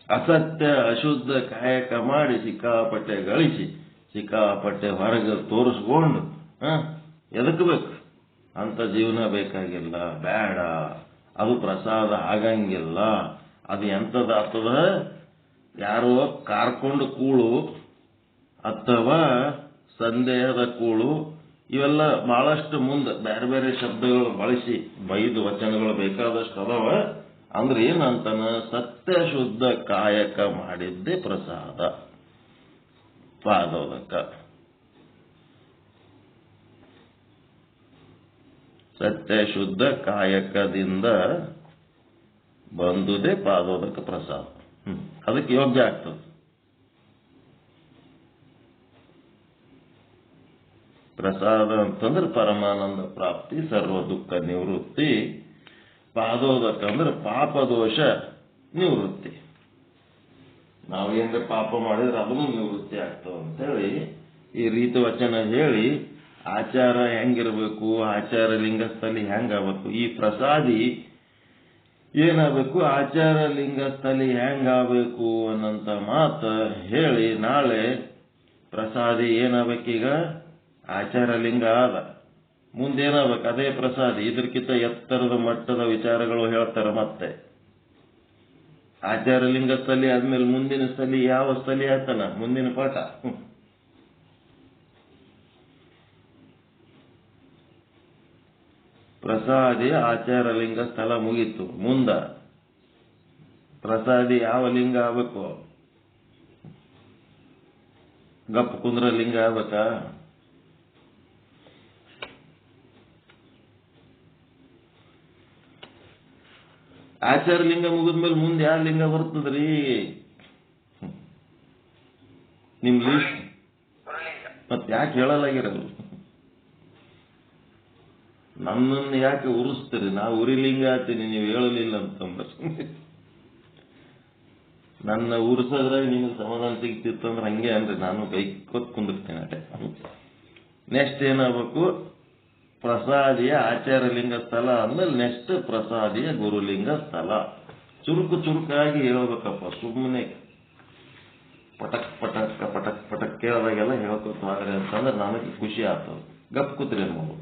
ಅಸತ್ಯ ಅಶುದ್ಧ ಕಾಯಕ ಮಾಡಿ ಸಿಕ್ಕಾಪಟ್ಟೆ ಗಳಿಸಿ ಸಿಕ್ಕಾಪಟ್ಟೆ ಹೊರಗೆ ತೋರಿಸ್ಕೊಂಡು ಎದಕ್ ಬೇಕು ಅಂತ ಜೀವನ ಬೇಕಾಗಿಲ್ಲ, ಬೇಡ. ಅದು ಪ್ರಸಾದ ಆಗಂಗಿಲ್ಲ. ಅದು ಎಂಥದ್ದಾಗ್ತದ, ಯಾರೋ ಕಾರ್ಕೊಂಡು ಕೂಳು ಅಥವಾ ಸಂದೇಹದ ಕೂಳು ಇವೆಲ್ಲ ಬಹಳಷ್ಟು ಮುಂದೆ ಬೇರೆ ಬೇರೆ ಶಬ್ದಗಳು ಬಳಸಿ ಬೈದು ವಚನಗಳು ಬೇಕಾದಷ್ಟು ಅದಾವ. ಅಂದ್ರೆ ಏನಂತಾನ, ಸತ್ಯ ಶುದ್ಧ ಕಾಯಕ ಮಾಡಿದ್ದೇ ಪ್ರಸಾದ ಪಾದೋದಕ. ಸತ್ಯ ಶುದ್ಧ ಕಾಯಕದಿಂದ ಬಂದುದೇ ಪಾದೋದಕ ಪ್ರಸಾದ. ಅದಕ್ಕೆ ಯೋಗ್ಯ ಆಗ್ತದೆ. ಪ್ರಸಾದ ಅಂತಂದ್ರೆ ಪರಮಾನಂದ ಪ್ರಾಪ್ತಿ, ಸರ್ವ ದುಃಖ ನಿವೃತ್ತಿ. ಪಾದೋದಕ ಅಂದ್ರೆ ಪಾಪದೋಷ ನಿವೃತ್ತಿ. ನಾವೇನ್ರ ಪಾಪ ಮಾಡಿದ್ರೆ ಅದನ್ನು ನಿವೃತ್ತಿ ಆಗ್ತಾವ ಅಂತೇಳಿ ಈ ರೀತಿ ವಚನ ಹೇಳಿ ಆಚಾರ ಹೆಂಗಿರ್ಬೇಕು, ಆಚಾರ ಲಿಂಗಸ್ಥಲಿ ಹೆಂಗಾಗಬೇಕು, ಈ ಪ್ರಸಾದಿ ಏನಾಗಬೇಕು, ಆಚಾರ ಲಿಂಗಸ್ಥಲಿ ಹೆಂಗಾಗಬೇಕು ಅನ್ನಂತ ಮಾತು ಹೇಳಿ ನಾಳೆ ಪ್ರಸಾದಿ ಏನಾಗಬೇಕೀಗ ಆಚಾರ ಲಿಂಗ ಆದ. ಮುಂದೇನಾಗಬೇಕು ಅದೇ ಪ್ರಸಾದಿ. ಇದಕ್ಕಿಂತ ಎತ್ತರದ ಮಟ್ಟದ ವಿಚಾರಗಳು ಹೇಳ್ತಾರೆ. ಮತ್ತೆ ಆಚಾರ ಲಿಂಗ ಸ್ಥಲಿ ಆದ್ಮೇಲೆ ಮುಂದಿನ ಸ್ಥಲಿ ಯಾವ ಸ್ಥಲಿ ಆಯ್ತಾನ, ಮುಂದಿನ ಪಾಠ. ಪ್ರಸಾದಿ ಆಚಾರ ಲಿಂಗ ಸ್ಥಳ ಮುಗೀತು. ಮುಂದ ಪ್ರಸಾದಿ ಯಾವ ಲಿಂಗ ಆಗ್ಬೇಕು, ಗಪ್ಪ ಕುಂದ್ರ ಲಿಂಗ ಆಗ್ಬೇಕಾ? ಆಚಾರ ಲಿಂಗ ಮುಗಿದ್ಮೇಲೆ ಮುಂದೆ ಯಾವ ಲಿಂಗ ಬರ್ತದ್ರಿ ನಿಮ್ ಲೀಸ್ಟ್? ಮತ್ ಯಾಕೆ ಹೇಳಲಾಗಿರಲ್ಲ? ನನ್ನನ್ನು ಯಾಕೆ ಉರಿಸ್ತೀರಿ? ನಾ ಉರಿಲಿಂಗ ಆತೀನಿ, ನೀವು ಹೇಳಲಿಲ್ಲ ಅಂತಂದ್ರೆ ನನ್ನ ಉರ್ಸದ್ರಾಗ ನಿಮಗೆ ಸಮಾಧಾನ ಸಿಗ್ತಿತ್ತಂದ್ರೆ ಹಂಗೆ ಅಂದ್ರೆ ನಾನು ಕೈ ಕೊತ್ ಕುಂದಿರ್ತೇನೆ ಅಟೆ. ನೆಕ್ಸ್ಟ್ ಏನಾಗಬೇಕು, ಪ್ರಸಾದಿಯ ಆಚಾರ ಲಿಂಗ ಸ್ಥಳ ಆದ್ಮೇಲೆ ನೆಕ್ಸ್ಟ್ ಪ್ರಸಾದಿಯ ಗುರುಲಿಂಗ ಸ್ಥಳ. ಚುರುಕಾಗಿ ಹೇಳ್ಬೇಕಪ್ಪ, ಸುಮ್ಮನೆ ಪಟಕ್ ಪಟಕ್ ಪಟಕ್ ಪಟಕ್ ಕೇಳಿದಾಗೆಲ್ಲ ಹೇಳ್ಕೊತ ಹೋದ್ರೆ ಅಂತಂದ್ರೆ ನನಗೆ ಖುಷಿ ಆಗ್ತದೆ. ಗಪ್ ಕೂತ್ರಿ ಅನ್ನೋದು.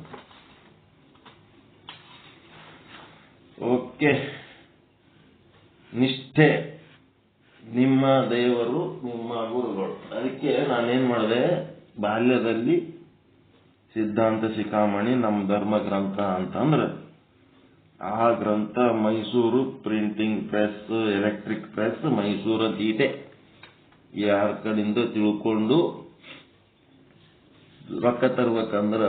ಓಕೆ. ನಿಷ್ಠೆ ನಿಮ್ಮ ದೇವರು, ನಿಮ್ಮ ಗುರುಗಳು. ಅದಕ್ಕೆ ನಾನೇನ್ ಮಾಡಿದೆ, ಬಾಲ್ಯದಲ್ಲಿ ಸಿದ್ಧಾಂತ ಶಿಖಾಮಣಿ ನಮ್ಮ ಧರ್ಮ ಗ್ರಂಥ ಅಂತಂದ್ರೆ ಆ ಗ್ರಂಥ Mysuru printing press, electric press Mysuru ಅಂತ ಇದೆ. ಯಾರ ಕಡೆಯಿಂದ ತಿಳ್ಕೊಂಡು ರೊಕ್ಕ ತರ್ಬೇಕಂದ್ರ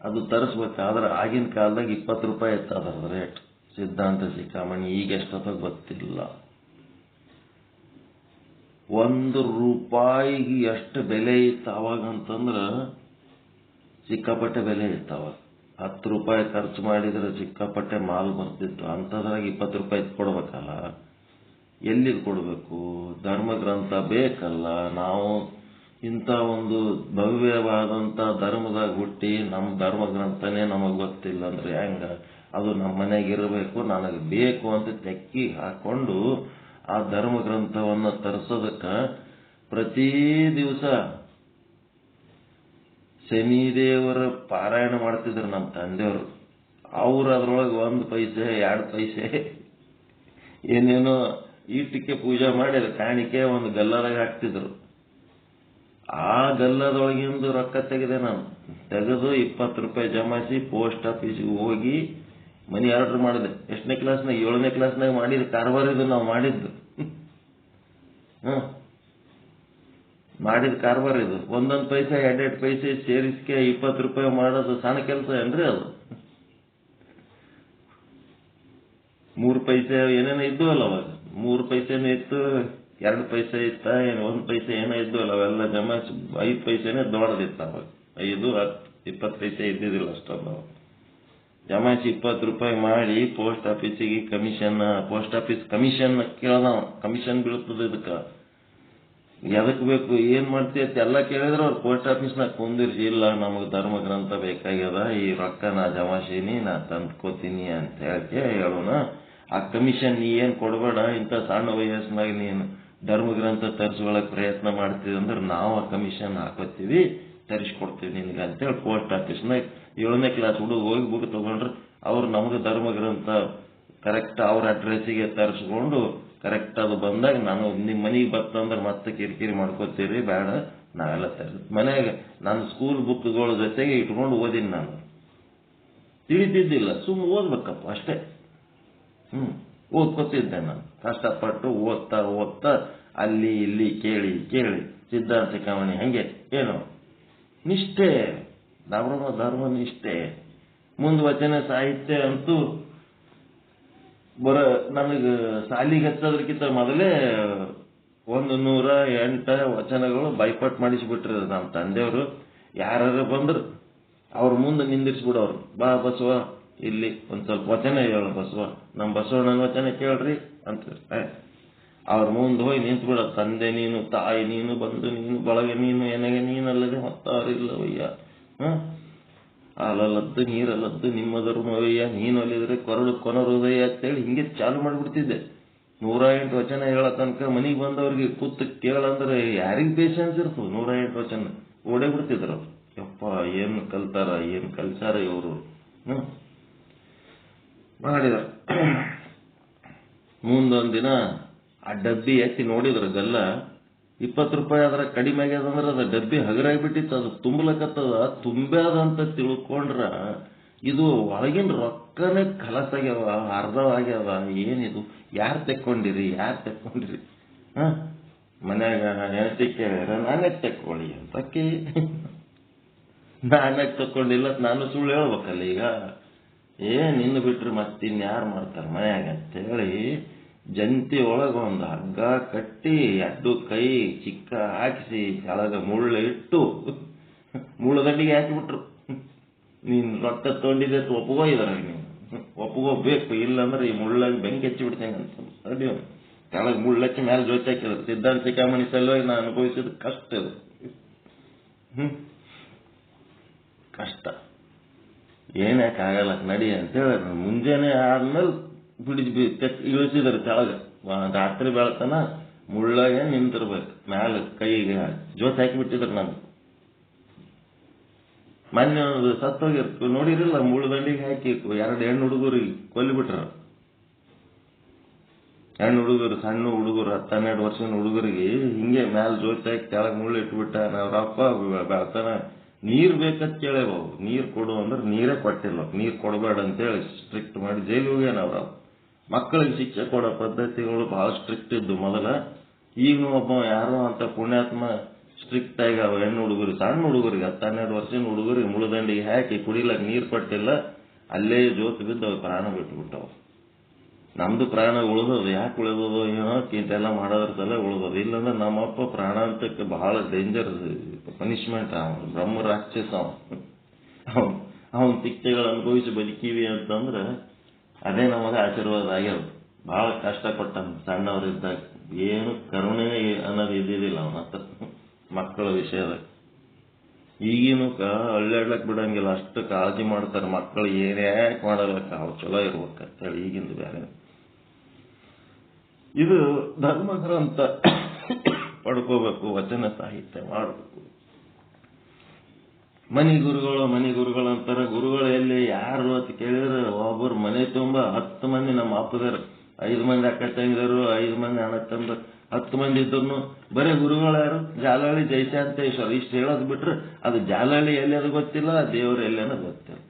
ಅದು ತರಿಸ್ಬೇಕಾದ್ರೆ ಆಗಿನ ಕಾಲದಾಗ 20 ರೂಪಾಯಿ ಇತ್ತು ಅದರ ರೇಟ್. ಸಿದ್ಧಾಂತ ಶಿಖಾಮಣಿ ಈಗ ಎಷ್ಟೊತ್ತ ಗೊತ್ತಿಲ್ಲ. 1 ರೂಪಾಯಿಗೆ ಎಷ್ಟು ಬೆಲೆ ಇತ್ತು ಅವಾಗಂತಂದ್ರ ಸಿಕ್ಕಾಪಟ್ಟೆ ಬೆಲೆ ಇತ್ತು ಅವಾಗ. 10 ರೂಪಾಯಿ ಖರ್ಚು ಮಾಡಿದ್ರೆ ಸಿಕ್ಕಾಪಟ್ಟೆ ಮಾಲ್ ಬರ್ತಿತ್ತು. ಅಂಥದ್ರಾಗ 20 ರೂಪಾಯಿ ಕೊಡ್ಬೇಕಲ್ಲ, ಎಲ್ಲಿಗೆ ಕೊಡಬೇಕು? ಧರ್ಮ ಗ್ರಂಥ ಬೇಕಲ್ಲ. ನಾವು ಇಂಥ ಒಂದು ಭವ್ಯವಾದಂಥ ಧರ್ಮದಾಗ ಹುಟ್ಟಿ ನಮ್ಮ ಧರ್ಮ ಗ್ರಂಥನೇ ನಮಗೆ ಗೊತ್ತಿಲ್ಲ ಅಂದ್ರೆ ಹೆಂಗ? ಅದು ನಮ್ಮ ಮನೆಗಿರಬೇಕು, ನನಗೆ ಬೇಕು ಅಂತ ತೆಕ್ಕಿ ಹಾಕೊಂಡು ಆ ಧರ್ಮ ಗ್ರಂಥವನ್ನು ತರಿಸೋದಕ್ಕೆ ಪ್ರತಿ ದಿವಸ ಶನಿದೇವರ ಪಾರಾಯಣ ಮಾಡ್ತಿದ್ರು ನಮ್ಮ ತಂದೆಯವರು. ಅವ್ರು ಅದ್ರೊಳಗೆ 1 ಪೈಸೆ 2 ಪೈಸೆ ಏನೇನೋ ಈಟಿಕೆ ಪೂಜೆ ಮಾಡಿ ಕಾಣಿಕೆ ಒಂದು ಗಲ್ಲದಾಗ ಹಾಕ್ತಿದ್ರು. ಆ ಗಲ್ಲದೊಳಗಿಂದು ರೊಕ್ಕ ತೆಗೆದೆ ನಾನು. ತೆಗೆದು 20 ರೂಪಾಯಿ ಜಮಾಯಿಸಿ ಪೋಸ್ಟ್ ಆಫೀಸಿಗೆ ಹೋಗಿ ಮನಿ ಆರ್ಡರ್ ಮಾಡಿದೆ. ಎಷ್ಟನೇ ಕ್ಲಾಸ್ನಾಗ? 7ನೇ ಕ್ಲಾಸ್ನಾಗ ಮಾಡಿದ ಕಾರ್ಬಾರ್ ಇದು ನಾವು ಮಾಡಿದ್ದು. ಮಾಡಿದ ಕಾರ್ಬಾರ್ ಇದು. 1 ಪೈಸೆ 2 ಪೈಸೆ ಸೇರಿಸ್ಕೆ 20 ರೂಪಾಯಿ ಮಾಡೋದು ಸಣ್ಣ ಕೆಲಸ ಏನ್ರಿ ಅದು? 3 ಪೈಸೆ ಏನೇನೋ ಇದ್ದು ಅಲ್ಲ ಅವಾಗ. 3 ಪೈಸೆನೂ ಇತ್ತು, 2 ಪೈಸೆ ಇತ್ತ, 1 ಪೈಸೆ ಏನೋ ಇದ್ದು ಅಲ್ಲ. ಅವೆಲ್ಲ ಜಮಾಯಿಸಿ 5 ಪೈಸೆನೇ ದೊಡ್ಡದಿತ್ತು ಅವಾಗ. 5, 10, 20 ಪೈಸೆ ಇದ್ದಿದ್ದಿಲ್ಲ ಅಷ್ಟೊಂದು. ಜಮಾಯಿಸಿ 20 ರೂಪಾಯಿ ಮಾಡಿ ಪೋಸ್ಟ್ ಆಫೀಸಿಗೆ ಕಮಿಷನ್, ಪೋಸ್ಟ್ ಆಫೀಸ್ ಕಮಿಷನ್ ಕೇಳ್ದ. ಕಮಿಷನ್ ಬೀಳ್ತದೆ ಇದಕ್ಕೆ. ಎದಕ್ ಬೇಕು, ಏನ್ ಮಾಡ್ತೀಯತ್ ಎಲ್ಲ ಕೇಳಿದ್ರೆ ಅವ್ರು ಪೋಸ್ಟ್ ಆಫೀಸ್ನಾಗ ಕುಂದಿರ್ಸಿ, ಇಲ್ಲ ನಮಗೆ ಧರ್ಮ ಗ್ರಂಥ ಬೇಕಾಗ್ಯದ, ಈ ರೊಕ್ಕ ನಾ ಜಮಾಯಿಸೀನಿ, ನಾ ತಂದ್ಕೋತೀನಿ ಅಂತ ಹೇಳೋಣ. ಆ ಕಮಿಷನ್ ನೀ ಏನ್ ಕೊಡಬೇಡ, ಇಂಥ ಸಣ್ಣ ವಯಸ್ಸಿನಾಗ ನೀನು ಧರ್ಮ ಗ್ರಂಥ ತರಿಸ್ಕೊಳ್ಳೋಕೆ ಪ್ರಯತ್ನ ಮಾಡ್ತೀವಿ ಅಂದ್ರೆ ನಾವು ಆ ಕಮಿಷನ್ ಹಾಕೋತೀವಿ, ತರಿಸ್ಕೊಡ್ತೀವಿ ನಿನ್ಗೆ ಅಂತೇಳಿ ಪೋಸ್ಟ್ ಆಫೀಸ್ನಾಗ 7ನೇ ಕ್ಲಾಸ್ ಹುಡುಗ ಹೋಗಿ ಬುಕ್ ತಗೊಂಡ್ರೆ ಅವ್ರು ನಮಗೆ ಧರ್ಮ ಗ್ರಂಥ ಕರೆಕ್ಟ್ ಅವ್ರ ಅಡ್ರೆಸ್ಸಿಗೆ ತರಿಸ್ಕೊಂಡು ಕರೆಕ್ಟ್ ಅದು ಬಂದಾಗ ನಾನು ನಿಮ್ಮ ಮನೆಗೆ ಬರ್ತಂದ್ರೆ ಮತ್ತೆ ಕಿರಿಕಿರಿ ಮಾಡ್ಕೋತೀರಿ, ಬೇಡ ನಾವೆಲ್ಲ ಮನೆಯಾಗ ನಾನು ಸ್ಕೂಲ್ ಬುಕ್ಗಳ ಜೊತೆಗೆ ಇಟ್ಕೊಂಡು ಓದಿನಿ. ನಾನು ತಿಳಿತಿದ್ದಿಲ್ಲ, ಸುಮ್ಮನೆ ಓದ್ಬೇಕಪ್ಪ ಅಷ್ಟೇ. ಓದ್ಕೊತಿದ್ದೆ ನಾನು ಕಷ್ಟಪಟ್ಟು. ಓದ್ತಾ ಅಲ್ಲಿ ಇಲ್ಲಿ ಕೇಳಿ ಸಿದ್ಧಾಂತ ಶಿಖಾಮಣಿ ಹಂಗೆ ಏನು ನಿಷ್ಠೆ, ಧರ್ಮ ನಿಷ್ಠೆ. ಮುಂದೆ ವಚನ ಸಾಹಿತ್ಯ ಅಂತೂ ನನಗೆ ಸಾಲಿಗೆ ಹಚ್ಚೋದ್ರಕ್ಕಿಂತ ಮೊದಲೇ 108 ವಚನಗಳು ಬೈಪಾಟ್ ಮಾಡಿಸಿಬಿಟ್ರಿ ನಮ್ಮ ತಂದೆಯವರು. ಯಾರು ಬಂದ್ರು ಅವ್ರ ಮುಂದೆ ನಿಂದಿರ್ಸ್ಬಿಡೋರು. ಬಾ ಬಸವ, ಇಲ್ಲಿ ಒಂದ್ ಸ್ವಲ್ಪ ವಚನ ಹೇಳು ಬಸವ, ನಮ್ಮ ಬಸವಣ್ಣನ ವಚನ ಕೇಳ್ರಿ ಅಂತ. ಅವ್ರ ಮುಂದೆ ಹೋಗಿ ನಿಂತ್ಬಿಡ. ತಂದೆ ನೀನು, ತಾಯಿ ನೀನು, ಬಂಧು ನೀನು, ಬಳಗ ನೀನು, ಎನಗೆ ನೀನಲ್ಲದೆ ಮತ್ತಾರಿಲ್ಲವಯ್ಯ. ಹಾಲಲ್ಲದ್ದು ನೀರಲ್ಲದ್ದು ನಿಮ್ಮ ಧರ್ಮವಯ್ಯ, ನೀನು ಅಲ್ಲಿದ್ರೆ ಕೊನರುದಯ ಅಂತೇಳಿ ಹಿಂಗೆ ಚಾಲು ಮಾಡಿಬಿಡ್ತಿದ್ದೆ. 108 ವಚನ ಹೇಳೋ ತನಕ ಮನೆಗೆ ಬಂದವ್ರಿಗೆ ಕೂತು ಕೇಳಂದ್ರೆ ಯಾರಿಗ್ ಪೇಷನ್ಸ್ ಇರ್ತದೆ? 108 ವಚನ ಓಡೇ ಬಿಡ್ತಿದ್ರು. ಯಪ್ಪ, ಏನ್ ಕಲ್ತಾರ, ಏನ್ ಕಲ್ಸಾರ ಇವರು ಮಾಡಿದ. ಮುಂದೊಂದ್ ದಿನ ಆ ಡಬ್ಬಿ ಎತ್ತಿ ನೋಡಿದ್ರ ಗಲ್ಲ 20 ರೂಪಾಯಿ ಅದ್ರ ಕಡಿಮೆ ಆಗ್ಯದಂದ್ರೆ ಅದ ಡಬ್ಬಿ ಹಗರಾಗ್ಬಿಟ್ಟಿತ್ತು. ಅದು ತುಂಬಲಕತ್ತದ. ತುಂಬ್ಯಾದಂತ ತಿಳ್ಕೊಂಡ್ರ ಇದು ಒಳಗಿನ ರೊಕ್ಕನೇ ಖಲಾಸಾಗ್ಯಾವ, ಅರ್ಧವಾಗ್ಯಾವ. ಏನಿದು, ಯಾರು ತೆಕ್ಕೊಂಡಿರಿ ಮನ್ಯಾಗ ಹೆಂಡತಿ ಕೇಳ್ಯಾರ, ನಾನೇ ತೆಕ್ಕೊಳ್ಳಿ ಅಂತಕ್ಕೆ. ನಾನೇ ತಕ್ಕೊಂಡಿಲ್ಲ, ನಾನು ಸುಳ್ಳು ಹೇಳ್ಬೇಕಲ್ಲ ಈಗ. ನಿನ್ನ ಬಿಟ್ರೆ ಮತ್ತಿನ್ಯಾರು ಮಾಡ್ತಾರೆ ಮನ್ಯಾಗ ಅಂತೇಳಿ ಜಂತಿ ಒಳಗ ಒಂದು ಹಗ್ಗ ಕಟ್ಟಿ ಅಡ್ಡು ಕೈ ಚಿಕ್ಕ ಹಾಕಿಸಿ ಕೆಳಗ ಮುಳ್ಳು ಇಟ್ಟು ಮುಳ್ಳುದಂಡಿಗೆ ಹಾಕಿಬಿಟ್ರು. ನೀನ್ ರೊಕ್ಕ ತಗೊಂಡಿದ್ದೆ ಒಪ್ಪಗೋ ಇದಾರ, ನೀನು ಒಪ್ಪಗೋಬೇಕು, ಇಲ್ಲಂದ್ರೆ ಈ ಮುಳ್ಳಾಗಿ ಬೆಂಕಿ ಹಚ್ಚಿ ಬಿಡ್ತೇನೆ ಅಂತ. ಅಡ್ಡಿ ಕೆಳಗೆ ಮುಳ್ಳಚ್ಚಿ ಮೇಲೆ ಜೋತಿ ಹಾಕಿದ್ರು. ಸಿದ್ಧಾಂತ ಚಿಕ್ಕಮಣಿ ಸಲುವಾಗಿ ನಾನು ಅನುಭವಿಸಿದ ಕಷ್ಟ ಇದು. ಕಷ್ಟ ಏನ್ಯಾಕಾಗಲ್ಲ ನಡಿ ಅಂತೇಳಿ ಮುಂಜಾನೆ ಆದ್ಮೇಲೆ ಇಳಿಸಿದಾರೆ ತೆಳಗ. ರಾತ್ರಿ ಬೆಳತನ ಮುಳ್ಳಾಗೆ ನಿಂತಿರ್ಬೇಕು. ಮ್ಯಾಲ ಕೈಗೆ ಜೋತ್ ಹಾಕಿಬಿಟ್ಟಿದ್ರು. ನಾನು ಮೊನ್ನೆ ಒಂದು ಸತ್ತೋಗಿರ್ತು ನೋಡಿರಿಲ್ಲ, ಮುಳ್ಳುದಂಡಿಗೆ ಹಾಕಿ 2 ಹೆಣ್ಣು ಹುಡುಗರಿಗೆ ಕೊಲ್ಲಿಬಿಟ್ರ. ಹೆಣ್ಣು ಹುಡುಗರು, ಸಣ್ಣ ಹುಡುಗರು, 10-12 ವರ್ಷದ ಹುಡುಗರಿಗೆ ಹಿಂಗೆ ಮ್ಯಾಲ ಜೋತ್ ಹಾಕಿ ತೆಳಗ ಮುಳ್ಳು ಇಟ್ಬಿಟ್ಟ. ನಾವ್ರಪ್ಪ ಬೆಳತನ ನೀರ್ ಬೇಕಂತ ಕೇಳೇವು. ನೀರ್ ಕೊಡು ಅಂದ್ರೆ ನೀರೇ ಕೊಟ್ಟಿಲ್ಲ. ನೀರ್ ಕೊಡಬೇಡ ಅಂತೇಳಿ ಸ್ಟ್ರಿಕ್ಟ್ ಮಾಡಿ ಜೈಲಿಗೆ ಹೋಗ್ಯಾನ. ಅವ್ರ ಮಕ್ಕಳಿಗೆ ಶಿಕ್ಷೆ ಕೊಡೋ ಪದ್ಧತಿಗಳು ಬಹಳ ಸ್ಟ್ರಿಕ್ಟ್ ಇದ್ದು ಮೊದಲ. ಈಗಲೂ ಒಬ್ಬ ಯಾರೋ ಅಂತ ಪುಣ್ಯಾತ್ಮ ಸ್ಟ್ರಿಕ್ಟ್ ಆಗಿ ಹೆಣ್ಣು ಹುಡುಗರು, ಸಣ್ಣ ಹುಡುಗರಿಗೆ 10-12 ವರ್ಷದ ಹುಡುಗರಿಗೆ ಮುಳುದಂಡಿಗೆ ಹಾಕಿ ಕುಡಿಲಕ್ಕೆ ನೀರು ಕೊಟ್ಟಿಲ್ಲ. ಅಲ್ಲೇ ಜೋತು ಬಿದ್ದು ಅವ್ರು ಪ್ರಾಣ ಬಿಟ್ಟುಬಿಟ್ಟವು. ನಮ್ದು ಪ್ರಾಣ ಉಳಿದದು. ಯಾಕೆ ಉಳಿದದು ಏನೋ ಇಂತೆಲ್ಲ ಮಾಡೋದ್ರ ಸಲ ಉಳಿದದು. ಇಲ್ಲಾಂದ್ರೆ ನಮ್ಮಪ್ಪ ಪ್ರಾಣಾಂತಕ್ಕೆ ಬಹಳ ಡೇಂಜರ್ ಪನಿಷ್ಮೆಂಟ್. ಬ್ರಹ್ಮ ರಾಕ್ಷಸ ಅವನ್ ಶಿಕ್ಷೆಗಳು ಅನುಭವಿಸಿ ಬದುಕಿವಿ ಅಂತಂದ್ರೆ ಅದೇ ನಮಗೆ ಆಶೀರ್ವಾದ ಆಗ್ಯದ. ಬಹಳ ಕಷ್ಟಪಟ್ಟ ಸಣ್ಣವರಿದ್ದಾಗ. ಏನು ಕರುಣೆ ಅನ್ನೋದು ಇದ್ದಿದ್ದಿಲ್ಲ ಅವನ ಹತ್ರ ಮಕ್ಕಳ ವಿಷಯದಾಗ. ಈಗಿನೂ ಅಳ್ಳಾಡ್ಲಕ್ ಬಿಡಂಗಿಲ್ಲ, ಅಷ್ಟು ಕಾಳಜಿ ಮಾಡ್ತಾರೆ ಮಕ್ಕಳು. ಏನ್ಯಾಕೆ ಮಾಡಬೇಕು, ಅವ್ರು ಚಲೋ ಇರ್ಬೇಕಂತೇಳಿ. ಈಗಿಂದು ಬೇರೆ. ಇದು ಧರ್ಮ ಗ್ರಂಥ ಪಡ್ಕೋಬೇಕು, ವಚನ ಸಾಹಿತ್ಯ ಮಾಡಬೇಕು. ಮನಿ ಗುರುಗಳು ಅಂತಾರೆ. ಗುರುಗಳು ಎಲ್ಲಿ ಯಾರು ಅಂತ ಕೇಳಿದ್ರೆ ಒಬ್ಬರು ಮನೆ ತುಂಬಾ 10 ಮಂದಿ. ನಮ್ಮ ಅಪ್ಪದರು 5 ಮಂದಿ ಅಕ್ಕ ತಂಗಿದರು, 5 ಮಂದಿ ಅಣ್ಣ ತಂದ, 10 ಮಂದಿ ಇದ್ರು ಬರೀ ಗುರುಗಳು ಯಾರು? ಜಾಲಹಳ್ಳಿ ಜಯಶಾಂತೇಶ್ವರ. ಇಷ್ಟು ಹೇಳೋದು ಬಿಟ್ರೆ ಅದು ಜಾಲಹಳ್ಳಿ ಎಲ್ಲಿ ಅದು ಗೊತ್ತಿಲ್ಲ, ದೇವರು ಎಲ್ಲಿ ಅನ್ನೋದು ಗೊತ್ತಿಲ್ಲ.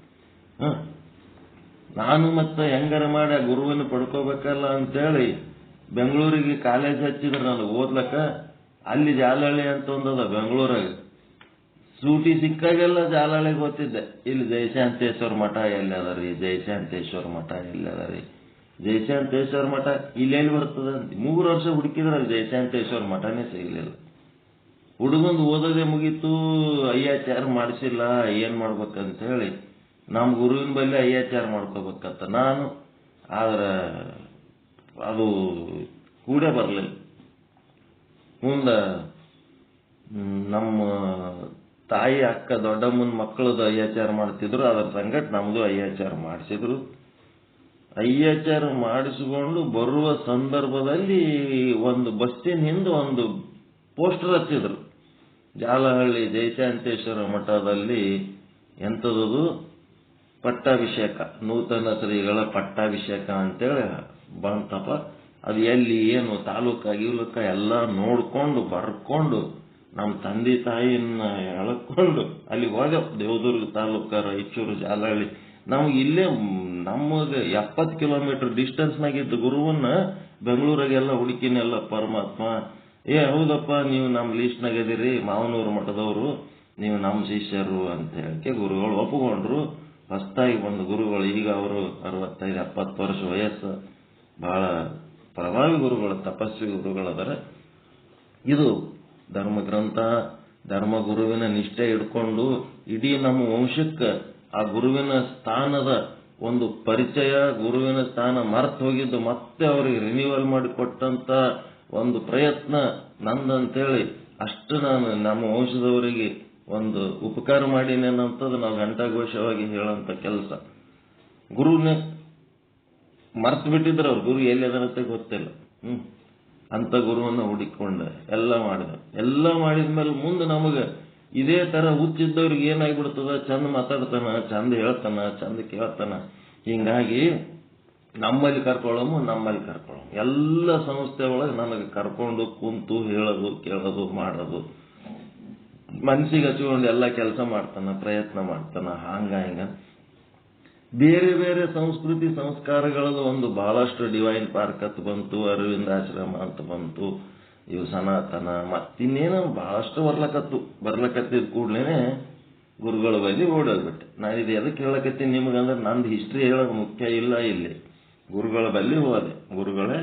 ನಾನು ಮತ್ತೆ ಹೆಂಗಾರ ಮಾಡಿ ಆ ಗುರುವನ್ನು ಪಡ್ಕೋಬೇಕಲ್ಲ ಅಂತೇಳಿ ಬೆಂಗಳೂರಿಗೆ ಕಾಲೇಜ್ ಹಚ್ಚಿದ್ರು ನನಗೆ ಓದ್ಲಕ್ಕ. ಅಲ್ಲಿ ಜಾಲಹಳ್ಳಿ ಅಂತ ಒಂದದ ಬೆಂಗಳೂರಾಗ. ಸೂಟಿ ಸಿಕ್ಕಾಗೆಲ್ಲ ಜಾಲಹಳ್ಳಿಗೆ ಓದ್ತಿದ್ದೆ. ಇಲ್ಲಿ ಜಯಶಾಂತೇಶ್ವರ ಮಠ ಎಲ್ಲಿ ಅದರಿ, ಜಯಶಾಂತೇಶ್ವರ ಮಠ ಎಲ್ಲಿ ಅದರಿ, ಜಯಶಾಂತೇಶ್ವರ ಮಠ ಇಲ್ಲೆಲ್ಲಿ ಬರ್ತದ ಅಂತ 3 ವರ್ಷ ಹುಡುಕಿದ್ರೆ ಅಲ್ಲಿ ಜಯಶಾಂತೇಶ್ವರ ಮಠನೇ ಸಿಗಲಿಲ್ಲ. ಹುಡುಗಂದು ಓದೋದೇ ಮುಗೀತು, ಅಯ್ಯಾಚಾರ ಮಾಡಿಸಿಲ್ಲ. ಏನ್ ಮಾಡ್ಬೇಕಂತ ಹೇಳಿ ನಮ್ಮ ಗುರುವಿನ ಬಲ್ಲಿ ಅಯ್ಯಾಚಾರ ಮಾಡ್ಕೋಬೇಕಂತ ನಾನು. ಆದ್ರೆ ಅದು ಕೂಡೇ ಬರಲಿಲ್ಲ. ಮುಂದ ನಮ್ಮ ತಾಯಿ ಅಕ್ಕ ದೊಡ್ಡಮ್ಮನ ಮಕ್ಕಳದು ಅಯ್ಯಾಚಾರ ಮಾಡ್ತಿದ್ರು. ಅದರ ಸಂಗಟ ನಮ್ದು ಅಯ್ಯಾಚಾರ ಮಾಡಿಸಿದ್ರು. ಅಯ್ಯಾಚಾರ ಮಾಡಿಸಿಕೊಂಡು ಬರುವ ಸಂದರ್ಭದಲ್ಲಿ ಒಂದು ಬಸ್ಸಿನ ಹಿಂದೆ ಒಂದು ಪೋಸ್ಟರ್ ಹಚ್ಚಿದ್ರು. ಜಾಲಹಳ್ಳಿ ಜಯಶಾಂತೇಶ್ವರ ಮಠದಲ್ಲಿ ಎಂಥದ್ದು ಪಟ್ಟಾಭಿಷೇಕ, ನೂತನ ಶ್ರೀಗಳ ಪಟ್ಟಾಭಿಷೇಕ ಅಂತೇಳಿ ಬಂತಪ್ಪ. ಅದು ಎಲ್ಲಿ ಏನು ತಾಲೂಕ ಎಲ್ಲ ನೋಡ್ಕೊಂಡು ಬರ್ಕೊಂಡು ನಮ್ಮ ತಂದೆ ತಾಯಿನ ಎಳ್ಕೊಂಡು ಅಲ್ಲಿ ಹೋಗ ದೇವದುರ್ಗ ತಾಲೂಕ, ರಾಯಚೂರು, ಜಾಲಹಳ್ಳಿ. ನಮ್ಗೆ ಇಲ್ಲೇ ನಮಗೆ 70 ಕಿಲೋಮೀಟರ್ ಡಿಸ್ಟೆನ್ಸ್ನಾಗಿದ್ದ ಗುರುವನ್ನ ಬೆಂಗಳೂರಾಗೆಲ್ಲ ಹುಡುಕಿನೆಲ್ಲ ಪರಮಾತ್ಮ. ಹೌದಪ್ಪ, ನೀವು ನಮ್ಮ ಲೀಸ್ಟ್ನಾಗ ಇದೀರಿ, ಮಾವನೂರು ಮಠದವರು, ನೀವು ನಮ್ಮ ಶಿಷ್ಯರು ಅಂತ ಹೇಳಕ್ಕೆ ಗುರುಗಳು ಒಪ್ಪಿಕೊಂಡ್ರು. ಹೊಸದಾಗಿ ಬಂದ ಗುರುಗಳು. ಈಗ ಅವರು 65-70 ವರ್ಷ ವಯಸ್ಸು. ಬಹಳ ಪ್ರಭಾವಿ ಗುರುಗಳು, ತಪಸ್ವಿ ಗುರುಗಳದರ. ಇದು ಧರ್ಮಗ್ರಂಥ, ಧರ್ಮಗುರುವಿನ ನಿಷ್ಠೆ ಹಿಡ್ಕೊಂಡು ಇಡೀ ನಮ್ಮ ವಂಶಕ್ಕೆ ಆ ಗುರುವಿನ ಸ್ಥಾನದ ಒಂದು ಪರಿಚಯ, ಗುರುವಿನ ಸ್ಥಾನ ಮರ್ತು ಹೋಗಿದ್ದು ಮತ್ತೆ ಅವರಿಗೆ ರಿನ್ಯೂವಲ್ ಮಾಡಿಕೊಟ್ಟಂತ ಒಂದು ಪ್ರಯತ್ನ ನಂದಂತೇಳಿ ಅಷ್ಟು ನಾನು ನಮ್ಮ ವಂಶದವರಿಗೆ ಒಂದು ಉಪಕಾರ ಮಾಡಿನೇನಂತದ್ದು ನಾವು ಘಂಟಾಘೋಷವಾಗಿ ಹೇಳಂತ ಕೆಲಸ. ಗುರುನೇ ಮರ್ತು ಬಿಟ್ಟಿದ್ರು, ಅವ್ರು ಗುರು ಎಲ್ಲಿ ಅದರಂತೆ ಗೊತ್ತಿಲ್ಲ. ಅಂತ ಗುರುವನ್ನ ಹುಡುಕೊಂಡ ಎಲ್ಲ ಮಾಡಿದ್ಮೇಲೆ ಮುಂದೆ ನಮಗೆ ಇದೇ ತರ ಹುಚ್ಚಿದ್ದವ್ರಿಗೆ ಏನಾಗ್ಬಿಡ್ತದ, ಚಂದ ಮಾತಾಡ್ತಾನ, ಚಂದ ಹೇಳ್ತಾನ, ಚಂದ ಕೇಳ್ತಾನ. ಹಿಂಗಾಗಿ ನಮ್ಮಲ್ಲಿ ಕರ್ಕೊಳ್ಳೋ ಎಲ್ಲ ಸಂಸ್ಥೆ ಒಳಗೆ ನನಗೆ ಕರ್ಕೊಂಡು ಕುಂತು ಹೇಳೋದು, ಕೇಳೋದು, ಮಾಡೋದು, ಮನ್ಸಿಗೆ ಹಚ್ಕೊಂಡು ಎಲ್ಲ ಕೆಲಸ ಮಾಡ್ತಾನ, ಪ್ರಯತ್ನ ಮಾಡ್ತಾನ. ಹಿಂಗ ಬೇರೆ ಬೇರೆ ಸಂಸ್ಕೃತಿ ಸಂಸ್ಕಾರಗಳದ್ದು ಒಂದು ಬಹಳಷ್ಟು ಡಿವೈನ್ ಪಾರ್ಕ್ ಅಂತ ಬಂತು, ಅರವಿಂದ ಆಶ್ರಮ ಅಂತ ಬಂತು, ಇವು ಸನಾತನ ಮತ್ತಿನ್ನೇನೋ ಬಹಳಷ್ಟು ಬರ್ಲಕತ್ತಿದ ಕೂಡ್ಲೇನೆ ಗುರುಗಳ ಬಳಿ ಓಡೋದ್ಬಿಟ್ಟೆ. ನಾ ಇದು ಎದಕ್ಕೆ ಹೇಳಕತ್ತೀನಿ ನಿಮಗಂದ್ರೆ ನಂದು ಹಿಸ್ಟ್ರಿ ಹೇಳೋದು ಮುಖ್ಯ ಇಲ್ಲ. ಇಲ್ಲಿ ಗುರುಗಳ ಬಳಿ ಹೋದೆ. ಗುರುಗಳೇ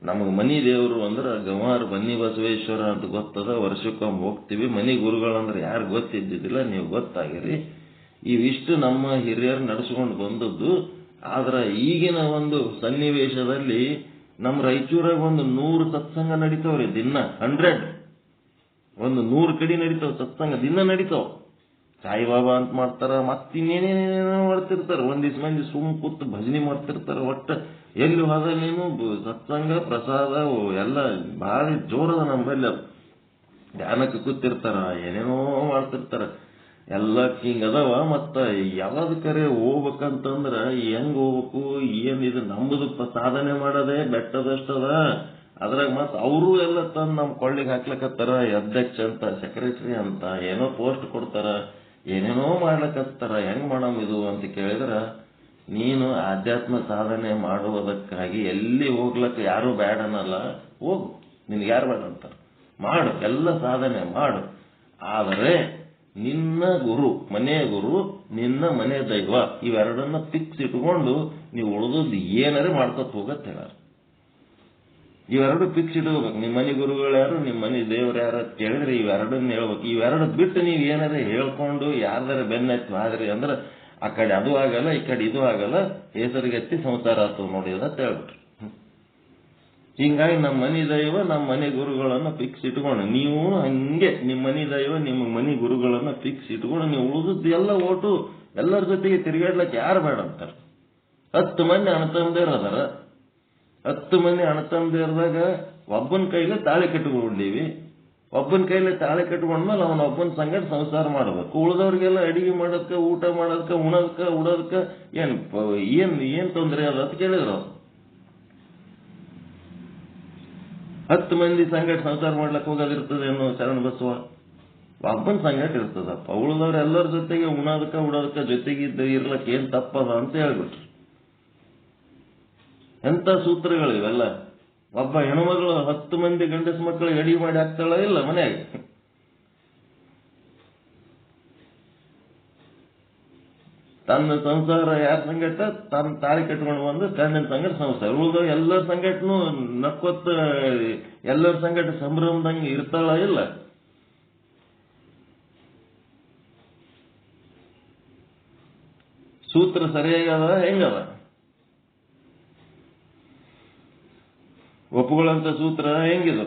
ನಮಗೆ ಮನಿ ದೇವರು ಅಂದ್ರೆ ಗಂವಾರ ಬನ್ನಿ ಬಸವೇಶ್ವರ ಅಂತ ಗೊತ್ತದ, ವರ್ಷಕ್ಕೊಮ್ಮೆ ಹೋಗ್ತೀವಿ. ಮನಿ ಗುರುಗಳಂದ್ರೆ ಯಾರು ಗೊತ್ತಿದ್ದಿದ್ದಿಲ್ಲ, ನೀವು ಗೊತ್ತಾಗಿರಿ. ಇವಿಷ್ಟು ನಮ್ಮ ಹಿರಿಯರು ನಡೆಸ್ಕೊಂಡು ಬಂದದ್ದು. ಆದ್ರೆ ಈಗಿನ ಒಂದು ಸನ್ನಿವೇಶದಲ್ಲಿ ನಮ್ಮ ರಾಯಚೂರಾಗ ಒಂದು 100 ಸತ್ಸಂಗ ನಡೀತಾವ್ರಿ ದಿನ. 100 ಒಂದು 100 ಕಡೆ ನಡೀತಾವ ಸತ್ಸಂಗ, ದಿನ ನಡೀತಾವ. ಸಾಯಿಬಾಬಾ ಅಂತ ಮಾಡ್ತಾರ, ಮತ್ತಿನ್ನೇನೇನೇನೋ ಮಾಡ್ತಿರ್ತಾರ. ಒಂದಿವ್ಸ ಮಂದಿ ಸುಮ್ ಕೂತು ಭಜನೆ ಮಾಡ್ತಿರ್ತಾರ. ಒಟ್ಟ ಎಲ್ಲಿ ಹೋದಲ್ಲೇನು ಸತ್ಸಂಗ ಪ್ರಸಾದ ಎಲ್ಲ ಭಾರಿ ಜೋರದ. ನಮ್ಮಲ್ಲಿ ಧ್ಯಾನಕ್ಕೆ ಕೂತಿರ್ತಾರ, ಏನೇನೋ ಮಾಡ್ತಿರ್ತಾರ. ಎಲ್ಲ ಹಿಂಗ ಅದಾವ. ಮತ್ತ ಯಾವ್ದು ಕರೆ ಹೋಗ್ಬೇಕಂತಂದ್ರ ಹೆಂಗ್ ಹೋಗ್ಬೇಕು, ಏನಿದು ನಮ್ಮದು ಸಾಧನೆ ಮಾಡೋದೇ ಬೆಟ್ಟದಷ್ಟದ. ಅದ್ರಾಗ ಮತ್ತ ಅವರು ಎಲ್ಲ ತಂದು ನಮ್ ಕೊಳ್ಳಿಗೆ ಹಾಕ್ಲಕತ್ತಾರ. ಅಧ್ಯಕ್ಷ ಅಂತ, ಸೆಕ್ರೆಟರಿ ಅಂತ ಏನೋ ಪೋಸ್ಟ್ ಕೊಡ್ತಾರ, ಏನೇನೋ ಮಾಡ್ಲಕತ್ತಾರ. ಹೆಂಗ್ ಮಾಡಮ್ ಇದು ಅಂತ ಕೇಳಿದ್ರ, ನೀನು ಆಧ್ಯಾತ್ಮ ಸಾಧನೆ ಮಾಡುವುದಕ್ಕಾಗಿ ಎಲ್ಲಿ ಹೋಗ್ಲಕ್ಕ ಯಾರು ಬೇಡ ಅನ್ನಲ್ಲ. ಹೋಗು, ನಿನ್ಗೆ ಯಾರು ಬೇಡ ಅಂತಾರ, ಮಾಡು, ಎಲ್ಲ ಸಾಧನೆ ಮಾಡು. ಆದರೆ ನಿನ್ನ ಗುರು, ಮನೆ ಗುರು, ನಿನ್ನ ಮನೆ ದೈವ, ಇವೆರಡನ್ನ ಫಿಕ್ಸ್ ಇಟ್ಕೊಂಡು ನೀವು ಉಳಿದದ್ದು ಏನಾರೇ ಮಾಡ್ಕೊತ ಹೋಗತ್ ಹೇಳಾರ. ಇವೆರಡು ಫಿಕ್ಸ್ ಇಟ್ಕೋಬೇಕು. ನಿಮ್ಮ ಮನೆ ಗುರುಗಳು ಯಾರು, ನಿಮ್ಮ ಮನೆ ದೇವ್ರು ಯಾರು ಅಂತ ಕೇಳಿದ್ರೆ ಇವೆರಡನ್ನ ಹೇಳ್ಬೇಕು. ಇವೆರಡು ಬಿಟ್ಟು ನೀವು ಏನಾರೇ ಹೇಳ್ಕೊಂಡು ಯಾರ್ದಾರ ಬೆನ್ನತ್ತಿ ಆದ್ರಿ ಅಂದ್ರೆ ಆ ಕಡೆ ಅದು ಆಗಲ್ಲ, ಈ ಕಡೆ ಇದು ಆಗಲ್ಲ, ಹೆಸರಿಗೆತ್ತಿ ಸಂಸಾರ ಆಗ್ತದೆ ನೋಡಿ ಅಂತ ಹೇಳ್ಬಿಟ್ರು. ಹಿಂಗಾಗಿ ನಮ್ಮ ಮನೆ ದೈವ, ನಮ್ಮ ಮನೆ ಗುರುಗಳನ್ನ ಫಿಕ್ಸ್ ಇಟ್ಕೊಂಡು ನೀವು ಹಂಗೆ ನಿಮ್ಮ ಮನೆ ದೈವ, ನಿಮ್ಮ ಮನೆ ಗುರುಗಳನ್ನ ಫಿಕ್ಸ್ ಇಟ್ಕೊಂಡು ನೀವು ಉಳಿದದ್ದು ಎಲ್ಲ ಓಟು ಎಲ್ಲರ ಜೊತೆಗೆ ತಿರುಗಾಡ್ಲಕ್ಕೆ ಯಾರು ಬೇಡ ಅಂತಾರೆ. 10 ಮಂದಿ ಅಣ್ಣತಮ್ಮದೇವ್ರು ಅದಾರ. 10 ಮಂದಿ ಅಣ್ಣತಮ್ಮದೇವ್ರದಾಗ ಒಬ್ಬನ ಕೈಲೇ ತಾಳಿ ಕಟ್ಕೊಂಡೀವಿ. ಒಬ್ಬನ ಕೈಲೇ ತಾಳಿ ಕಟ್ಕೊಂಡ್ಮೇಲೆ ಅವನ ಒಬ್ಬನ ಸಂಗಡ ಸಂಸಾರ ಮಾಡ್ಬೇಕು. ಉಳಿದವ್ರಿಗೆಲ್ಲ ಅಡಿಗೆ ಮಾಡೋದಕ್ಕೆ, ಊಟ ಮಾಡೋದಕ್ಕೆ, ಉಣೋದಕ್ಕೆ, ಉಡೋದಕ್ಕೆ ಏನ್ ತೊಂದರೆ ಅದ ಅಂತ ಕೇಳಿದ್ರು. 10 ಮಂದಿ ಸಂಗಟ ಸಂಸಾರ ಮಾಡ್ಲಕ್ ಹೋಗೋದಿರ್ತದೇನೋ ಶರಣ ಬಸವ, ಒಬ್ಬನ ಸಂಗಟ ಇರ್ತದಪ್ಪ. ಉಳಿದವ್ರು ಎಲ್ಲರ ಜೊತೆಗೆ ಉಣೋದಕ್ಕ ಉಡೋದಕ್ಕ ಜೊತೆಗಿದ್ದ ಇರ್ಲಕ್ ಏನ್ ತಪ್ಪದ ಅಂತ ಹೇಳ್ಬಿಟ್ರು. ಎಂತ ಸೂತ್ರಗಳು ಇವೆಲ್ಲ. ಒಬ್ಬ ಹೆಣ್ಮಗಳು 10 ಮಂದಿ ಗಂಡಸ ಮಕ್ಕಳಿಗೆ ಅಡಿಗೆ ಮಾಡಿ ಹಾಕ್ತಾಳ ಇಲ್ಲ ಮನೆಯಾಗ. ತನ್ನ ಸಂಸಾರ ಯಾರ ಸಂಗಟ ತನ್ನ ತಾಳಿ ಕಟ್ಕೊಂಡು ಬಂದು ಗಂಡನ ಸಂಗಟ ಸಂಸಾರ. ಉಳಿದ ಎಲ್ಲರ ಸಂಗಟನು ನಕ್ಕೊತ್ತ ಎಲ್ಲರ ಸಂಗಟ ಸಂಭ್ರಮದಂಗೆ ಇರ್ತಾಳ ಇಲ್ಲ. ಸೂತ್ರ ಸರಿಯಾಗದ ಹೆಂಗದ? ಒಪ್ಪುಗಳಂತ ಸೂತ್ರ ಹೆಂಗಿದ?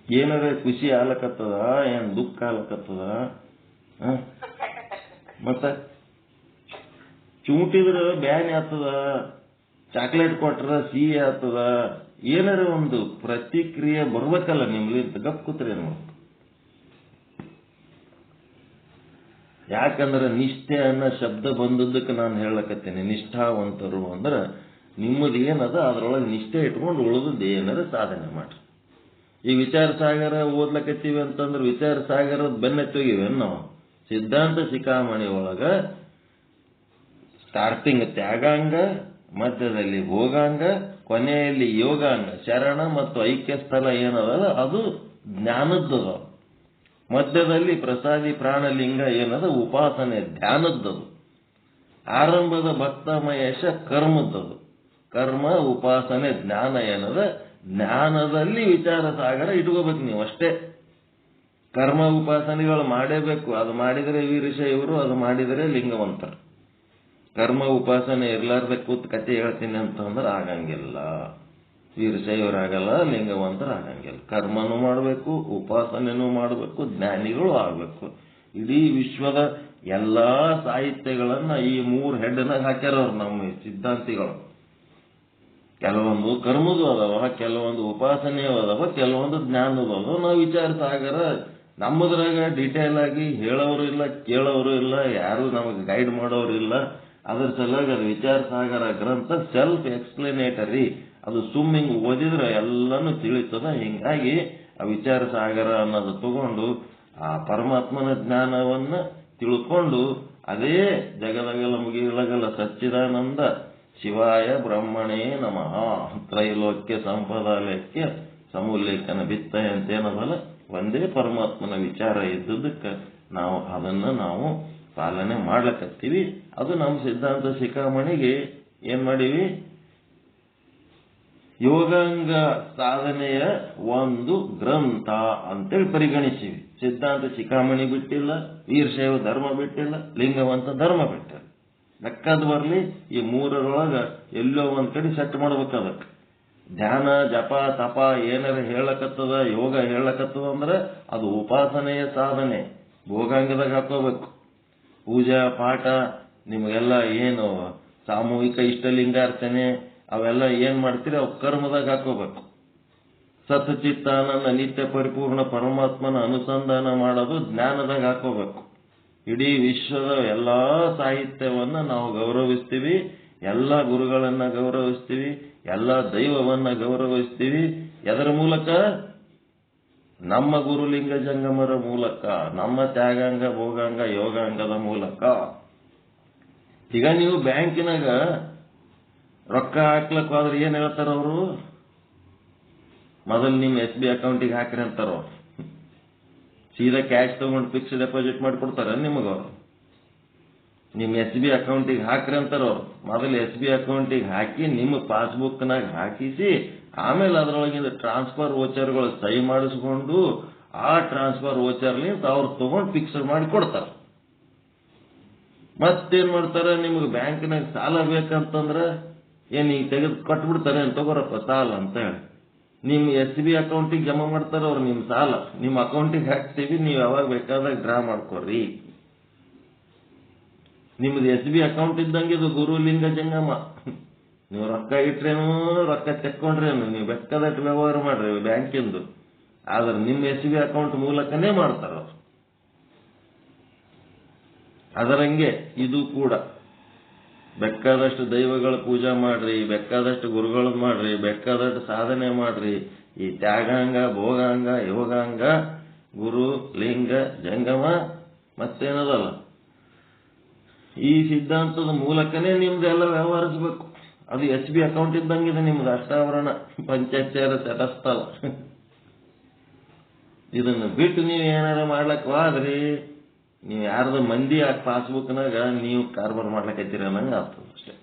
ಏನಾರ ಖುಷಿ ಆಲಕತ್ತದ, ಏನ್ ದುಃಖ ಆಲಕತ್ತದ? ಮತ್ತ ಚೂಟಿದ್ರ ಬ್ಯಾನಿ ಆಗ್ತದ, ಚಾಕ್ಲೇಟ್ ಕೊಟ್ರ ಸಿಹಿ ಆಗ್ತದ, ಏನಾರ ಒಂದು ಪ್ರತಿಕ್ರಿಯೆ ಬರ್ಬೇಕಲ್ಲ ನಿಮ್ಲಿ. ಗಪ್ ಕೂತ್ರಿ ಏನು? ಯಾಕಂದ್ರೆ ನಿಷ್ಠೆ ಅನ್ನೋ ಶಬ್ದ ಬಂದದ್ದಕ್ಕೆ ನಾನು ಹೇಳಕತ್ತೇನೆ. ನಿಷ್ಠಾವಂತರು ಅಂದ್ರೆ ನಿಮ್ಮದು ಏನದ ಅದ್ರೊಳಗೆ ನಿಷ್ಠೆ ಇಟ್ಕೊಂಡು ಉಳಿದದ್ದು ಏನಾರ ಸಾಧನೆ ಮಾಡ್ರಿ. ಈ ವಿಚಾರ ಸಾಗರ ಓದ್ಲಕತ್ತೀವಿ ಅಂತಂದ್ರೆ ವಿಚಾರ ಸಾಗರದ ಬೆನ್ನತ್ತೋಗಿವೇನು ನಾವು? ಸಿದ್ಧಾಂತ ಶಿಖಾಮಣಿ ಒಳಗ ಸ್ಟಾರ್ಟಿಂಗ್ ತ್ಯಾಗಾಂಗ, ಮಧ್ಯದಲ್ಲಿ ಭೋಗಾಂಗ, ಕೊನೆಯಲ್ಲಿ ಯೋಗಾಂಗ, ಶರಣ ಮತ್ತು ಐಕ್ಯ ಸ್ಥಳ ಏನದಲ್ಲ ಅದು ಜ್ಞಾನದ್ದದ. ಮಧ್ಯದಲ್ಲಿ ಪ್ರಸಾದಿ ಪ್ರಾಣಲಿಂಗ ಏನದ ಉಪಾಸನೆ ಧ್ಯಾನದ್ದದು. ಆರಂಭದ ಭಕ್ತ ಮಹೇಶ ಕರ್ಮದ್ದದು. ಕರ್ಮ ಉಪಾಸನೆ ಜ್ಞಾನ ಏನದ ಜ್ಞಾನದಲ್ಲಿ ವಿಚಾರ ಸಾಗರ ಇಟ್ಕೋಬೇಕು ನೀವು ಅಷ್ಟೇ. ಕರ್ಮ ಉಪಾಸನೆಗಳು ಮಾಡೇಬೇಕು. ಅದು ಮಾಡಿದರೆ ವೀರಶೈವರು, ಅದು ಮಾಡಿದರೆ ಲಿಂಗವಂತರು. ಕರ್ಮ ಉಪಾಸನೆ ಇರ್ಲಾರ್ದೆ ಕೂತ್ ಕತೆ ಹೇಳ್ತೀನಿ ಅಂತಂದ್ರೆ ಆಗಂಗಿಲ್ಲ. ವೀರಶೈವರಾಗಲ್ಲ, ಲಿಂಗವಂತರು ಆಗಂಗಿಲ್ಲ. ಕರ್ಮನೂ ಮಾಡಬೇಕು, ಉಪಾಸನೆನೂ ಮಾಡಬೇಕು, ಜ್ಞಾನಿಗಳು ಆಗಬೇಕು. ಇಡೀ ವಿಶ್ವದ ಎಲ್ಲಾ ಸಾಹಿತ್ಯಗಳನ್ನ ಈ 3 ಹೆಡ್ನಾಗ ಹಾಕ್ಯಾರವ್ರು ನಮ್ಮ ಸಿದ್ಧಾಂತಿಗಳು. ಕೆಲವೊಂದು ಕರ್ಮದು ಅದಾವ, ಕೆಲವೊಂದು ಉಪಾಸನೆಯೂ ಅದಾವ, ಕೆಲವೊಂದು ಜ್ಞಾನದು ಅದಾವ. ನಾವು ವಿಚಾರ ಸಾಗರ ನಮ್ಮದ್ರಾಗ ಡೀಟೇಲ್ ಆಗಿ ಹೇಳೋರು ಇಲ್ಲ, ಕೇಳೋರು ಇಲ್ಲ, ಯಾರು ನಮಗೆ ಗೈಡ್ ಮಾಡೋರು ಇಲ್ಲ. ಅದ್ರ ಸಲುವಾಗಿ ಅದು ವಿಚಾರ ಸಾಗರ ಗ್ರಂಥ ಸೆಲ್ಫ್ ಎಕ್ಸ್ಪ್ಲನೇಟರಿ. ಅದು ಸುಮ್ಮಿಂಗ್ ಓದಿದ್ರೆ ಎಲ್ಲಾನು ತಿಳಿತದ. ಹಿಂಗಾಗಿ ಆ ವಿಚಾರ ಸಾಗರ ಅನ್ನೋದು ತಗೊಂಡು ಆ ಪರಮಾತ್ಮನ ಜ್ಞಾನವನ್ನ ತಿಳ್ಕೊಂಡು ಅದೇ ಜಗದಗಲ ಮುಗಿಲಗಲ ಸಚ್ಚಿದಾನಂದ ಶಿವಾಯ ಬ್ರಹ್ಮಣೇ ನಮಃ ತ್ರೈಲೋಕ್ಯ ಸಂಪದಾಲಯಕ್ಕೆ ಸಮುಲ್ಲೇಖನ ಬಿತ್ತ ಅಂತೇನದಲ್ಲ, ಒಂದೇ ಪರಮಾತ್ಮನ ವಿಚಾರ ಇದ್ದುದಕ್ಕೆ ನಾವು ಪಾಲನೆ ಮಾಡ್ಲಕತ್ತೀವಿ. ಅದು ನಮ್ಮ ಸಿದ್ಧಾಂತ ಶಿಖಾಮಣಿಗೆ ಏನ್ ಮಾಡೀವಿ, ಯೋಗಾಂಗ ಸಾಧನೆಯ ಒಂದು ಗ್ರಂಥ ಅಂತೇಳಿ ಪರಿಗಣಿಸಿವಿ. ಸಿದ್ಧಾಂತ ಶಿಖಾಮಣಿ ಬಿಟ್ಟಿಲ್ಲ, ವೀರಶೈವ ಧರ್ಮ ಬಿಟ್ಟಿಲ್ಲ, ಲಿಂಗವಂತ ಧರ್ಮ ಬಿಟ್ಟಿಲ್ಲ. ಲೆಕ್ಕದ ಬರ್ಲಿ, ಈ 3ರೊಳಗ ಎಲ್ಲೋ ಒಂದ್ ಕಡೆ ಸೆಟ್ ಮಾಡ್ಬೇಕು. ಅದಕ್ಕೆ ಧ್ಯಾನ ಜಪ ತಪ ಏನಾರ ಹೇಳಕತ್ತದ, ಯೋಗ ಹೇಳಕತ್ತದ ಅಂದ್ರೆ ಅದು ಉಪಾಸನೆಯ ಸಾಧನೆ, ಭೋಗಾಂಗದಾಗ ಹಾಕೋಬೇಕು. ಪೂಜಾ ಪಾಠ ನಿಮಗೆಲ್ಲ ಏನು ಸಾಮೂಹಿಕ ಇಷ್ಟಲಿಂಗಾರ್ಚನೆ ಅವೆಲ್ಲ ಏನ್ ಮಾಡ್ತೀರಿ, ಅವು ಕರ್ಮದಾಗ ಹಾಕೋಬೇಕು. ಸತ್ಚಿತ್ತಾನಂದ ನಿತ್ಯ ಪರಿಪೂರ್ಣ ಪರಮಾತ್ಮನ ಅನುಸಂಧಾನ ಮಾಡೋದು ಜ್ಞಾನದಾಗ ಹಾಕೋಬೇಕು. ಇಡೀ ವಿಶ್ವದ ಎಲ್ಲಾ ಸಾಹಿತ್ಯವನ್ನ ನಾವು ಗೌರವಿಸ್ತೀವಿ, ಎಲ್ಲ ಗುರುಗಳನ್ನ ಗೌರವಿಸ್ತೀವಿ, ಎಲ್ಲ ದೈವವನ್ನ ಗೌರವಿಸ್ತೀವಿ. ಎದರ ಮೂಲಕ? ನಮ್ಮ ಗುರುಲಿಂಗ ಜಂಗಮರ ಮೂಲಕ, ನಮ್ಮ ತ್ಯಾಗಾಂಗ ಭೋಗಾಂಗ ಯೋಗಾಂಗದ ಮೂಲಕ. ಈಗ ನೀವು ಬ್ಯಾಂಕಿನಾಗ ರೊಕ್ಕ ಹಾಕ್ಲಕ್ ಹೋದ್ರೆ ಏನ್ ಹೇಳ್ತಾರ ಅವರು? ಮೊದಲು ನಿಮ್ಮ SB ಅಕೌಂಟಿಗೆ ಹಾಕ್ರಿ ಅಂತಾರ. ಸೀದಾ ಕ್ಯಾಶ್ ತಗೊಂಡು ಫಿಕ್ಸ್ ಡೆಪಾಸಿಟ್ ಮಾಡಿಕೊಡ್ತಾರ ನಿಮಗವ್ರು? ನಿಮ್ಮ SB ಅಕೌಂಟಿಗೆ ಹಾಕ್ರಿ ಅಂತಾರ ಅವ್ರು. ಮೊದಲು SB ಅಕೌಂಟಿಗೆ ಹಾಕಿ ನಿಮ್ಮ ಪಾಸ್ಬುಕ್ನಾಗ ಹಾಕಿಸಿ ಆಮೇಲೆ ಅದರೊಳಗಿಂದ ಟ್ರಾನ್ಸ್ಫರ್ ವೋಚರ್ಗಳು ಸಹಿ ಮಾಡಿಸ್ಕೊಂಡು ಆ ಟ್ರಾನ್ಸ್ಫರ್ ವೋಚರ್ಲಿಂದ ಅವ್ರು ತಗೊಂಡು ಫಿಕ್ಸ್ ಮಾಡಿ ಕೊಡ್ತಾರ. ಮತ್ತೇನ್ ಮಾಡ್ತಾರ, ನಿಮ್ಗೆ ಬ್ಯಾಂಕ್ನಾಗ ಸಾಲ ಬೇಕಂತಂದ್ರ ಏನ್ ಈಗ ತೆಗೆದು ಕಟ್ಬಿಡ್ತಾರೆ ಅಂತ ತಗೋರಪ್ಪ ಸಾಲ ಅಂತ ಹೇಳಿ ನಿಮ್ಮ SB ಅಕೌಂಟಿಗೆ ಜಮಾ ಮಾಡ್ತಾರ ಅವ್ರು. ನಿಮ್ ಸಾಲ ನಿಮ್ಮ ಅಕೌಂಟಿಗೆ ಹಾಕ್ತೀವಿ, ನೀವು ಯಾವಾಗ ಬೇಕಾದಾಗ ಡ್ರಾ ಮಾಡ್ಕೊಡ್ರಿ. ನಿಮ್ದು SB ಅಕೌಂಟ್ ಇದ್ದಂಗೆ ಇದು ಗುರುಲಿಂಗ ಜಂಗಮ. ನೀವು ರೊಕ್ಕ ಇಟ್ರೇನು ರೊಕ್ಕ ತೆಕ್ಕೊಂಡ್ರೇನು ನೀವು ಬೇಕಾದಷ್ಟು ವ್ಯವಹಾರ ಮಾಡ್ರಿ ಬ್ಯಾಂಕಿಂದು. ಆದ್ರೆ ನಿಮ್ಮ SB ಅಕೌಂಟ್ ಮೂಲಕನೇ ಮಾಡ್ತಾರ ಅವ್ರು. ಅದರಂಗೆ ಇದು ಕೂಡ ಬೇಕಾದಷ್ಟು ದೈವಗಳ ಪೂಜಾ ಮಾಡ್ರಿ, ಬೇಕಾದಷ್ಟು ಗುರುಗಳ ಮಾಡ್ರಿ, ಬೇಕಾದಷ್ಟು ಸಾಧನೆ ಮಾಡ್ರಿ. ಈ ತ್ಯಾಗಾಂಗ ಭೋಗಾಂಗ ಯೋಗಾಂಗ ಗುರು ಲಿಂಗ ಜಂಗಮ ಮತ್ತೇನದಲ್ಲ, ಈ ಸಿದ್ಧಾಂತದ ಮೂಲಕನೇ ನಿಮ್ದೆಲ್ಲ ವ್ಯವಹರಿಸ್ಬೇಕು. ಅದು SB ಅಕೌಂಟ್ ಇದ್ದಂಗಿದೆ ನಿಮ್ದು. ಅಷ್ಟಾವರಣ ಪಂಚಾಚಾರ ತಟಸ್ಥಲ. ಇದನ್ನು ಬಿಟ್ಟು ನೀವು ಏನಾರ ಮಾಡ್ಲಕ್ವಾದ್ರಿ, ನೀವು ಯಾರ್ದು ಮಂದಿ ಆ ಪಾಸ್ಬುಕ್ನಾಗ ನೀವು ಕಾರ್ಬಾರ್ ಮಾಡ್ಲಕತ್ತೀರ ಅನ್ನಂಗೆ ಆಗ್ತದೆ ಅಷ್ಟೇ.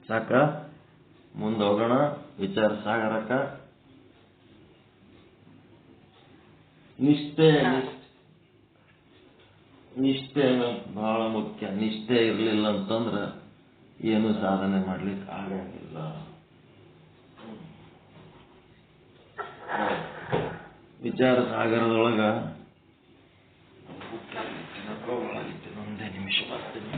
ಸಾಕ, ಮುಂದೆ ಹೋಗೋಣ ವಿಚಾರ ಸಾಗರಕ್ಕ. ನಿಷ್ಠೆ ಬಹಳ ಮುಖ್ಯ. ನಿಷ್ಠೆ ಇರಲಿಲ್ಲ ಅಂತಂದ್ರೆ ಏನು ಸಾಧನೆ ಮಾಡ್ಲಿಕ್ಕೆ ಆಗಂಗಿಲ್ಲ. ವಿಚಾರ ಸಾಗರದೊಳಗ ಒಂದೇ ನಿಮಿಷ ಬರ್ತೀನಿ.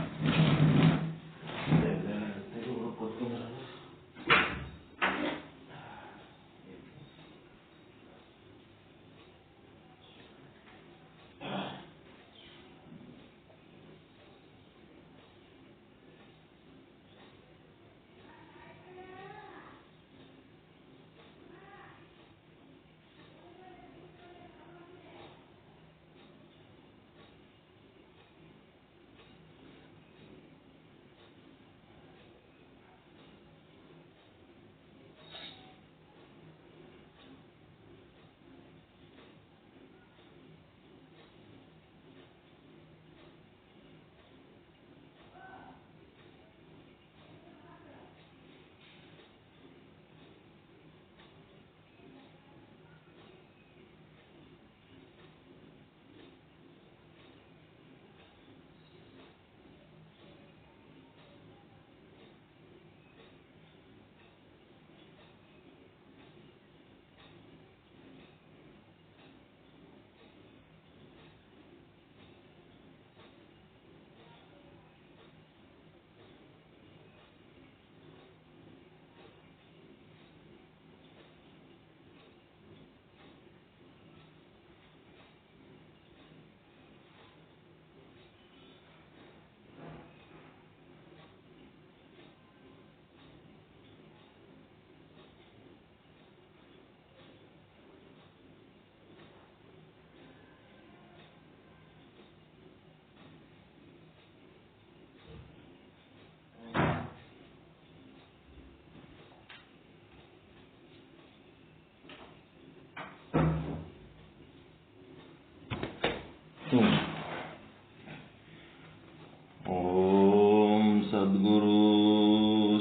ಓಂ ಸದ್ಗುರು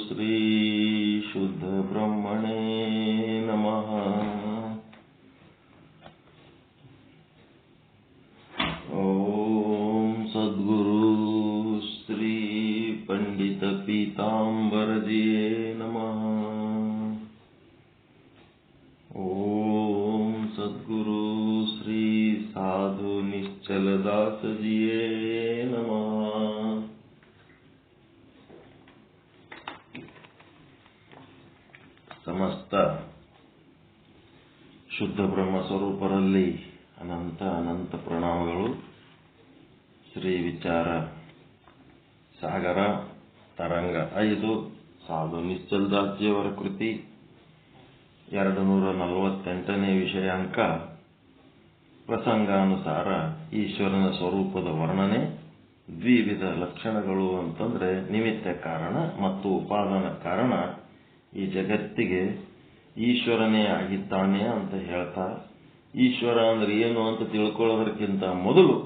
ಶ್ರೀ ಶುದ್ಧ ಬ್ರಹ್ಮಣೇ ನಮಃ. ಓಂ ಸದ್ಗುರು ಶ್ರೀ ಪಂಡಿತ ಪೀತಾಂಬರಜಿಯೇ ನಮಃ. ಓಂ ಸದ್ಗುರು ಶ್ರೀ ಸಾಧು ನಿಶ್ಚಲದಾಸಜಿಯೇ ನಮಃ. ಸಮಸ್ತ ಶುದ್ಧ ಬ್ರಹ್ಮ ಸ್ವರೂಪರಲ್ಲಿ ಅನಂತ ಅನಂತ ಪ್ರಣಾಮಗಳು. ಶ್ರೀ ವಿಚಾರ ಸಾಗರ ತರಂಗ 5 ಸಾಧು ನಿಶ್ಚಲದಾಸಜಿಯವರ ಕೃತಿ 248ನೇ ವಿಷಯಾಂಕ ಪ್ರಸಂಗಾನುಸಾರ ಈಶ್ವರನ ಸ್ವರೂಪದ ವರ್ಣನೆ. ದ್ವಿವಿಧ ಲಕ್ಷಣಗಳು ಅಂತಂದ್ರೆ ನಿಮಿತ್ತ ಕಾರಣ ಮತ್ತು ಉಪಾದಾನ ಕಾರಣ. ಈ ಜಗತ್ತಿಗೆ ಈಶ್ವರನೇ ಆಗಿದ್ದಾನೆ ಅಂತ ಹೇಳ್ತಾ, ಈಶ್ವರ ಅಂದ್ರೆ ಏನು ಅಂತ ತಿಳ್ಕೊಳ್ಳೋದಕ್ಕಿಂತ ಮೊದಲು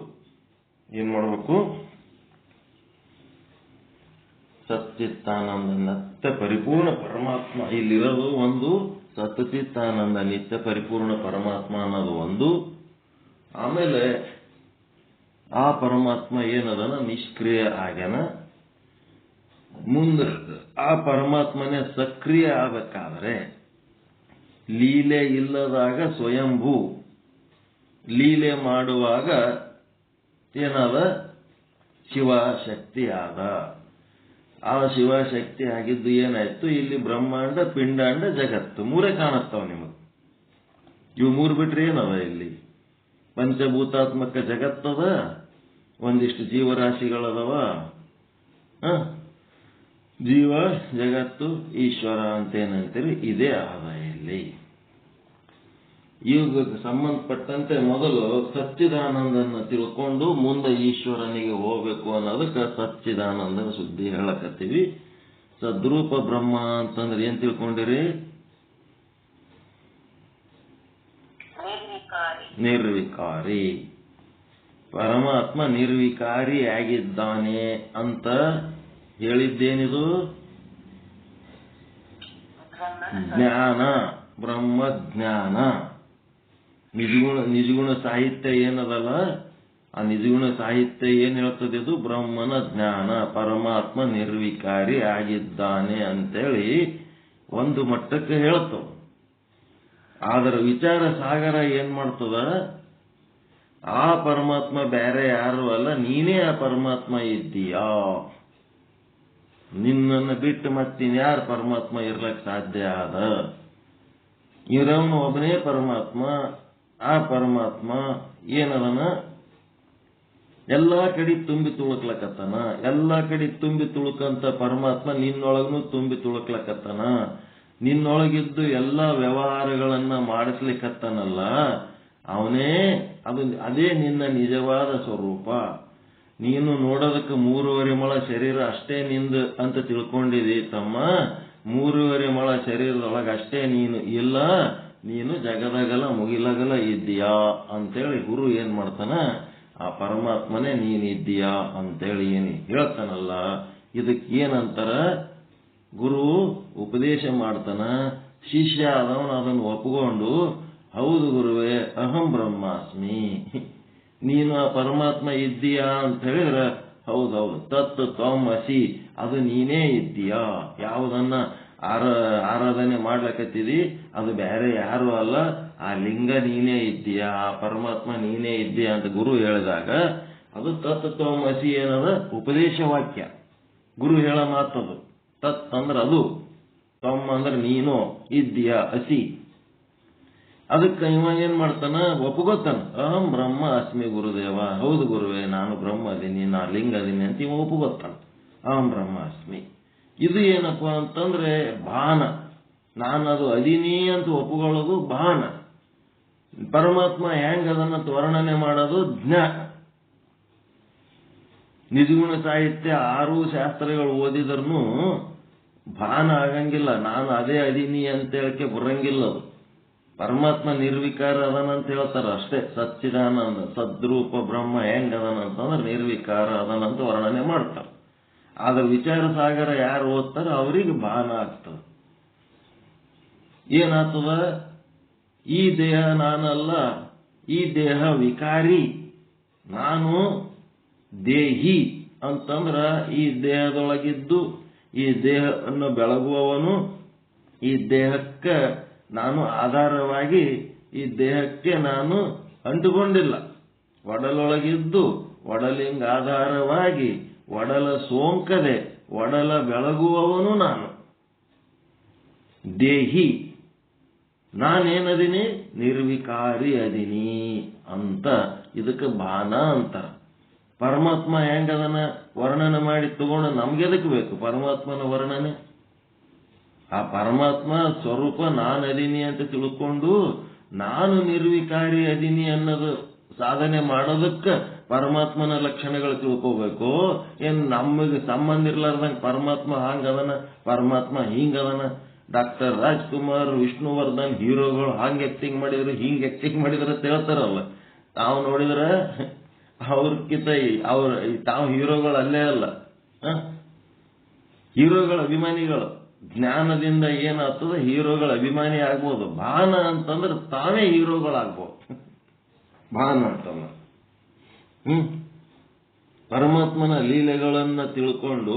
ಏನ್ ಮಾಡಬೇಕು? ಸಚ್ಚಿತ್ತಾನಂದ ನಿತ್ಯ ಪರಿಪೂರ್ಣ ಪರಮಾತ್ಮ ಇಲ್ಲಿರೋದು ಒಂದು, ಸಚ್ಚಿತ್ತಾನಂದ ನಿತ್ಯ ಪರಿಪೂರ್ಣ ಪರಮಾತ್ಮ ಅನ್ನೋದು ಒಂದು. ಆಮೇಲೆ ಆ ಪರಮಾತ್ಮ ಏನದನ ನಿಷ್ಕ್ರಿಯ ಆಗ್ಯಾನ. ಮುಂದೆ ಆ ಪರಮಾತ್ಮನೇ ಸಕ್ರಿಯ ಆಗಬೇಕಾದ್ರೆ ಲೀಲೆ ಇಲ್ಲದಾಗ ಸ್ವಯಂಭೂ, ಲೀಲೆ ಮಾಡುವಾಗ ಏನಾದ? ಶಿವಶಕ್ತಿ ಆದ. ಆ ಶಿವಶಕ್ತಿ ಆಗಿದ್ದು ಏನಾಯ್ತು? ಇಲ್ಲಿ ಬ್ರಹ್ಮಾಂಡ, ಪಿಂಡಾಂಡ, ಜಗತ್ತು ಮೂರೇ ಕಾಣುತ್ತಾವ ನಿಮಗೆ. ಇವು ಮೂರು ಬಿಟ್ರೆ ಏನದ? ಇಲ್ಲಿ ಪಂಚಭೂತಾತ್ಮಕ ಜಗತ್ತದ, ಒಂದಿಷ್ಟು ಜೀವರಾಶಿಗಳದವ. ಜೀವ, ಜಗತ್ತು, ಈಶ್ವರ ಅಂತೇನಂತೀರಿ, ಇದೇ ಆದ ಇಲ್ಲಿ. ಇವಾಗ ಸಂಬಂಧಪಟ್ಟಂತೆ ಮೊದಲು ಸಚ್ಚಿದಾನಂದನ ತಿಳ್ಕೊಂಡು ಮುಂದೆ ಈಶ್ವರನಿಗೆ ಹೋಗ್ಬೇಕು ಅನ್ನೋದಕ್ಕೆ ಸಚ್ಚಿದಾನಂದನ ಸುದ್ದಿ ಹೇಳಕತ್ತೀವಿ. ಸದ್ರೂಪ ಬ್ರಹ್ಮ ಅಂತಂದ್ರೆ ಏನ್ ತಿಳ್ಕೊಂಡಿರಿ? ನಿರ್ವಿಕಾರಿ. ಪರಮಾತ್ಮ ನಿರ್ವಿಕಾರಿ ಆಗಿದ್ದಾನೆ ಅಂತ ಹೇಳಿದ್ದೇನಿದು? ಜ್ಞಾನ, ಬ್ರಹ್ಮಜ್ಞಾನ. ನಿಜಗುಣ ಸಾಹಿತ್ಯ ಏನದಲ್ಲ, ಆ ನಿಜಗುಣ ಸಾಹಿತ್ಯ ಏನ್ ಹೇಳ್ತದೆ? ಇದು ಬ್ರಹ್ಮನ ಜ್ಞಾನ, ಪರಮಾತ್ಮ ನಿರ್ವಿಕಾರಿ ಆಗಿದ್ದಾನೆ ಅಂತೇಳಿ ಒಂದು ಮಟ್ಟಕ್ಕೆ ಹೇಳ್ತವ. ಆದ್ರೆ ವಿಚಾರ ಸಾಗರ ಏನ್ ಮಾಡ್ತದ? ಆ ಪರಮಾತ್ಮ ಬೇರೆ ಯಾರು ಅಲ್ಲ, ನೀನೇ ಆ ಪರಮಾತ್ಮ ಇದ್ದೀಯಾ. ನಿನ್ನನ್ನು ಬಿಟ್ಟು ಮತ್ತಿನ್ಯಾರು ಪರಮಾತ್ಮ ಇರ್ಲಕ್ ಸಾಧ್ಯ ಆದ? ಇರೋನು ಒಬ್ಬನೇ ಪರಮಾತ್ಮ. ಆ ಪರಮಾತ್ಮ ಏನದನ? ಎಲ್ಲಾ ಕಡೆ ತುಂಬಿ ತುಳುಕ್ಲಕತ್ತನ. ಎಲ್ಲಾ ಕಡೆ ತುಂಬಿ ತುಳುಕಂತ ಪರಮಾತ್ಮ ನಿನ್ನೊಳಗನು ತುಂಬಿ ತುಳುಕ್ಲಕತ್ತನ. ನಿನ್ನೊಳಗಿದ್ದು ಎಲ್ಲಾ ವ್ಯವಹಾರಗಳನ್ನ ಮಾಡಿಸ್ಲಿಕ್ಕತ್ತನಲ್ಲ, ಅವನೇ. ಅದೇ ನಿನ್ನ ನಿಜವಾದ ಸ್ವರೂಪ. ನೀನು ನೋಡೋದಕ್ಕೆ 3.5 ಮೊಳ ಶರೀರ ಅಷ್ಟೇ ನಿಂದು ಅಂತ ತಿಳ್ಕೊಂಡಿದಿ ತಮ್ಮ. 3.5 ಮೊಳ ಶರೀರದೊಳಗೆ ಅಷ್ಟೇ ನೀನು ಇಲ್ಲ, ನೀನು ಜಗದಗಲ ಮುಗಿಲಗಲ ಇದ್ದೀಯಾ ಅಂತೇಳಿ ಗುರು ಏನ್ ಮಾಡ್ತಾನ? ಆ ಪರಮಾತ್ಮನೇ ನೀನಿದ್ದೀಯಾ ಅಂತೇಳಿ ಏನು ಹೇಳ್ತಾನಲ್ಲ, ಇದಕ್ಕೆ ಏನಂತಾರ? ಗುರು ಉಪದೇಶ ಮಾಡ್ತಾನ. ಶಿಷ್ಯ ಆದವನು ಅದನ್ನು ಒಪ್ಪಿಕೊಂಡು, ಹೌದು ಗುರುವೇ, ಅಹಂ ಬ್ರಹ್ಮಾಸ್ಮಿ, ನೀನು ಆ ಪರಮಾತ್ಮ ಇದ್ದೀಯಾ ಅಂತ ಹೇಳಿದ್ರೆ, ಹೌದೌದು, ತತ್ ತ್ವಮಸಿ, ಅದು ನೀನೇ ಇದ್ದೀಯಾ. ಯಾವುದನ್ನ ಆರಾಧನೆ ಮಾಡ್ಲಕತ್ತಿದಿ ಅದು ಬೇರೆ ಯಾರು ಅಲ್ಲ, ಆ ಲಿಂಗ ನೀನೇ ಇದ್ದೀಯಾ, ಆ ಪರಮಾತ್ಮ ನೀನೇ ಇದ್ದೀಯಾ ಅಂತ ಗುರು ಹೇಳಿದಾಗ ಅದು ತತ್ ತ್ವಮಸಿ ಏನದ? ಉಪದೇಶ ವಾಕ್ಯ, ಗುರು ಹೇಳ ಮಾತದು. ತತ್ ಅಂದ್ರೆ ಅದು, ತ್ವಮ್ ಅಂದ್ರೆ ನೀನು, ಇದ್ದೀಯಾ ಅಸಿ. ಅದಕ್ಕೆ ಇವ ಏನ್ ಮಾಡ್ತಾನ? ಒಪ್ಪುಗೊತ್ತಾನ. ಅಹಂ ಬ್ರಹ್ಮ ಅಸ್ಮಿ ಗುರುದೇವ, ಹೌದು ಗುರುವೇ, ನಾನು ಬ್ರಹ್ಮ ಅದೀನಿ, ನಾ ಲಿಂಗ ಅದೀನಿ ಅಂತ ಇವ ಒಪ್ಪುಗೊತ್ತಾನ. ಅಹಂ ಬ್ರಹ್ಮ ಅಸ್ಮಿ. ಇದು ಏನಪ್ಪ ಅಂತಂದ್ರೆ ಭಾನ. ನಾನು ಅದು ಅದೀನಿ ಅಂತ ಒಪ್ಪುಕೊಳ್ಳೋದು ಭಾನ. ಪರಮಾತ್ಮ ಹೆಂಗ್ ಅದನ್ನ ವರ್ಣನೆ ಮಾಡೋದು? ಜ್ಞಾನ. ನಿಜಗುಣ ಸಾಹಿತ್ಯ 6 ಶಾಸ್ತ್ರಗಳು ಓದಿದ್ರೂ ಭಾನ ಆಗಂಗಿಲ್ಲ. ನಾನು ಅದೇ ಅದೀನಿ ಅಂತ ಹೇಳಕ್ಕೆ ಬರಂಗಿಲ್ಲ. ಅದು ಪರಮಾತ್ಮ ನಿರ್ವಿಕಾರ ಅದನಂತ ಹೇಳ್ತಾರ ಅಷ್ಟೇ. ಸಚ್ಚಿದಾನಂದ ಸದ್ರೂಪ ಬ್ರಹ್ಮ ಹೆಂಗ್ ಅದನಂತಂದ್ರೆ ನಿರ್ವಿಕಾರ ಅದನಂತ ವರ್ಣನೆ ಮಾಡ್ತಾರ. ಆದ್ರೆ ವಿಚಾರ ಸಾಗರ ಯಾರು ಓದ್ತಾರ ಅವ್ರಿಗೆ ಬಾನ ಆಗ್ತದ. ಏನಾಗ್ತದ? ಈ ದೇಹ ನಾನಲ್ಲ, ಈ ದೇಹ ವಿಕಾರಿ, ನಾನು ದೇಹಿ ಅಂತಂದ್ರ ಈ ದೇಹದೊಳಗಿದ್ದು ಈ ದೇಹವನ್ನು ಬೆಳಗುವವನು, ಈ ದೇಹಕ್ಕೆ ನಾನು ಆಧಾರವಾಗಿ ಈ ದೇಹಕ್ಕೆ ನಾನು ಅಂಟುಕೊಂಡಿಲ್ಲ. ಒಡಲೊಳಗಿದ್ದು ಒಡಲಿಂಗ ಆಧಾರವಾಗಿ ಒಡಲ ಸೋಂಕದೆ ಒಡಲ ಬೆಳಗುವವನು ನಾನು ದೇಹಿ. ನಾನೇನದೀನಿ? ನಿರ್ವಿಕಾರಿ ಅದೀನಿ ಅಂತ ಇದಕ್ಕೆ ಬಾನ ಅಂತ. ಪರಮಾತ್ಮ ಹೆಂಗದನ್ನ ವರ್ಣನೆ ಮಾಡಿ ತಗೊಂಡು ನಮ್ಗೆದಕ್ಕೆ ಬೇಕು ಪರಮಾತ್ಮನ ವರ್ಣನೆ? ಆ ಪರಮಾತ್ಮ ಸ್ವರೂಪ ನಾನು ಅದೀನಿ ಅಂತ ತಿಳ್ಕೊಂಡು ನಾನು ನಿರ್ವಿಕಾರಿ ಅದೀನಿ ಅನ್ನೋದು ಸಾಧನೆ ಮಾಡೋದಕ್ಕೆ ಪರಮಾತ್ಮನ ಲಕ್ಷಣಗಳು ತಿಳ್ಕೋಬೇಕು. ಏನ್ ನಮಗೆ ಸಂಬಂಧ ಇರ್ಲಾರ್ದಂಗೆ ಪರಮಾತ್ಮ ಹಾಂಗದನ, ಪರಮಾತ್ಮ ಹಿಂಗದನ. ಡಾಕ್ಟರ್ ರಾಜ್ಕುಮಾರ್, ವಿಷ್ಣುವರ್ಧನ್ ಹೀರೋಗಳು ಹಾಂಗ್ ಆಕ್ಟಿಂಗ್ ಮಾಡಿದ್ರು, ಹಿಂಗ್ ಆಕ್ಟಿಂಗ್ ಮಾಡಿದ್ರೆ ಅಂತ ಹೇಳ್ತಾರಲ್ಲ. ತಾವು ನೋಡಿದ್ರೆ ಅವ್ರಕ್ಕಿಂತ ತಾವು ಹೀರೋಗಳು ಅಲ್ಲೇ ಅಲ್ಲ, ಹೀರೋಗಳ ಅಭಿಮಾನಿಗಳು. ಜ್ಞಾನದಿಂದ ಏನಾಗ್ತದೆ? ಹೀರೋಗಳ ಅಭಿಮಾನಿ ಆಗ್ಬೋದು. ಭಾನ ಅಂತಂದ್ರೆ ತಾವೇ ಹೀರೋಗಳಾಗ್ಬೋದು. ಭಾನ ಅಂತಂದ್ರೆ ಪರಮಾತ್ಮನ ಲೀಲೆಗಳನ್ನ ತಿಳ್ಕೊಂಡು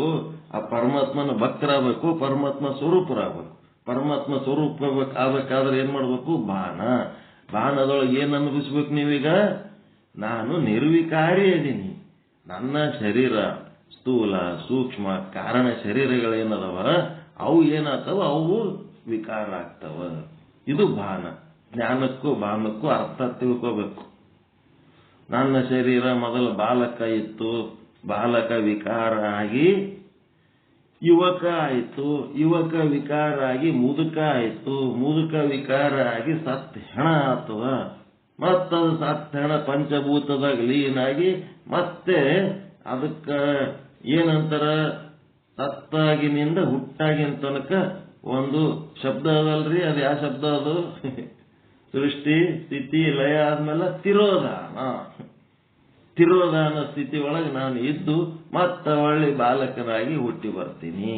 ಆ ಪರಮಾತ್ಮನ ಭಕ್ತರಾಗಬೇಕು, ಪರಮಾತ್ಮ ಸ್ವರೂಪರಾಗಬೇಕು. ಪರಮಾತ್ಮ ಸ್ವರೂಪ ಆಗ್ಬೇಕಾದ್ರೆ ಏನ್ ಮಾಡ್ಬೇಕು? ಬಾನ. ಬಾನದೊಳಗೆ ಏನ್ ಅನುಭವಿಸ್ಬೇಕು ನೀವೀಗ? ನಾನು ನಿರ್ವಿಕಾರಿ ಅದೀನಿ. ನನ್ನ ಶರೀರ ಸ್ಥೂಲ ಸೂಕ್ಷ್ಮ ಕಾರಣ ಶರೀರಗಳೇನದವ ಅವು ಏನಾಗ್ತವ? ಅವು ವಿಕಾರ ಆಗ್ತವ. ಇದು ಬಾನ. ಜ್ಞಾನಕ್ಕೂ ಬಾನಕ್ಕೂ ಅರ್ಥ ತಿಳ್ಕೋಬೇಕು. ನನ್ನ ಶರೀರ ಮೊದಲು ಬಾಲಕ ಇತ್ತು, ಬಾಲಕ ವಿಕಾರ ಆಗಿ ಯುವಕ ಆಯಿತು, ಯುವಕ ವಿಕಾರ ಆಗಿ ಮುದುಕ ಆಯಿತು, ಮುದುಕ ವಿಕಾರ ಆಗಿ ಸತ್ ಹೆಣ ಆಗ್ತದ. ಮತ್ತದು ಸತ್ ಹೆಣ ಪಂಚಭೂತದಾಗ ಲೀನಾಗಿ ಮತ್ತೆ ಅದಕ್ಕ ಏನಂತಾರ? ಸತ್ತಾಗಿನಿಂದ ಹುಟ್ಟಾಗಿನ ತನಕ ಒಂದು ಶಬ್ದ ಅದಲ್ರಿ, ಅದು ಯಾವ ಶಬ್ದ ಅದು? ಸೃಷ್ಟಿ ಸ್ಥಿತಿ ಲಯ ಆದ್ಮೇಲೆ ತಿರೋಧಾನ. ತಿರೋಧಾನ ಸ್ಥಿತಿ ಒಳಗೆ ನಾನು ಇದ್ದು ಮತ್ತೆ ಒಳ್ಳೆ ಬಾಲಕನಾಗಿ ಹುಟ್ಟಿ ಬರ್ತೀನಿ.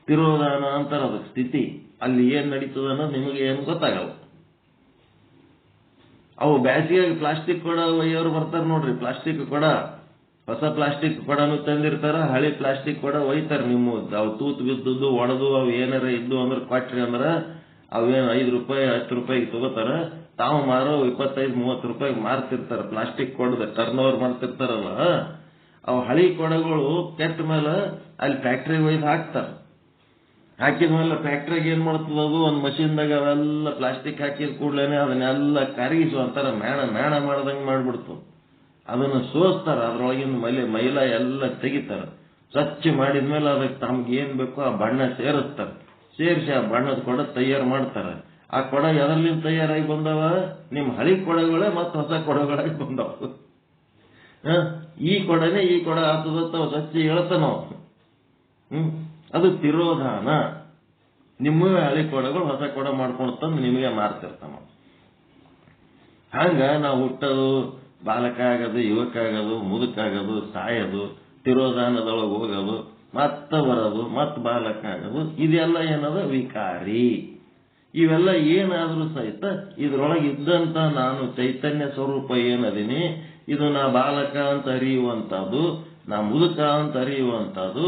ತಿರೋಧಾನ ಅಂತಾರ ಅದಕ್ಕೆ ಸ್ಥಿತಿ. ಅಲ್ಲಿ ಏನ್ ನಡೀತದ ಅನ್ನೋದು ನಿಮಗೆ ಏನು ಗೊತ್ತಾಗಲ್ಲ. ಅವು ಬ್ಯಾಸಿಗೆ ಪ್ಲಾಸ್ಟಿಕ್ ಕೊಡ ಒಯ್ಯೋರು ಬರ್ತಾರೆ ನೋಡ್ರಿ. ಪ್ಲಾಸ್ಟಿಕ್ ಕೊಡ, ಹೊಸ ಪ್ಲಾಸ್ಟಿಕ್ ಕೊಡನು ತಂದಿರ್ತಾರ, ಹಳಿ ಪ್ಲಾಸ್ಟಿಕ್ ಕೊಡ ಒಯ್ತಾರ. ನಿಮ್ಮ ಅವು ತೂತು ಬಿದ್ದದ್ದು ಒಡೆದು ಅವು ಏನಾರ ಇದ್ದು ಅಂದ್ರೆ ಕೊಟ್ರಿ ಅಂದ್ರ ಅವೇನು 5 ರೂಪಾಯಿ 10 ರೂಪಾಯಿಗೆ ತಗೋತಾರ. ತಾವು ಮಾರೋ 25-30 ರೂಪಾಯಿಗೆ ಮಾರ್ತಿರ್ತಾರ. ಪ್ಲಾಸ್ಟಿಕ್ ಕೊಡದ ಟರ್ನ್ ಓವರ್ ಮಾಡ್ತಿರ್ತಾರಲ್ಲ, ಅವು ಹಳಿ ಕೊಡಗಳು ಕೆಟ್ಟ ಮೇಲೆ ಅಲ್ಲಿ ಫ್ಯಾಕ್ಟ್ರಿಗೆ ಒಯ್ದು ಹಾಕ್ತಾರ. ಹಾಕಿದ ಮೇಲೆ ಫ್ಯಾಕ್ಟ್ರಿಗೆ ಏನ್ ಮಾಡ್ತದ? ಅದು ಒಂದು ಮಷೀನ್ದಾಗ ಅವೆಲ್ಲ ಪ್ಲಾಸ್ಟಿಕ್ ಹಾಕಿದ ಕೂಡ್ಲೇನೆ ಅದನ್ನೆಲ್ಲ ಕರಗಿಸು ಅಂತಾರ. ಮೇಣ ಮಾಡ್ದಂಗೆ ಮಾಡ್ಬಿಡ್ತು. ಅದನ್ನು ಸೋಸ್ತಾರ, ಅದ್ರೊಳಗಿನ ಮೈಲ ಎಲ್ಲ ತೆಗಿತಾರ. ಸ್ವಚ್ಛ ಮಾಡಿದ್ಮೇಲೆ ಅದಕ್ಕೆ ತಮ್ಗೆ ಏನ್ ಬೇಕೋ ಆ ಬಣ್ಣ ಸೇರಿಸ್ತಾರ. ಸೇರಿಸಿ ಆ ಬಣ್ಣದ ಕೊಡ ತಯಾರು ಮಾಡ್ತಾರ. ಆ ಕೊಡ ಎದರ್ಲಿಂದ ತಯಾರಾಗಿ ಬಂದವ? ನಿಮ್ ಹಳಿ ಕೊಡಗಳೇ ಮತ್ತೆ ಹೊಸ ಕೊಡಗಳಾಗಿ ಬಂದವು. ಈ ಕೊಡನೇ ಈ ಕೊಡ ಆತದತ್ತ ಸ್ವಚ್ಛ ಹೇಳ್ತಾನವ. ಅದು ತಿರೋಧಾನ. ನಿಮ್ಮ ಹಳಿ ಕೊಡಗಳು ಹೊಸ ಕೊಡ ಮಾಡ್ಕೊಂಡು ತಂದು ನಿಮಗೆ ಮಾರ್ತಿರ್ತಾನ. ಹಂಗ ನಾವು ಹುಟ್ಟೋದು, ಬಾಲಕ ಆಗೋದು, ಯುವಕ ಆಗೋದು, ಮುದುಕ ಆಗೋದು, ಸಾಯೋದು, ತಿರೋಧಾನದೊಳಗೆ ಹೋಗೋದು, ಮತ್ತ ಬರೋದು, ಮತ್ ಬಾಲಕ ಆಗೋದು, ಇದೆಲ್ಲ ಏನದ? ವಿಕಾರಿ. ಇವೆಲ್ಲ ಏನಾದ್ರೂ ಸಹಿತ ಇದ್ರೊಳಗೆ ಇದ್ದಂತ ನಾನು ಚೈತನ್ಯ ಸ್ವರೂಪ ಏನದೀನಿ, ಇದು ನಾ ಬಾಲಕ ಅಂತ ಅರಿಯುವಂತಹದ್ದು, ನಾ ಮುದುಕ ಅಂತ ಅರಿಯುವಂತಹದ್ದು,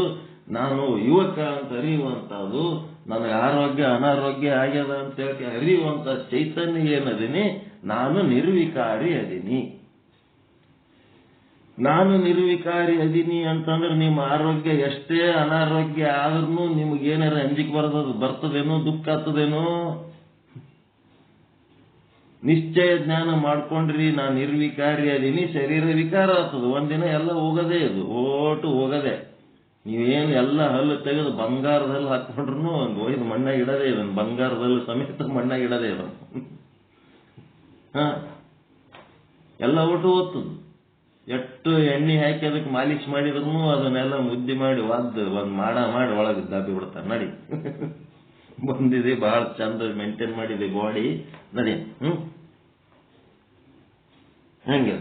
ನಾನು ಯುವಕ ಅಂತ ಅರಿಯುವಂತಹದ್ದು, ನನಗೆ ಆರೋಗ್ಯ ಅನಾರೋಗ್ಯ ಆಗ್ಯದ ಅಂತ ಹೇಳಿ ಅರಿಯುವಂತ ಚೈತನ್ಯ ಏನದೀನಿ, ನಾನು ನಿರ್ವಿಕಾರಿ ಅದೀನಿ. ನಾನು ನಿರ್ವಿಕಾರಿ ಅದೀನಿ ಅಂತಂದ್ರೆ ನಿಮ್ಮ ಆರೋಗ್ಯ ಎಷ್ಟೇ ಅನಾರೋಗ್ಯ ಆದ್ರೂ ನಿಮ್ಗೇನಾರ ಅಂಜಿಕೆ ಬರ್ತದೇನೋ, ದುಃಖ ಆಗ್ತದೇನೋ? ನಿಶ್ಚಯ ಜ್ಞಾನ ಮಾಡ್ಕೊಂಡ್ರಿ ನಾ ನಿರ್ವಿಕಾರಿ ಅದೀನಿ, ಶರೀರ ವಿಕಾರ ಆಗ್ತದೆ. ಒಂದಿನ ಎಲ್ಲ ಹೋಗದೆ, ಇದು ಓಟು ಹೋಗದೆ. ನೀವೇನು ಎಲ್ಲ ಹಲ್ಲು ತೆಗೆದು ಬಂಗಾರದಲ್ಲಿ ಹಾಕೊಂಡ್ರು ಒಯ್ದು ಮಣ್ಣಾಗ ಇಡದೆ ಇದನ್ನು, ಬಂಗಾರದಲ್ಲಿ ಸಮೇತ ಮಣ್ಣಾಗ ಇಡದೆ ಇದನ್ನು. ಎಲ್ಲ ಒಟ್ಟು ಓದ್ತದ. ಎಷ್ಟು ಎಣ್ಣೆ ಹಾಕಿ ಅದಕ್ಕೆ ಮಾಲಿಶ್ ಮಾಡಿದ್ರು ಅದನ್ನೆಲ್ಲ ಮುದ್ದೆ ಮಾಡಿ ಒದ್ದು ಒಂದು ಮಾಡಿ ಒಳಗೆ ದಬ್ಬಿ ಬಿಡ್ತಾರೆ. ನಡಿ ಬಂದಿದೆ, ಬಹಳ ಚಂದ ಮೇಂಟೈನ್ ಮಾಡಿದೆ ಬಾಡಿ, ನಡಿ. ಹೆಂಗೆ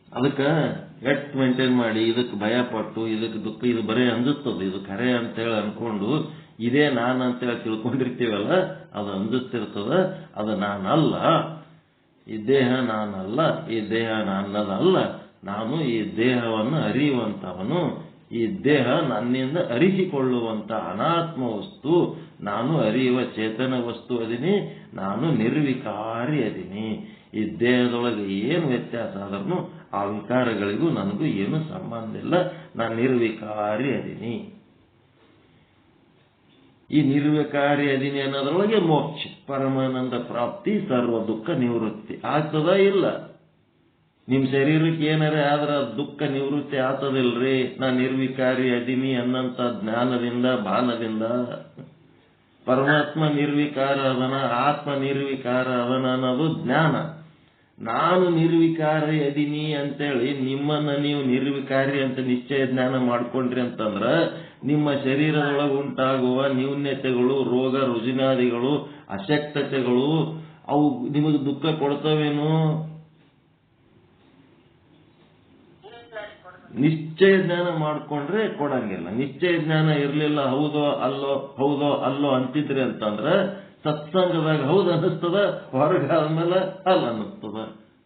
ಅದಕ್ಕೆ ಎಟ್ ಮೇಂಟೈನ್ ಮಾಡಿ ಇದಕ್ಕೆ ಭಯ ಪಟ್ಟು ಇದಕ್ಕೆ ದುಃಖ, ಇದು ಬರೀ ಅಂಜಿಸ್ತದೆ, ಇದು ಖರೆ ಅಂತೇಳಿ ಅನ್ಕೊಂಡು ಇದೇ ನಾನು ಅಂತೇಳಿ ತಿಳ್ಕೊಂಡಿರ್ತೀವಲ್ಲ, ಅದು ಅಂಜಿಸ್ತಿರ್ತದ. ಅದು ನಾನಲ್ಲ, ಈ ದೇಹ ನಾನಲ್ಲ, ಈ ದೇಹ ನನ್ನದಲ್ಲ, ನಾನು ಈ ದೇಹವನ್ನು ಅರಿಯುವಂತವನು, ಈ ದೇಹ ನನ್ನಿಂದ ಅರಿಸಿಕೊಳ್ಳುವಂತ ಅನಾತ್ಮ ವಸ್ತು, ನಾನು ಅರಿಯುವ ಚೇತನ ವಸ್ತು ಅದೀನಿ, ನಾನು ನಿರ್ವಿಕಾರಿ ಅದೀನಿ. ಈ ದೇಹದೊಳಗೆ ಏನು ವ್ಯತ್ಯಾಸ ಆದ್ರೂ ಆ ವಿಕಾರಗಳಿಗೂ ನನಗೂ ಏನು ಸಂಬಂಧ ಇಲ್ಲ, ನಾನು ನಿರ್ವಿಕಾರಿ ಅದೀನಿ. ಈ ನಿರ್ವಿಕಾರಿ ಅದೀನಿ ಅನ್ನೋದ್ರೊಳಗೆ ಮೋಕ್ಷ, ಪರಮಾನಂದ ಪ್ರಾಪ್ತಿ, ಸರ್ವ ದುಃಖ ನಿವೃತ್ತಿ ಆಗ್ತದ ಇಲ್ಲ? ನಿಮ್ ಶರೀರಕ್ಕೆ ಏನಾರ ಆದ್ರ ದುಃಖ ನಿವೃತ್ತಿ ಆಗ್ತದಿಲ್ರಿ? ನಾ ನಿರ್ವಿಕಾರಿ ಅದೀನಿ ಅನ್ನಂತ ಜ್ಞಾನದಿಂದ, ಭಾನದಿಂದ. ಪರಮಾತ್ಮ ನಿರ್ವಿಕಾರ ಅದನ, ಆತ್ಮ ನಿರ್ವಿಕಾರ ಅದನ ಅನ್ನೋದು ಜ್ಞಾನ. ನಾನು ನಿರ್ವಿಕಾರಿ ಅದೀನಿ ಅಂತೇಳಿ ನಿಮ್ಮನ್ನ ನೀವು ನಿರ್ವಿಕಾರಿ ಅಂತ ನಿಶ್ಚಯ ಜ್ಞಾನ ಮಾಡ್ಕೊಂಡ್ರಿ ಅಂತಂದ್ರ ನಿಮ್ಮ ಶರೀರದೊಳಗೆ ಉಂಟಾಗುವ ನ್ಯೂನ್ಯತೆಗಳು, ರೋಗ ರುಜಿನಾದಿಗಳು, ಅಶಕ್ತತೆಗಳು ಅವು ನಿಮಗೆ ದುಃಖ ಕೊಡ್ತವೇನು? ನಿಶ್ಚಯ ಜ್ಞಾನ ಮಾಡ್ಕೊಂಡ್ರೆ ಕೊಡಂಗಿಲ್ಲ. ನಿಶ್ಚಯ ಜ್ಞಾನ ಇರ್ಲಿಲ್ಲ, ಹೌದೋ ಅಲ್ಲೋ ಹೌದೋ ಅಲ್ಲೋ ಅಂತಿದ್ರಿ ಅಂತಂದ್ರ ಸತ್ಸಂಗದಾಗ ಹೌದು ಅನ್ನಿಸ್ತದ, ಹೊರಗಾದ್ಮೇಲೆ ಅಲ್ಲ ಅನ್ನಿಸ್ತದ.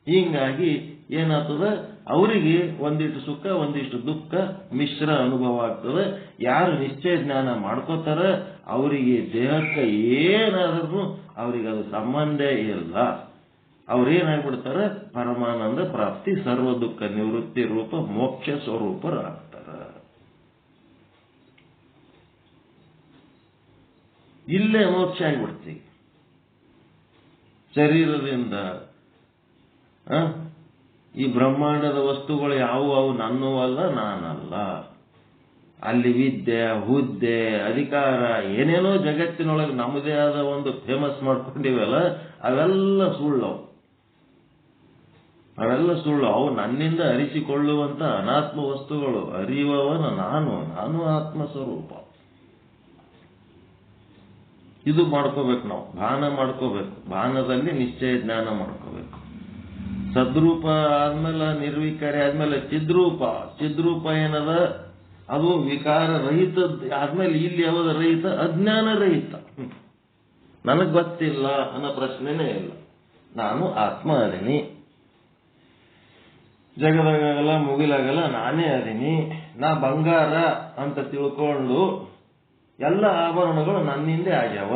ಹಿಂಗಾಗಿ ಏನಾಗ್ತದ, ಅವರಿಗೆ ಒಂದಿಷ್ಟು ಸುಖ ಒಂದಿಷ್ಟು ದುಃಖ ಮಿಶ್ರ ಅನುಭವ ಆಗ್ತದೆ. ಯಾರು ನಿಶ್ಚಯ ಜ್ಞಾನ ಮಾಡ್ಕೋತಾರ ಅವರಿಗೆ ದೇಹಕ್ಕೆ ಏನಾದ್ರೂ ಅವ್ರಿಗೆ ಅದು ಸಂಬಂಧ ಇಲ್ಲ. ಅವ್ರೇನಾಗ್ಬಿಡ್ತಾರ, ಪರಮಾನಂದ ಪ್ರಾಪ್ತಿ, ಸರ್ವ ದುಃಖ ನಿವೃತ್ತಿ ರೂಪ ಮೋಕ್ಷ ಸ್ವರೂಪರಾಗ್ತಾರ. ಇಲ್ಲೇ ಮೋಕ್ಷ ಆಗ್ಬಿಡ್ತೀವಿ. ಶರೀರದಿಂದ ಈ ಬ್ರಹ್ಮಾಂಡದ ವಸ್ತುಗಳು ಯಾವುವು, ಅವು ನನ್ನೂ ಅಲ್ಲ, ನಾನಲ್ಲ. ಅಲ್ಲಿ ವಿದ್ಯೆ, ಹುದ್ದೆ, ಅಧಿಕಾರ, ಏನೇನೋ ಜಗತ್ತಿನೊಳಗೆ ನಮ್ಮದೇ ಆದ ಒಂದು ಫೇಮಸ್ ಮಾಡ್ಕೊಂಡಿವಲ್ಲ, ಅವೆಲ್ಲ ಸುಳ್ಳವು. ಅವೆಲ್ಲ ಸುಳ್ಳು. ಅವು ನನ್ನಿಂದ ಅರಿಸಿಕೊಳ್ಳುವಂತ ಅನಾತ್ಮ ವಸ್ತುಗಳು. ಅರಿಯುವವನ ನಾನು ಆತ್ಮ ಸ್ವರೂಪ. ಇದು ಮಾಡ್ಕೋಬೇಕು ನಾವು, ಭಾನ ಮಾಡ್ಕೋಬೇಕು. ಭಾನದಲ್ಲಿ ನಿಶ್ಚಯ ಜ್ಞಾನ ಮಾಡ್ಕೋಬೇಕು. ಸದ್ರೂಪ ಆದ್ಮೇಲೆ, ನಿರ್ವಿಕಾರಿ ಆದ್ಮೇಲೆ ಚಿದ್ರೂಪ. ಚಿದ್ರೂಪ ಏನದ, ಅದು ವಿಕಾರ ರಹಿತ ಆದ್ಮೇಲೆ ಇಲ್ಲಿ ಯಾವ್ದು ರಹಿತ, ಅಜ್ಞಾನ ರಹಿತ. ನನಗ್ ಗೊತ್ತಿಲ್ಲ ಅನ್ನೋ ಪ್ರಶ್ನೆನೇ ಇಲ್ಲ. ನಾನು ಆತ್ಮ ಅದೀನಿ, ಜಗದಾಗಲ್ಲ ಮುಗಿಲಾಗಲ್ಲ ನಾನೇ ಅದೀನಿ. ನಾ ಬಂಗಾರ ಅಂತ ತಿಳ್ಕೊಂಡು ಎಲ್ಲ ಆಭರಣಗಳು ನನ್ನಿಂದೆ ಆಗ್ಯಾವ.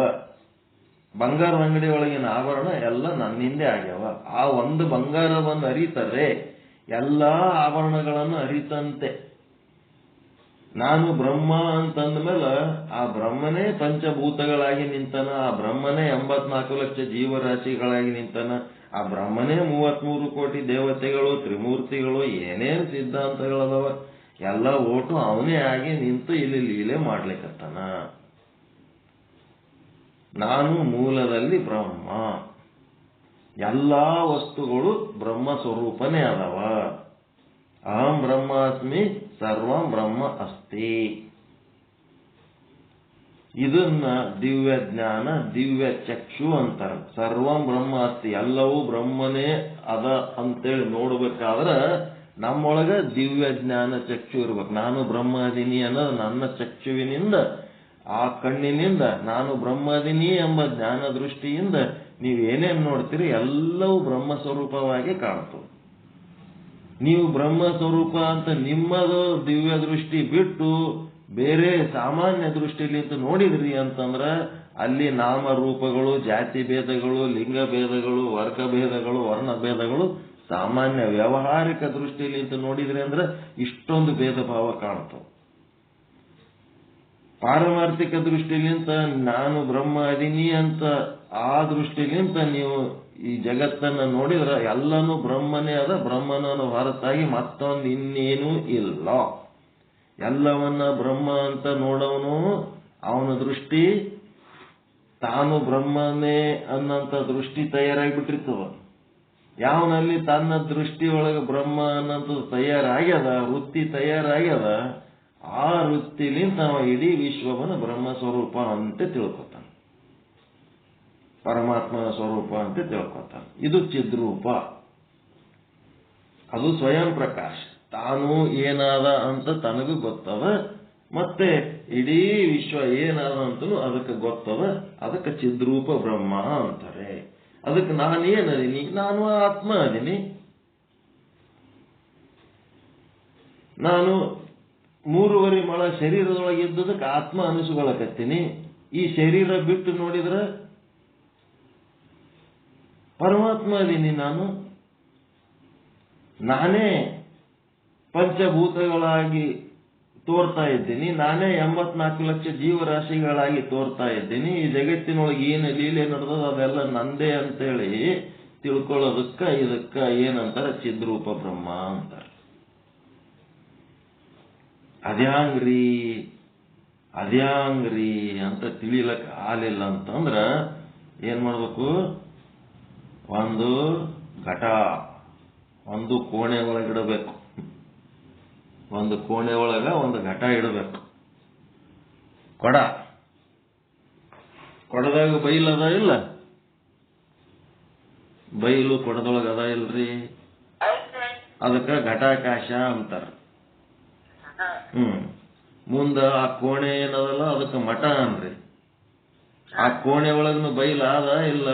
ಬಂಗಾರದ ಅಂಗಡಿ ಒಳಗಿನ ಆಭರಣ ಎಲ್ಲ ನನ್ನಿಂದೆ ಆಗ್ಯಾವ. ಆ ಒಂದು ಬಂಗಾರವನ್ನು ಅರಿತರೆ ಎಲ್ಲಾ ಆಭರಣಗಳನ್ನು ಅರಿತಂತೆ. ನಾನು ಬ್ರಹ್ಮ ಅಂತಂದ ಮೇಲೆ ಆ ಬ್ರಹ್ಮನೇ ಪಂಚಭೂತಗಳಾಗಿ ನಿಂತನ, ಆ ಬ್ರಹ್ಮನೇ 84 ಲಕ್ಷ ಜೀವರಾಶಿಗಳಾಗಿ ನಿಂತನ, ಆ ಬ್ರಹ್ಮನೇ 33 ಕೋಟಿ ದೇವತೆಗಳು, ತ್ರಿಮೂರ್ತಿಗಳು, ಏನೇನು ಸಿದ್ಧಾಂತಗಳದವ ಎಲ್ಲ ಓಟು ಅವನೇ ಆಗಿ ನಿಂತು ಇಲ್ಲಿ ಲೀಲೆ ಮಾಡ್ಲಿಕ್ಕತ್ತಾನ. ನಾನು ಮೂಲದಲ್ಲಿ ಬ್ರಹ್ಮ, ಎಲ್ಲಾ ವಸ್ತುಗಳು ಬ್ರಹ್ಮ ಸ್ವರೂಪನೇ ಅದಾವ. ಅಹಂ ಬ್ರಹ್ಮಾಸ್ಮಿ ಸರ್ವಂ ಬ್ರಹ್ಮ ಅಸ್ತಿ. ಇದನ್ನ ದಿವ್ಯ ಜ್ಞಾನ, ದಿವ್ಯ ಚಕ್ಷು ಅಂತಾರ. ಸರ್ವಂ ಬ್ರಹ್ಮ ಅಸ್ತಿ, ಎಲ್ಲವೂ ಬ್ರಹ್ಮನೇ ಅದ ಅಂತೇಳಿ ನೋಡ್ಬೇಕಾದ್ರ ನಮ್ಮೊಳಗ ದಿವ್ಯ ಜ್ಞಾನ ಚಕ್ಷು ಇರ್ಬೇಕು. ನಾನು ಬ್ರಹ್ಮ ಅದೀನಿ ಅನ್ನೋದು ನನ್ನ ಚಕ್ಷುವಿನಿಂದ, ಆ ಕಣ್ಣಿನಿಂದ ನಾನು ಬ್ರಹ್ಮ ಅದೀನಿ ಎಂಬ ಜ್ಞಾನ ದೃಷ್ಟಿಯಿಂದ ನೀವೇನೇನು ನೋಡ್ತೀರಿ ಎಲ್ಲವೂ ಬ್ರಹ್ಮ ಸ್ವರೂಪವಾಗಿ ಕಾಣ್ತದೆ. ನೀವು ಬ್ರಹ್ಮ ಸ್ವರೂಪ ಅಂತ ನಿಮ್ಮದು ದಿವ್ಯ ದೃಷ್ಟಿ ಬಿಟ್ಟು ಬೇರೆ ಸಾಮಾನ್ಯ ದೃಷ್ಟಿಲಿ ನೋಡಿದ್ರಿ ಅಂತಂದ್ರ ಅಲ್ಲಿ ನಾಮರೂಪಗಳು, ಜಾತಿ ಭೇದಗಳು, ಲಿಂಗ ಭೇದಗಳು, ವರ್ಗ ಭೇದಗಳು, ವರ್ಣ ಭೇದಗಳು ಸಾಮಾನ್ಯ ವ್ಯಾವಹಾರಿಕ ದೃಷ್ಟಿಲಿ ನೋಡಿದ್ರಿ ಅಂದ್ರೆ ಇಷ್ಟೊಂದು ಭೇದ ಭಾವ ಕಾಣ್ತವೆ. ಪಾರಮಾರ್ಥಿಕ ದೃಷ್ಟಿಲಿಂತ ನಾನು ಬ್ರಹ್ಮ ಅದೀನಿ ಅಂತ ಆ ದೃಷ್ಟಿಲಿಂತ ನೀವು ಈ ಜಗತ್ತನ್ನ ನೋಡಿದ್ರೆ ಎಲ್ಲನೂ ಬ್ರಹ್ಮನೇ ಅದ. ಬ್ರಹ್ಮನನ್ನು ಹೊರತಾಗಿ ಮತ್ತೊಂದು ಇನ್ನೇನೂ ಇಲ್ಲ. ಎಲ್ಲವನ್ನ ಬ್ರಹ್ಮ ಅಂತ ನೋಡವನು ಅವನ ದೃಷ್ಟಿ ತಾನು ಬ್ರಹ್ಮನೇ ಅನ್ನಂತ ದೃಷ್ಟಿ ತಯಾರಾಗಿಬಿಟ್ಟಿರ್ತದ. ಯಾವನಲ್ಲಿ ತನ್ನ ದೃಷ್ಟಿ ಒಳಗೆ ಬ್ರಹ್ಮ ಅನ್ನೋದು ತಯಾರಾಗ್ಯದ, ವೃತ್ತಿ ತಯಾರಾಗ್ಯದ, ಆ ವೃತ್ತಿಲಿಂದ ಅವ ಇಡೀ ವಿಶ್ವವನ್ನು ಬ್ರಹ್ಮ ಸ್ವರೂಪ ಅಂತ ತಿಳ್ಕೊತಾನೆ, ಪರಮಾತ್ಮನ ಸ್ವರೂಪ ಅಂತ ತಿಳ್ಕೊತಾನೆ. ಇದು ಚಿದ್ರೂಪ, ಅದು ಸ್ವಯಂ ಪ್ರಕಾಶ. ತಾನು ಏನಾದ ಅಂತ ತನಗೂ ಗೊತ್ತದ, ಮತ್ತೆ ಇಡೀ ವಿಶ್ವ ಏನಾದ ಅಂತಲೂ ಅದಕ್ಕೆ ಗೊತ್ತದ. ಅದಕ್ಕೆ ಚಿದ್ರೂಪ ಬ್ರಹ್ಮ ಅಂತಾರೆ. ಅದಕ್ಕೆ ನಾನೇನದೀನಿ, ನಾನು ಆತ್ಮ ಅದೀನಿ. ನಾನು 3.5 ಮೊಳ ಶರೀರದೊಳಗೆ ಇದ್ದದಕ್ಕೆ ಆತ್ಮ ಅನಿಸ್ಕೊಳಕತ್ತೀನಿ. ಈ ಶರೀರ ಬಿಟ್ಟು ನೋಡಿದ್ರೆ ಪರಮಾತ್ಮ ಅದೀನಿ. ನಾನೇ ಪಂಚಭೂತಗಳಾಗಿ ತೋರ್ತಾ ಇದ್ದೀನಿ. ನಾನೇ 84 ಲಕ್ಷ ಜೀವರಾಶಿಗಳಾಗಿ ತೋರ್ತಾ ಇದ್ದೀನಿ. ಈ ಜಗತ್ತಿನೊಳಗೆ ಏನು ಲೀಲೆ ನಡೆದದ ಅದೆಲ್ಲ ನಂದೇ ಅಂತೇಳಿ ತಿಳ್ಕೊಳ್ಳೋದಕ್ಕ ಇದಕ್ಕ ಏನಂತಾರೆ, ಚಿದ್ರೂಪ ಬ್ರಹ್ಮ ಅಂತಾರೆ. ಅದ್ಯಾಂಗ್ರಿ ಅಂತ ತಿಳಿಲಕ್ಕ ಆಲಿಲ್ಲ ಅಂತಂದ್ರ ಏನ್ ಮಾಡ್ಬೇಕು, ಒಂದು ಘಟ ಒಂದು ಕೋಣೆ ಒಳಗಿಡಬೇಕು. ಒಂದು ಕೋಣೆ ಒಳಗ ಒಂದು ಘಟ ಇಡಬೇಕು. ಕೊಡದಾಗ ಬೈಲದ ಇಲ್ಲ, ಬೈಲು ಕೊಡದೊಳಗ ಅದ ಇಲ್ರಿ, ಅದಕ್ಕ ಘಟಾಕಾಶ ಅಂತಾರ. ಮುಂದ ಆ ಕೋಣೆ ಏನದಲ್ಲ ಅದಕ್ಕೆ ಮಠ ಅನ್ರಿ. ಆ ಕೋಣೆ ಒಳಗಿನ ಬೈಲ ಅದ ಇಲ್ಲ,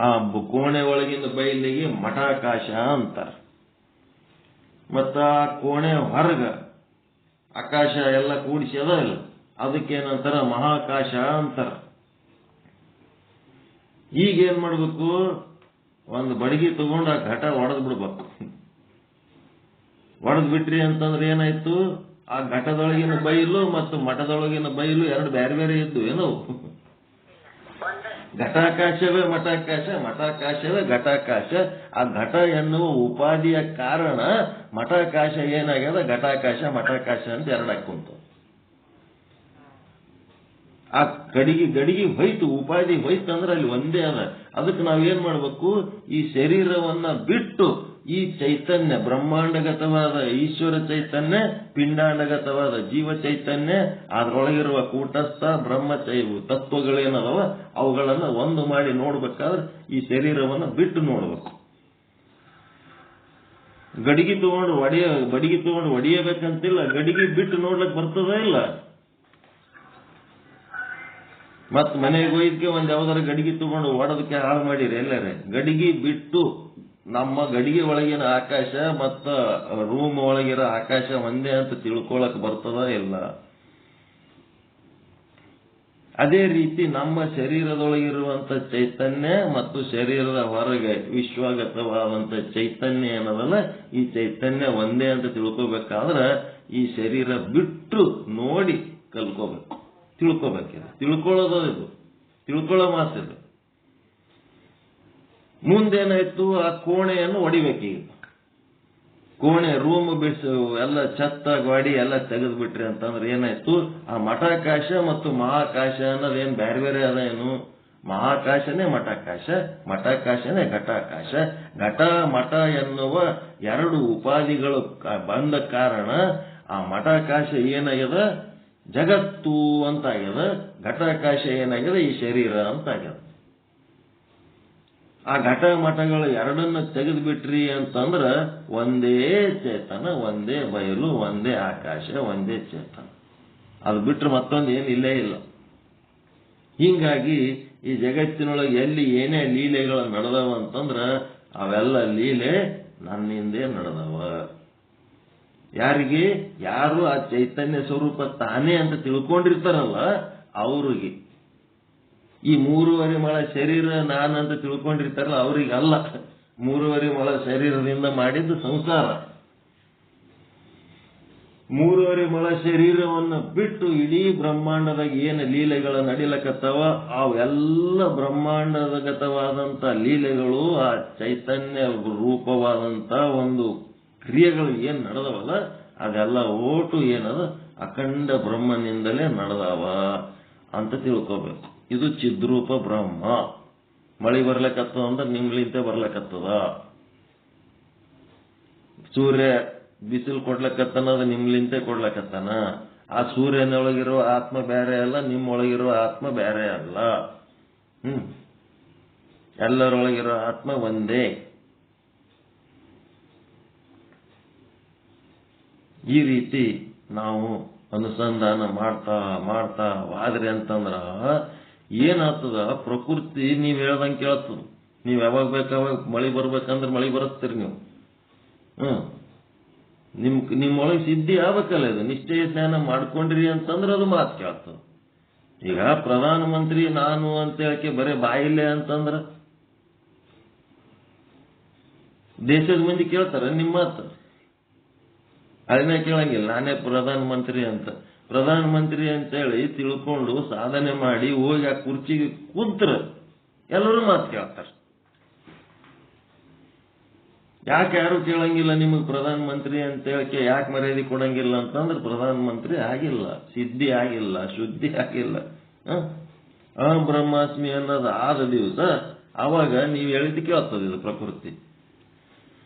ಆ ಕೋಣೆ ಒಳಗಿನ ಬೈಲಿಗೆ ಮಠಾಕಾಶ ಅಂತಾರ. ಮತ್ತ ಆ ಕೋಣೆ ಹೊರಗ ಆಕಾಶ ಎಲ್ಲ ಕೂಡಿಸಿ ಅದ ಇಲ್ಲ, ಅದಕ್ಕೇನಂತಾರ ಮಹಾಕಾಶ ಅಂತಾರ. ಈಗೇನ್ ಮಾಡ್ಬೇಕು, ಒಂದು ಬಡಗಿ ತಗೊಂಡು ಆ ಘಟ ಒಡೆದ್ ಬಿಡ್ಬೇಕು. ಒಡೆದ್ ಬಿಟ್ರಿ ಅಂತಂದ್ರೆ ಏನಾಯ್ತು, ಆ ಘಟದೊಳಗಿನ ಬೈಲು ಮತ್ತು ಮಠದೊಳಗಿನ ಬೈಲು ಎರಡು ಬೇರೆ ಬೇರೆ ಇದ್ದು ಏನೋ. ಘಟಾಕಾಶವೇ ಮಠಾಕಾಶ, ಮಠಾಕಾಶವೇ ಘಟಾಕಾಶ. ಆ ಘಟ ಎನ್ನುವ ಉಪಾಧಿಯ ಕಾರಣ ಮಠಾಕಾಶ ಏನಾಗ್ಯದ, ಘಟಾಕಾಶ ಮಠಾಕಾಶ ಅಂತ ಎರಡಾಕುಂತು. ಆ ಗಡಿಗೆ ಹೋಯ್ತು, ಉಪಾಧಿ ಹೋಯ್ತು ಅಂದ್ರೆ ಅಲ್ಲಿ ಒಂದೇ ಅದ. ಅದಕ್ಕೆ ನಾವೇನ್ ಮಾಡ್ಬೇಕು, ಈ ಶರೀರವನ್ನ ಬಿಟ್ಟು ಈ ಚೈತನ್ಯ, ಬ್ರಹ್ಮಾಂಡಗತವಾದ ಈಶ್ವರ ಚೈತನ್ಯ, ಪಿಂಡಾಂಡಗತವಾದ ಜೀವ ಚೈತನ್ಯ, ಅದರೊಳಗಿರುವ ಕೂಟಸ್ಥ ಬ್ರಹ್ಮ ತತ್ವಗಳೇನದವ ಅವುಗಳನ್ನ ಒಂದು ಮಾಡಿ ನೋಡ್ಬೇಕಾದ್ರೆ ಈ ಶರೀರವನ್ನ ಬಿಟ್ಟು ನೋಡ್ಬೇಕು. ಬಡಿಗೆ ತಗೊಂಡು ಹೊಡಿಯಬೇಕಂತಿಲ್ಲ, ಗಡಿಗೆ ಬಿಟ್ಟು ನೋಡ್ಲಿಕ್ಕೆ ಬರ್ತದ ಇಲ್ಲ. ಮತ್ ಮನೆಗೆ ಹೋಯ್ದಕ್ಕೆ ಒಂದ್ ಯಾವ್ದಾರ ಗಡಿಗೆ ತಗೊಂಡು ಹೊಡೋದಕ್ಕೆ ಹಾಳು ಮಾಡಿರಿ ಎಲ್ಲರೇ. ಗಡಿಗೆ ಬಿಟ್ಟು ನಮ್ಮ ಗಡಿಗೆ ಒಳಗಿನ ಆಕಾಶ ಮತ್ತ ರೂಮ್ ಒಳಗಿರೋ ಆಕಾಶ ಒಂದೇ ಅಂತ ತಿಳ್ಕೊಳಕ್ ಬರ್ತದ ಇಲ್ಲ. ಅದೇ ರೀತಿ ನಮ್ಮ ಶರೀರದೊಳಗಿರುವಂತ ಚೈತನ್ಯ ಮತ್ತು ಶರೀರದ ಹೊರಗೆ ವಿಶ್ವಗತವಾದಂತ ಚೈತನ್ಯ ಏನದಲ್ಲ, ಈ ಚೈತನ್ಯ ಒಂದೇ ಅಂತ ತಿಳ್ಕೊಬೇಕಾದ್ರೆ ಈ ಶರೀರ ಬಿಟ್ಟು ನೋಡಿ ಕಲ್ಕೋಬೇಕು, ತಿಳ್ಕೊಬೇಕಿದೆ. ತಿಳ್ಕೊಳ್ಳೋದು ಇದು, ತಿಳ್ಕೊಳ್ಳೋ ಮಾತಿದು. ಮುಂದೇನಾಯ್ತು, ಆ ಕೋಣೆಯನ್ನು ಹೊಡಿಬೇಕೀಗ. ಕೋಣೆ ರೂಮ್ ಬಿಡಿಸು ಎಲ್ಲ ಛತ್ತ ಗಾಡಿ ಎಲ್ಲ ತೆಗೆದು ಬಿಟ್ರಿ ಅಂತಂದ್ರೆ ಏನಾಯ್ತು, ಆ ಮಠಾಕಾಶ ಮತ್ತು ಮಹಾಕಾಶ ಅನ್ನೋದೇನು ಬೇರೆ ಬೇರೆ ಅದೇನು, ಮಹಾಕಾಶನೇ ಮಠಾಕಾಶ, ಮಠಾಕಾಶನೇ ಘಟಾಕಾಶ. ಘಟ ಮಠ ಎನ್ನುವ ಎರಡು ಉಪಾಧಿಗಳು ಬಂದ ಕಾರಣ ಆ ಮಠಾಕಾಶ ಏನಾಗ್ಯದ, ಜಗತ್ತು ಅಂತ ಆಗ್ಯದ. ಘಟಾಕಾಶ ಏನಾಗ್ಯದ, ಈ ಶರೀರ ಅಂತ ಆಗ್ಯದ. ಆ ಘಟ ಮಠಗಳು ಎರಡನ್ನ ತೆಗೆದು ಬಿಟ್ರಿ ಅಂತಂದ್ರ ಒಂದೇ ಚೇತನ, ಒಂದೇ ಬಯಲು, ಒಂದೇ ಆಕಾಶ, ಒಂದೇ ಚೇತನ. ಅದು ಬಿಟ್ರೆ ಮತ್ತೊಂದು ಏನು ಇಲ್ಲೇ ಇಲ್ಲ. ಹೀಗಾಗಿ ಈ ಜಗತ್ತಿನೊಳಗೆ ಎಲ್ಲಿ ಏನೇ ಲೀಲೆಗಳು ನಡೆದವ ಅಂತಂದ್ರ ಅವೆಲ್ಲ ಲೀಲೆ ನನ್ನಿಂದೇ ನಡೆದವ. ಯಾರಿಗೆ, ಯಾರು ಆ ಚೈತನ್ಯ ಸ್ವರೂಪ ತಾನೇ ಅಂತ ತಿಳ್ಕೊಂಡಿರ್ತಾರಲ್ಲ ಅವ್ರಿಗೆ. ಈ 3.5 ಮೊಳ ಶರೀರ ನಾನಂತ ತಿಳ್ಕೊಂಡಿರ್ತಾರಲ್ಲ ಅವ್ರಿಗೆ ಅಲ್ಲ. 3.5 ಮೊಳ ಶರೀರದಿಂದ ಮಾಡಿದ್ದು ಸಂಸಾರ. 3.5 ಮೊಳ ಶರೀರವನ್ನು ಬಿಟ್ಟು ಇಡೀ ಬ್ರಹ್ಮಾಂಡದಾಗ ಏನು ಲೀಲೆಗಳು ನಡಿಲಕತ್ತವ ಅವೆಲ್ಲ ಬ್ರಹ್ಮಾಂಡಗತವಾದಂತ ಲೀಲೆಗಳು ಆ ಚೈತನ್ಯ ರೂಪವಾದಂತ ಒಂದು ಕ್ರಿಯೆಗಳು ಏನ್ ನಡೆದವಲ್ಲ ಅದೆಲ್ಲ ಓಟು ಏನದ ಅಖಂಡ ಬ್ರಹ್ಮನಿಂದಲೇ ನಡೆದವ ಅಂತ ತಿಳ್ಕೋಬೇಕು. ಇದು ಚಿದ್ರೂಪ ಬ್ರಹ್ಮ. ಮಳಿ ಬರ್ಲಕತ್ತದ ಅಂದ್ರೆ ನಿಮ್ಲಿಂತೆ ಬರ್ಲಕತ್ತದ. ಸೂರ್ಯ ಬಿಸಿಲು ಕೊಡ್ಲಕತ್ತಾನ, ಅದು ನಿಮ್ಲಿಂತೆ ಕೊಡ್ಲಕತ್ತಾನ. ಆ ಸೂರ್ಯನೊಳಗಿರೋ ಆತ್ಮ ಬೇರೆ ಅಲ್ಲ, ನಿಮ್ಮೊಳಗಿರೋ ಆತ್ಮ ಬೇರೆ ಅಲ್ಲ. ಎಲ್ಲರೊಳಗಿರೋ ಆತ್ಮ ಒಂದೇ. ಈ ರೀತಿ ನಾವು ಅನುಸಂಧಾನ ಮಾಡ್ತಾ ಮಾಡ್ತಾ ವಾದ್ರಿ ಅಂತಂದ್ರ ಏನಾಗ್ತದ, ಪ್ರಕೃತಿ ನೀವ್ ಹೇಳ್ದಂಗೆ ಕೇಳ್ತದ. ನೀವ್ ಯಾವಾಗ ಬೇಕಾವಾಗ ಮಳಿ ಬರ್ಬೇಕಂದ್ರೆ ಮಳಿ ಬರುತ್ತೀರಿ ನೀವು. ನಿಮ್ಮೊಳಗೆ ಸಿದ್ಧಿ ಆಗ್ಬೇಕಲ್ಲ, ಇದು ನಿಶ್ಚಯ ಸ್ನಾನ ಮಾಡ್ಕೊಂಡ್ರಿ ಅಂತಂದ್ರೆ ಅದು ಮಾತು ಕೇಳ್ತದ. ಈಗ ಪ್ರಧಾನ ಮಂತ್ರಿ ನಾನು ಅಂತ ಹೇಳಕ್ಕೆ ಬರೇ ಬಾಯಿಲೆ ಅಂತಂದ್ರ ದೇಶದ ಮಂದಿ ಕೇಳ್ತಾರ ನಿಮ್ಮ ಮಾತು? ಅದನ್ನೇ ಕೇಳಂಗಿಲ್ಲ. ನಾನೇ ಪ್ರಧಾನ ಮಂತ್ರಿ ಅಂತ, ಪ್ರಧಾನ ಮಂತ್ರಿ ಅಂತೇಳಿ ತಿಳ್ಕೊಂಡು ಸಾಧನೆ ಮಾಡಿ ಹೋಗಿ ಆ ಕುರ್ಚಿಗೆ ಕೂತ್ರ ಎಲ್ಲರೂ ಮಾತು ಕೇಳ್ತಾರೆ. ಯಾಕೆ ಯಾರು ಕೇಳಂಗಿಲ್ಲ ನಿಮಗೆ ಪ್ರಧಾನ ಮಂತ್ರಿ ಅಂತ ಹೇಳಕ್ಕೆ? ಯಾಕೆ ಮರ್ಯಾದೆ ಕೊಡಂಗಿಲ್ಲ ಅಂತಂದ್ರೆ ಪ್ರಧಾನ ಮಂತ್ರಿ ಆಗಿಲ್ಲ, ಸಿದ್ಧಿ ಆಗಿಲ್ಲ, ಶುದ್ಧಿ ಆಗಿಲ್ಲ. ಅಹಂ ಬ್ರಹ್ಮಾಸ್ಮಿ ಅನ್ನೋದು ಆದ ದಿವಸ ಅವಾಗ ನೀವು ಹೇಳಿದ್ದು ಕೇಳ್ತದೆ. ಇದು ಪ್ರಕೃತಿ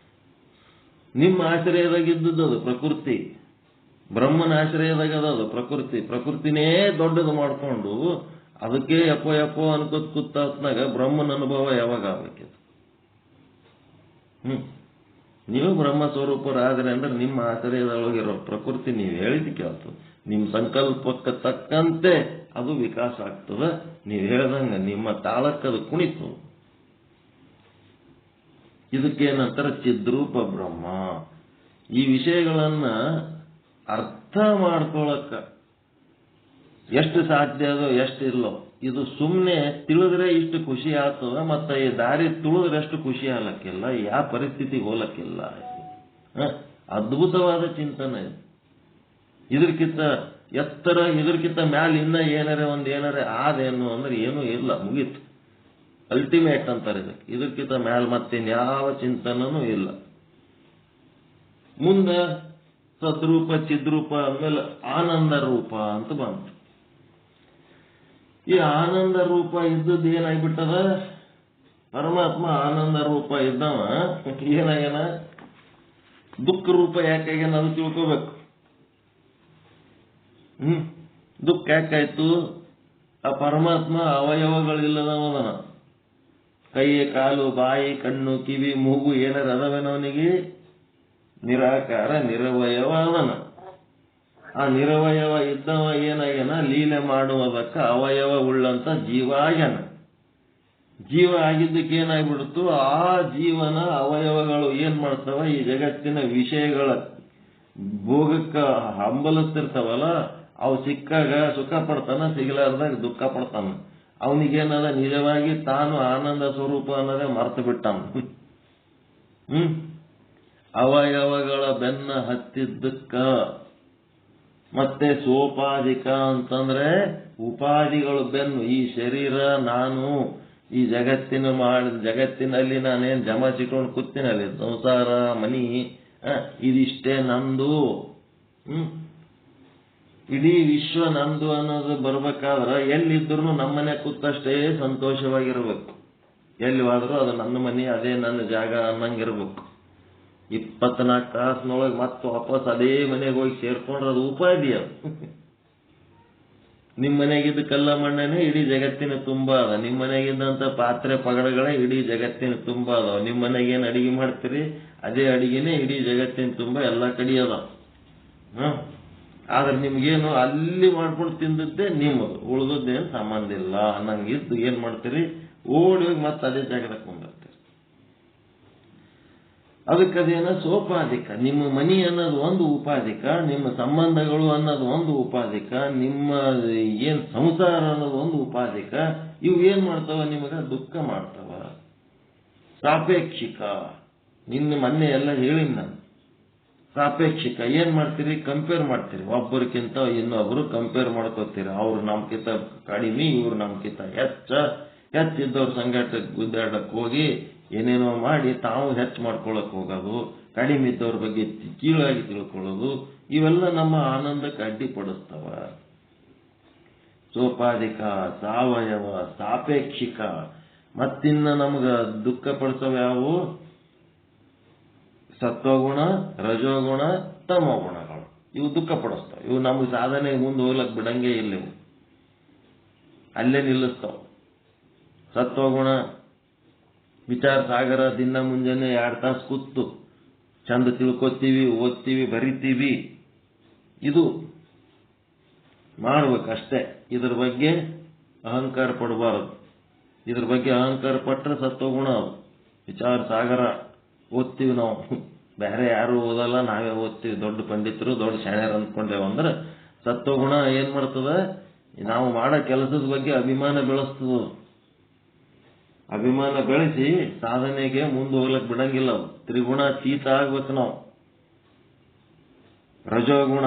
ನಿಮ್ಮ ಆಶ್ರಯದಾಗಿದ್ದದ್ದು, ಅದು ಪ್ರಕೃತಿ ಬ್ರಹ್ಮನ ಆಶ್ರಯದಾಗದು ಪ್ರಕೃತಿ. ಪ್ರಕೃತಿನೇ ದೊಡ್ಡದು ಮಾಡ್ಕೊಂಡು ಅದಕ್ಕೆ ಯಪ್ಪೋ ಅನ್ಕೋತ್ ಕೂತಾಗ ಬ್ರಹ್ಮನ ಅನುಭವ ಯಾವಾಗ ಆಗ್ಬೇಕಿದೆ? ನೀವು ಬ್ರಹ್ಮ ಸ್ವರೂಪರಾದ್ರೆ ಅಂದ್ರೆ ನಿಮ್ಮ ಆಶ್ರಯದೊಳಗಿರೋ ಪ್ರಕೃತಿ ನೀವು ಹೇಳಿದ್ದು ಕೇಳ್ತದೆ. ನಿಮ್ಮ ಸಂಕಲ್ಪಕ್ಕೆ ತಕ್ಕಂತೆ ಅದು ವಿಕಾಸ ಆಗ್ತದೆ. ನೀವು ಹೇಳ್ದಂಗ ನಿಮ್ಮ ತಾಳಕ್ಕದು ಕುಣಿತು. ಇದಕ್ಕೇನಂತಾರೆ ಚಿದ್ರೂಪ ಬ್ರಹ್ಮ. ಈ ವಿಷಯಗಳನ್ನ ಅರ್ಥ ಮಾಡ್ಕೊಳಕ್ಕ ಎಷ್ಟು ಸಾಧ್ಯ ಅದೋ ಎಷ್ಟಿಲ್ಲೋ, ಇದು ಸುಮ್ಮನೆ ತಿಳಿದ್ರೆ ಇಷ್ಟು ಖುಷಿ ಆಗ್ತದ, ಮತ್ತೆ ಈ ದಾರಿ ತುಳಿದ್ರೆ ಎಷ್ಟು ಖುಷಿ ಆಗ್ಲಕ್ಕಿಲ್ಲ, ಯಾವ ಪರಿಸ್ಥಿತಿಗೆ ಹೋಲಕ್ಕಿಲ್ಲ. ಅದ್ಭುತವಾದ ಚಿಂತನೆ ಇದು. ಇದಕ್ಕಿಂತ ಎತ್ತರ, ಇದಕ್ಕಿಂತ ಮ್ಯಾಲ ಇನ್ನ ಏನಾರೆ ಆದೇನು ಅಂದ್ರೆ ಏನೂ ಇಲ್ಲ, ಮುಗೀತು. ಅಲ್ಟಿಮೇಟ್ ಅಂತಾರೆ ಇದಕ್ಕೆ. ಇದಕ್ಕಿಂತ ಮ್ಯಾಲ ಮತ್ತಿನ್ಯಾವ ಚಿಂತನೂ ಇಲ್ಲ. ಮುಂದೆ ಸದ್ರೂಪ ಚಿದ್ರೂಪ ಆದ್ಮೇಲೆ ಆನಂದ ರೂಪ ಅಂತ ಬಂತು. ಈ ಆನಂದ ರೂಪ ಇದ್ದದ್ದು ಏನಾಗ್ಬಿಟ್ಟದ? ಪರಮಾತ್ಮ ಆನಂದ ರೂಪ ಇದ್ದವ ಏನಾಗ್ಯಾನ? ದುಃಖ ರೂಪ ಯಾಕಾಗ್ಯಾನ ಅದು ತಿಳ್ಕೋಬೇಕು. ದುಃಖ ಯಾಕಾಯ್ತು? ಆ ಪರಮಾತ್ಮ ಅವಯವಗಳಿಲ್ಲದವನ. ಕೈ, ಕಾಲು, ಬಾಯಿ, ಕಣ್ಣು, ಕಿವಿ, ಮೂಗು ಏನಾರ ಅದವೇನವನಿಗೆ? ನಿರಾಕಾರ ನಿರವಯವ ಅವನ. ಆ ನಿರವಯವ ಇದ್ದವ ಏನಾಗ್ಯಾನ? ಲೀಲೆ ಮಾಡುವುದಕ್ಕ ಅವಯವ ಉಳ್ಳಂತ ಜೀವ ಆಗ್ಯಾನ. ಜೀವ ಆಗಿದ್ದಕ್ಕೆ ಏನಾಗ್ಬಿಡ್ತು? ಆ ಜೀವನ ಅವಯವಗಳು ಏನ್ ಮಾಡ್ತಾವ? ಈ ಜಗತ್ತಿನ ವಿಷಯಗಳ ಭೋಗಕ್ಕ ಹಂಬಲಿಸ್ತಿರ್ತಾವಲ್ಲ, ಅವು ಸಿಕ್ಕಾಗ ಸುಖ ಪಡ್ತಾನ, ಸಿಗಲಾರ್ದಾಗ ದುಃಖ ಪಡ್ತಾನ. ಅವನಿಗೇನದ? ನಿಜವಾಗಿ ತಾನು ಆನಂದ ಸ್ವರೂಪ ಅನ್ನೋದೇ ಮರ್ತು ಬಿಟ್ಟಾನ. ಅವಯವಗಳ ಬೆನ್ನ ಹತ್ತಿದ್ದಕ್ಕ. ಮತ್ತೆ ಸೋಪಾಧಿಕ ಅಂತಂದ್ರೆ ಉಪಾಧಿಗಳು ಬೆನ್ನು. ಈ ಶರೀರ ನಾನು, ಈ ಜಗತ್ತಿನಲ್ಲಿ ನಾನೇನ್ ಜಮಾಚಿಟ್ಕೊಂಡು ಕೂತಿನಲ್ಲಿ, ಸಂಸಾರ, ಮನಿ, ಇದಿಷ್ಟೇ ನಂದು. ಇಡೀ ವಿಶ್ವ ನಂದು ಅನ್ನೋದು ಬರ್ಬೇಕಾದ್ರೆ ಎಲ್ಲಿದ್ರು ನಮ್ಮನೆ ಕೂತಷ್ಟೇ ಸಂತೋಷವಾಗಿರ್ಬೇಕು. ಎಲ್ಲಿ ಹೋದ್ರೂ ಅದು ನನ್ನ ಮನೆ, ಅದೇ ನನ್ನ ಜಾಗ ಅನ್ನಂಗಿರ್ಬೇಕು. 24 ತಾಸಿನೊಳಗೆ ಮತ್ತೆ ವಾಪಸ್ ಅದೇ ಮನೆಗೆ ಹೋಗಿ ಸೇರ್ಕೊಂಡ್ರೆ ಅದು ಉಪಾಧಿ. ಅದು ನಿಮ್ಮ ಮನೆಗಿದ್ದ ಕಲ್ಲ ಮಣ್ಣನೇ ಇಡೀ ಜಗತ್ತಿನ ತುಂಬಾ ಅದ. ನಿಮ್ಮ ಮನೆಗಿದ್ದಂತ ಪಾತ್ರೆ ಪಗಡಗಳೇ ಇಡೀ ಜಗತ್ತಿನ ತುಂಬಾ ಅದಾವ. ನಿಮ್ಮ ಮನೆಗೇನು ಅಡಿಗೆ ಮಾಡ್ತೀರಿ ಅದೇ ಅಡಿಗೆನೇ ಇಡೀ ಜಗತ್ತಿನ ತುಂಬಾ ಎಲ್ಲ ಕಡೆ ಅದ. ಆದ್ರೆ ನಿಮ್ಗೇನು ಅಲ್ಲಿ ಮಾಡ್ಕೊಂಡು ತಿಂದದ್ದೇ ನಿಮ್ಮದು, ಉಳಿದದ್ದೇನು ಸಂಬಂಧ ಇಲ್ಲ ಅನ್ನಂಗಿದ್ದು ಏನ್ ಮಾಡ್ತೀರಿ? ಓಡಿ ಹೋಗಿ ಮತ್ತೆ ಅದೇ ಜಾಗದಾಗ ಕುಂದಿರ್ತೀರಿ. ಅದಕ್ಕದೇನ ಸೋಪಾಧಿಕ. ನಿಮ್ಮ ಮನಿ ಅನ್ನೋದು ಒಂದು ಉಪಾಧಿಕ, ನಿಮ್ಮ ಸಂಬಂಧಗಳು ಅನ್ನೋದು ಒಂದು ಉಪಾಧಿಕ, ನಿಮ್ಮ ಏನ್ ಸಂಸಾರ ಅನ್ನೋದು ಒಂದು ಉಪಾಧಿಕ. ಇವು ಏನ್ ಮಾಡ್ತಾವ? ನಿಮಗ ದುಃಖ ಮಾಡ್ತಾವ. ಸಾಪೇಕ್ಷಿಕ. ನಿನ್ನ ಮೊನ್ನೆ ಎಲ್ಲ ಹೇಳಿನ ನಾನು. ಸಾಪೇಕ್ಷಿಕ ಏನ್ ಮಾಡ್ತೀರಿ? ಕಂಪೇರ್ ಮಾಡ್ತೀರಿ. ಒಬ್ಬರಿಗಿಂತ ಇನ್ನೊಬ್ರು ಕಂಪೇರ್ ಮಾಡ್ಕೋತೀರಿ. ಅವ್ರು ನಮ್ಕಿಂತ ಕಡಿಮೆ, ಇವ್ರು ನಮ್ಕಿಂತ ಹೆಚ್ಚಿದ್ದವ್ರ ಸಂಗಾಟ ಗುದ್ದಾಡಕ್ ಹೋಗಿ ಏನೇನೋ ಮಾಡಿ ತಾವು ಹೆಚ್ಚು ಮಾಡ್ಕೊಳಕ್ ಹೋಗೋದು, ಕಡಿಮೆ ಇದ್ದವ್ರ ಬಗ್ಗೆ ಕೀಳಾಗಿ ತಿಳ್ಕೊಳ್ಳೋದು, ಇವೆಲ್ಲ ನಮ್ಮ ಆನಂದಕ್ಕೆ ಅಡ್ಡಿಪಡಿಸ್ತವ. ಸೋಪಾಧಿಕ, ಸಾವಯವ, ಸಾಪೇಕ್ಷಿಕ. ಮತ್ತಿನ್ನ ನಮ್ಗ ದುಃಖ ಪಡಿಸವ ಯಾವು? ಸತ್ವಗುಣ, ರಜೋಗುಣ, ತಮೋಗುಣಗಳು. ಇವು ದುಃಖ ಪಡಿಸ್ತಾವ. ಇವು ನಮಗೆ ಸಾಧನೆ ಮುಂದೆ ಹೋಗ್ಲಕ್ಕೆ ಬಿಡಂಗೇ ಇಲ್ಲ. ಇವು ಅಲ್ಲೇ ನಿಲ್ಲಿಸ್ತಾವ. ಸತ್ವಗುಣ ವಿಚಾರ ಸಾಗರ, ದಿನ ಮುಂಜಾನೆ 2 ತಾಸು ಕೂತು ಚಂದ ತಿಳ್ಕೊತೀವಿ, ಓದ್ತೀವಿ, ಬರಿತೀವಿ. ಇದು ಮಾಡ್ಬೇಕಷ್ಟೇ. ಇದ್ರ ಬಗ್ಗೆ ಅಹಂಕಾರ ಪಡಬಾರದು. ಇದ್ರ ಬಗ್ಗೆ ಅಹಂಕಾರ ಪಟ್ಟರೆ ಸತ್ವಗುಣ. ವಿಚಾರ ಸಾಗರ ಓದ್ತೀವಿ ನಾವು, ಬೇರೆ ಯಾರು ಓದಲ್ಲ, ನಾವೇ ಓದ್ತೀವಿ. ದೊಡ್ಡ ಪಂಡಿತರು, ದೊಡ್ಡ ಶಾಣ್ಯರು ಅಂದ್ಕೊಂಡೇವು ಅಂದ್ರೆ ಸತ್ವಗುಣ ಏನ್ ಮಾಡ್ತದ, ನಾವು ಮಾಡೋ ಕೆಲಸದ ಬಗ್ಗೆ ಅಭಿಮಾನ ಬೆಳೆಸ್ತದ. ಅಭಿಮಾನ ಬೆಳೆಸಿ ಸಾಧನೆಗೆ ಮುಂದೆ ಹೋಗ್ಲಕ್ ಬಿಡಂಗಿಲ್ಲ. ತ್ರಿಗುಣಾತೀತ ಆಗ್ಬೇಕು ನಾವು. ರಜೋಗುಣ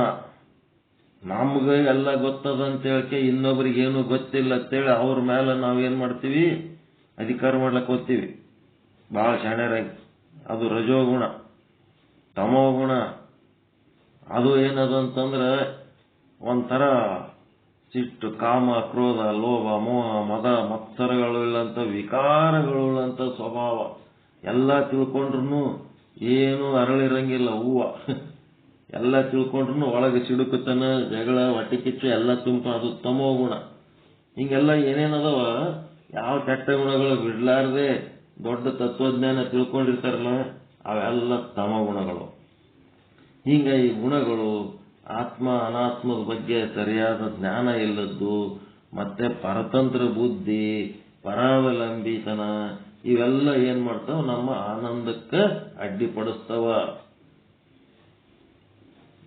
ನಮ್ಗೆ ಎಲ್ಲ ಗೊತ್ತದ ಅಂತ ಹೇಳಕ್ಕೆ ಇನ್ನೊಬ್ರಿಗೆ ಏನು ಗೊತ್ತಿಲ್ಲ ಅಂತೇಳಿ ಅವ್ರ ಮೇಲೆ ನಾವೇನ್ ಮಾಡ್ತೀವಿ, ಅಧಿಕಾರ ಮಾಡ್ಲಕ್ಕೆ ಹೋಗ್ತೀವಿ ಬಹಳ ಶಾಣ್ಯರಾಗಿ. ಅದು ರಜೋಗುಣ. ತಮೋಗುಣ ಅದು ಏನದು ಅಂತಂದ್ರೆ ಒಂಥರ ಸಿಟ್ಟು, ಕಾಮ, ಕ್ರೋಧ, ಲೋಭ, ಮೋಹ, ಮದ, ಮತ್ಸರಗಳುಳ್ಳಂಥ ವಿಕಾರಗಳುಳ್ಳಂಥ ಸ್ವಭಾವ. ಎಲ್ಲ ತಿಳ್ಕೊಂಡ್ರು ಏನು ಅರಳಿರಂಗಿಲ್ಲ ಹೂವ. ಎಲ್ಲ ತಿಳ್ಕೊಂಡ್ರು ಒಳಗೆ ಸಿಡುಕುತನ, ಜಗಳ, ಹೊಟ್ಟೆ ಕಿಚ್ಚು ಎಲ್ಲ ಅದು ತಮೋಗುಣ. ಹಿಂಗೆಲ್ಲ ಏನೇನದವ, ಯಾವ ಕೆಟ್ಟ ಗುಣಗಳು ಬಿಡ್ಲಾರ್ದೆ ದೊಡ್ಡ ತತ್ವಜ್ಞಾನ ತಿಳ್ಕೊಂಡಿರ್ತಾರಲ್ಲ, ಅವೆಲ್ಲ ತಮಗುಣಗಳು. ಹಿಂಗ ಈ ಗುಣಗಳು ಆತ್ಮ ಅನಾತ್ಮದ ಬಗ್ಗೆ ಸರಿಯಾದ ಜ್ಞಾನ ಇಲ್ಲದ್ದು, ಮತ್ತೆ ಪರತಂತ್ರ ಬುದ್ಧಿ, ಪರಾವಲಂಬಿತನ, ಇವೆಲ್ಲ ಏನ್ ಮಾಡ್ತಾವ, ನಮ್ಮ ಆನಂದಕ್ಕೆ ಅಡ್ಡಿಪಡಿಸ್ತಾವ.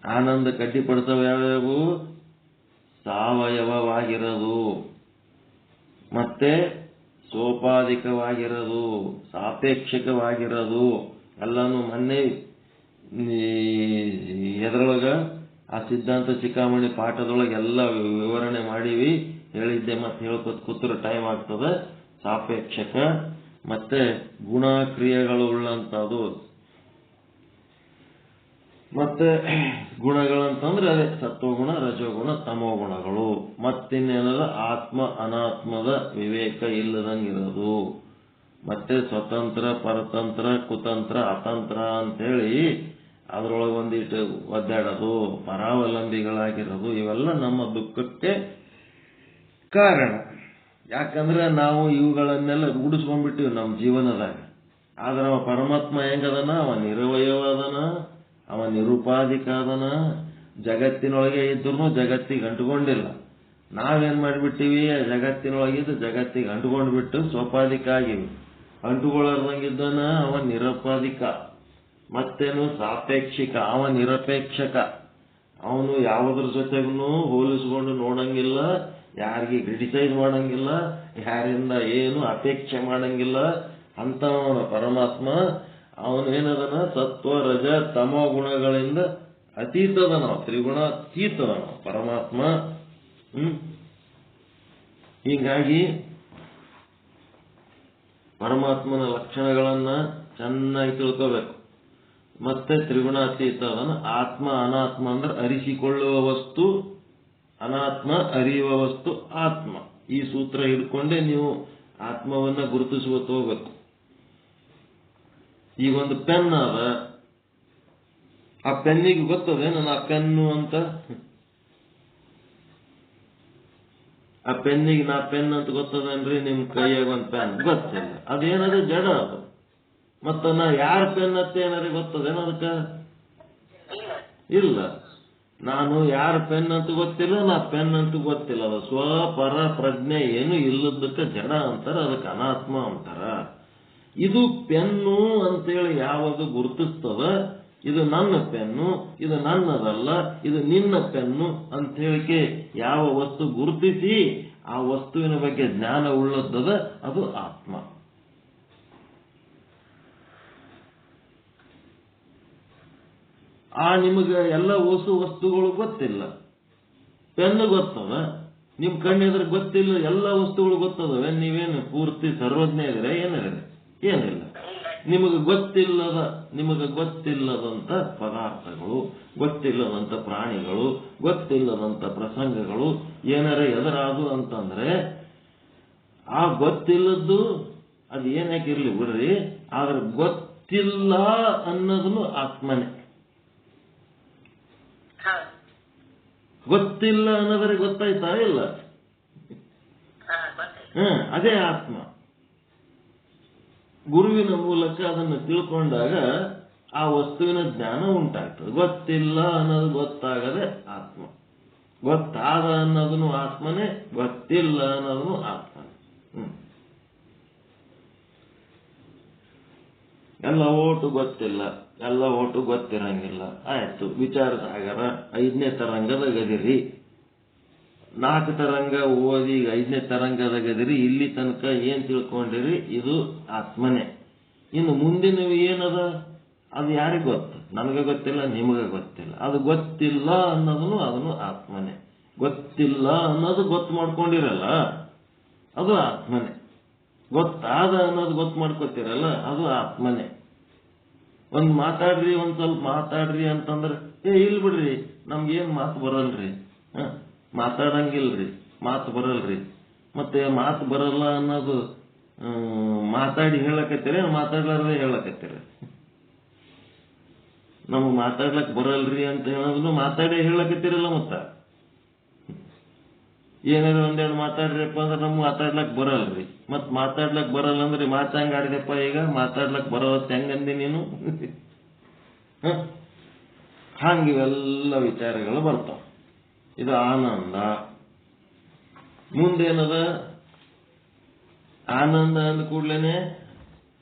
ಆನಂದಕ್ಕೆ ಅಡ್ಡಿಪಡಿಸ್ತಾವ ಯಾವ್ಯಾವು? ಸಾವಯವವಾಗಿರೋದು, ಮತ್ತೆ ಸೋಪಾಧಿಕವಾಗಿರೋದು, ಸಾಪೇಕ್ಷಕವಾಗಿರೋದು. ಎಲ್ಲಾನು ಮೊನ್ನೆ ಎದ್ರೊಳಗ ಆ ಸಿದ್ಧಾಂತ ಶಿಖಾಮಣಿ ಪಾಠದೊಳಗೆ ಎಲ್ಲ ವಿವರಣೆ ಮಾಡೀವಿ, ಹೇಳಿದ್ದೆ. ಮತ್ತೆ ಹೇಳ್ಕೊತ ಕೂತ್ರ ಟೈಮ್ ಆಗ್ತದೆ. ಸಾಪೇಕ್ಷಕ ಮತ್ತೆ ಗುಣಕ್ರಿಯೆಗಳು ಉಳ್ಳಂತದ್ದು. ಮತ್ತೆ ಗುಣಗಳಂತಂದ್ರೆ ಅದೇ ಸತ್ವಗುಣ, ರಜೋಗುಣ, ತಮೋಗುಣಗಳು. ಮತ್ತಿನ್ನೇನದ, ಆತ್ಮ ಅನಾತ್ಮದ ವಿವೇಕ ಇಲ್ಲದಂಗಿರೋದು. ಮತ್ತೆ ಸ್ವತಂತ್ರ, ಪರತಂತ್ರ, ಕುತಂತ್ರ, ಅತಂತ್ರ ಅಂತೇಳಿ ಅದರೊಳಗೆ ಒಂದಿಟ್ಟು ಒದ್ದಾಡೋದು, ಪರಾವಲಂಬಿಗಳಾಗಿರೋದು. ಇವೆಲ್ಲ ನಮ್ಮ ದುಃಖಕ್ಕೆ ಕಾರಣ. ಯಾಕಂದ್ರೆ ನಾವು ಇವುಗಳನ್ನೆಲ್ಲ ರೂಢಿಸ್ಕೊಂಡ್ಬಿಟ್ಟಿವಿ ನಮ್ಮ ಜೀವನದಾಗ. ಆದ್ರೆ ಅವ ಪರಮಾತ್ಮ ಹೆಂಗದನ, ಅವ ನಿರವಯವದನ, ಅವ ನಿರುಪಾಧಿಕ ಅದನ. ಜಗತ್ತಿನೊಳಗೆ ಇದ್ರೂ ಜಗತ್ತಿಗೆ ಅಂಟುಕೊಂಡಿಲ್ಲ. ನಾವೇನ್ ಮಾಡಿಬಿಟ್ಟಿವಿ, ಜಗತ್ತಿನೊಳಗಿದ್ದು ಜಗತ್ತಿಗೆ ಅಂಟುಕೊಂಡ್ಬಿಟ್ಟು ಸ್ವಪಾಧಿಕ ಆಗಿವಿ. ಅಂಟುಕೊಳ್ಳದಂಗಿದ್ದನ ಅವ ನಿರಪಾಧಿಕ. ಮತ್ತೇನು ಸಾಪೇಕ್ಷಿಕ, ಅವ ನಿರಪೇಕ್ಷಕ. ಅವನು ಯಾವುದ್ರ ಜೊತೆಗೂ ಹೋಲಿಸ್ಕೊಂಡು ನೋಡಂಗಿಲ್ಲ, ಯಾರಿಗೆ ಕ್ರಿಟಿಸೈಸ್ ಮಾಡಂಗಿಲ್ಲ, ಯಾರಿಂದ ಏನು ಅಪೇಕ್ಷೆ ಮಾಡಂಗಿಲ್ಲ ಅಂತವನ ಪರಮಾತ್ಮ. ಅವನೇನದನ, ಸತ್ವ ರಜ ತಮೋ ಗುಣಗಳಿಂದ ಅತೀತದ ನಾವು, ತ್ರಿಗುಣಾತೀತದ ನಾವು ಪರಮಾತ್ಮ. ಹೀಗಾಗಿ ಪರಮಾತ್ಮನ ಲಕ್ಷಣಗಳನ್ನ ಚೆನ್ನಾಗಿ ತಿಳ್ಕೋಬೇಕು. ಮತ್ತೆ ತ್ರಿಗುಣಾತೀತ ಅದನ್ನು ಆತ್ಮ ಅನಾತ್ಮ ಅಂದ್ರೆ ಅರಿಸಿಕೊಳ್ಳುವ ವಸ್ತು ಅನಾತ್ಮ, ಅರಿಯುವ ವಸ್ತು ಆತ್ಮ. ಈ ಸೂತ್ರ ಹಿಡ್ಕೊಂಡೇ ನೀವು ಆತ್ಮವನ್ನ ಗುರುತಿಸುವ ಹೋಗ್ಬೇಕು. ಈಗ ಒಂದು ಪೆನ್ ಅದ, ಆ ಪೆನ್ನಿಗೆ ಗೊತ್ತದೆ ನನ್ನ ಆ ಪೆನ್ನು ಅಂತ. ಆ ಪೆನ್ನಿಗೆ ನಾ ಪೆನ್ ಅಂತ ಗೊತ್ತದೇನ್ರಿ? ನಿಮ್ ಕೈಯಾಗ ಒಂದು ಪೆನ್ ಗೊತ್ತಿಲ್ಲ, ಅದೇನದು ಜಡ ಅದು. ಮತ್ತ ನಾ ಯಾರ ಪೆನ್ ಅಂತ ಏನಾದ್ರು ಗೊತ್ತದೇನೋ ಅದಕ್ಕೆ? ಇಲ್ಲ. ನಾನು ಯಾರ ಪೆನ್ ಅಂತ ಗೊತ್ತಿಲ್ಲ, ನಾ ಪೆನ್ ಅಂತ ಗೊತ್ತಿಲ್ಲ. ಅದು ಸ್ವಪರ ಪ್ರಜ್ಞೆ ಏನು ಇಲ್ಲದಕ್ಕೆ ಜಡ ಅಂತಾರ, ಅದಕ್ಕೆ ಅನಾತ್ಮ ಅಂತಾರ. ಇದು ಪೆನ್ನು ಅಂತೇಳಿ ಯಾವಾಗ ಗುರುತಿಸ್ತದ, ಇದು ನನ್ನ ಪೆನ್ನು, ಇದು ನನ್ನದಲ್ಲ, ಇದು ನಿನ್ನ ಪೆನ್ನು ಅಂತ ಹೇಳಿಕೆ ಯಾವ ವಸ್ತು ಗುರುತಿಸಿ ಆ ವಸ್ತುವಿನ ಬಗ್ಗೆ ಜ್ಞಾನ ಉಳ್ಳದ್ದದ, ಅದು ಆತ್ಮ. ನಿಮಗೆ ಎಲ್ಲ ಹೊಸು ವಸ್ತುಗಳು ಗೊತ್ತಿಲ್ಲ, ಪೆನ್ನು ಗೊತ್ತದ, ನಿಮ್ ಕಣ್ಣೆದ್ರೆ ಗೊತ್ತಿಲ್ಲ, ಎಲ್ಲ ವಸ್ತುಗಳು ಗೊತ್ತದವೆ. ನೀವೇನು ಪೂರ್ತಿ ಸರ್ವಜ್ಞ ಇದ್ರೆ ಏನಿದೆ? ಏನಿಲ್ಲ. ನಿಮಗೆ ಗೊತ್ತಿಲ್ಲದಂತ ಪದಾರ್ಥಗಳು, ಗೊತ್ತಿಲ್ಲದಂತ ಪ್ರಾಣಿಗಳು, ಗೊತ್ತಿಲ್ಲದಂತ ಪ್ರಸಂಗಗಳು ಏನಾರ ಎದುರಾದು ಅಂತಂದ್ರೆ ಆ ಗೊತ್ತಿಲ್ಲದ್ದು ಅದು ಏನಾಕಿರ್ಲಿ ಬಿಡ್ರಿ, ಆದ್ರೆ ಗೊತ್ತಿಲ್ಲ ಅನ್ನೋದನ್ನು ಆತ್ಮನೇ. ಗೊತ್ತಿಲ್ಲ ಅನ್ನೋದ್ರೆ ಗೊತ್ತಾಯ್ತಾ ಇಲ್ಲ? ಅದೇ ಆತ್ಮ. ಗುರುವಿನ ಮೂಲಕ ಅದನ್ನು ತಿಳ್ಕೊಂಡಾಗ ಆ ವಸ್ತುವಿನ ಜ್ಞಾನ ಉಂಟಾಗ್ತದೆ. ಗೊತ್ತಿಲ್ಲ ಅನ್ನೋದು ಗೊತ್ತಾಗದೆ ಆತ್ಮ. ಗೊತ್ತಾದ ಅನ್ನೋದನ್ನು ಆತ್ಮನೇ, ಗೊತ್ತಿಲ್ಲ ಅನ್ನೋದನ್ನು ಆತ್ಮನೇ. ಎಲ್ಲ ಓಟು ಗೊತ್ತಿಲ್ಲ, ಎಲ್ಲ ಓಟು ಗೊತ್ತಿರಂಗಿಲ್ಲ. ಆಯ್ತು, ವಿಚಾರ ಸಾಗರ 5ನೇ ತರಂಗದ ಗದಿರಿ. 4 ತರಂಗ ಓದಿ 5ನೇ ತರಂಗದ ಗದಿರಿ. ಇಲ್ಲಿ ತನಕ ಏನ್ ತಿಳ್ಕೊಂಡಿರಿ? ಇದು ಆತ್ಮನೇ. ಇನ್ನು ಮುಂದಿನವು ಏನದ ಅದು ಯಾರಿಗೆ ಗೊತ್ತು? ನನಗೆ ಗೊತ್ತಿಲ್ಲ, ನಿಮಗೆ ಗೊತ್ತಿಲ್ಲ. ಅದು ಗೊತ್ತಿಲ್ಲ ಅನ್ನೋದನ್ನು ಅದನ್ನು ಆತ್ಮನೇ. ಗೊತ್ತಿಲ್ಲ ಅನ್ನೋದು ಗೊತ್ತು ಮಾಡ್ಕೊಂಡಿರಲ್ಲ, ಅದು ಆತ್ಮನೇ. ಗೊತ್ತಾದ ಅನ್ನೋದು ಗೊತ್ತು ಮಾಡ್ಕೊತಿರಲ್ಲ, ಅದು ಆತ್ಮನೇ. ಒಂದ್ ಮಾತಾಡ್ರಿ, ಒಂದ್ ಸ್ವಲ್ಪ ಮಾತಾಡ್ರಿ ಅಂತಂದ್ರೆ ಇಲ್ ಬಿಡ್ರಿ, ನಮ್ಗೇನ್ ಮಾತು ಬರಲ್ರಿ, ಮಾತಾಡಂಗಿಲ್ರಿ, ಮಾತು ಬರಲ್ರಿ. ಮತ್ತೆ ಮಾತು ಬರಲ್ಲ ಅನ್ನೋದು ಮಾತಾಡಿ ಹೇಳಕತ್ತೀರ, ಮಾತಾಡ್ಲಾರ್ದೆ ಹೇಳಕತ್ತೀರ. ನಮಗ್ ಮಾತಾಡ್ಲಕ್ ಬರಲ್ರಿ ಅಂತ ಹೇಳೋದನ್ನು ಮಾತಾಡಿ ಹೇಳಕತ್ತೀರಲ್ಲ. ಮತ್ತ ಏನಾದ್ರು ಒಂದೆರಡು ಮಾತಾಡ್ರಿಪ್ಪ ಅಂದ್ರೆ ನಮ್ಗೆ ಮಾತಾಡ್ಲಕ್ ಬರಲ್ರಿ. ಮತ್ ಮಾತಾಡ್ಲಕ್ ಬರಲ್ಲ ಅಂದ್ರೆ ಮಾತಂಗ ಆಡಿದಪ್ಪ, ಈಗ ಮಾತಾಡ್ಲಕ್ ಬರೋತ್ ಹೆಂಗಂದಿ ನೀನು? ಹಂಗಿವೆಲ್ಲ ವಿಚಾರಗಳು ಬರ್ತಾವ. ಇದು ಆನಂದ. ಮುಂದೇನದ? ಆನಂದ ಅಂದ ಕೂಡ್ಲೇನೆ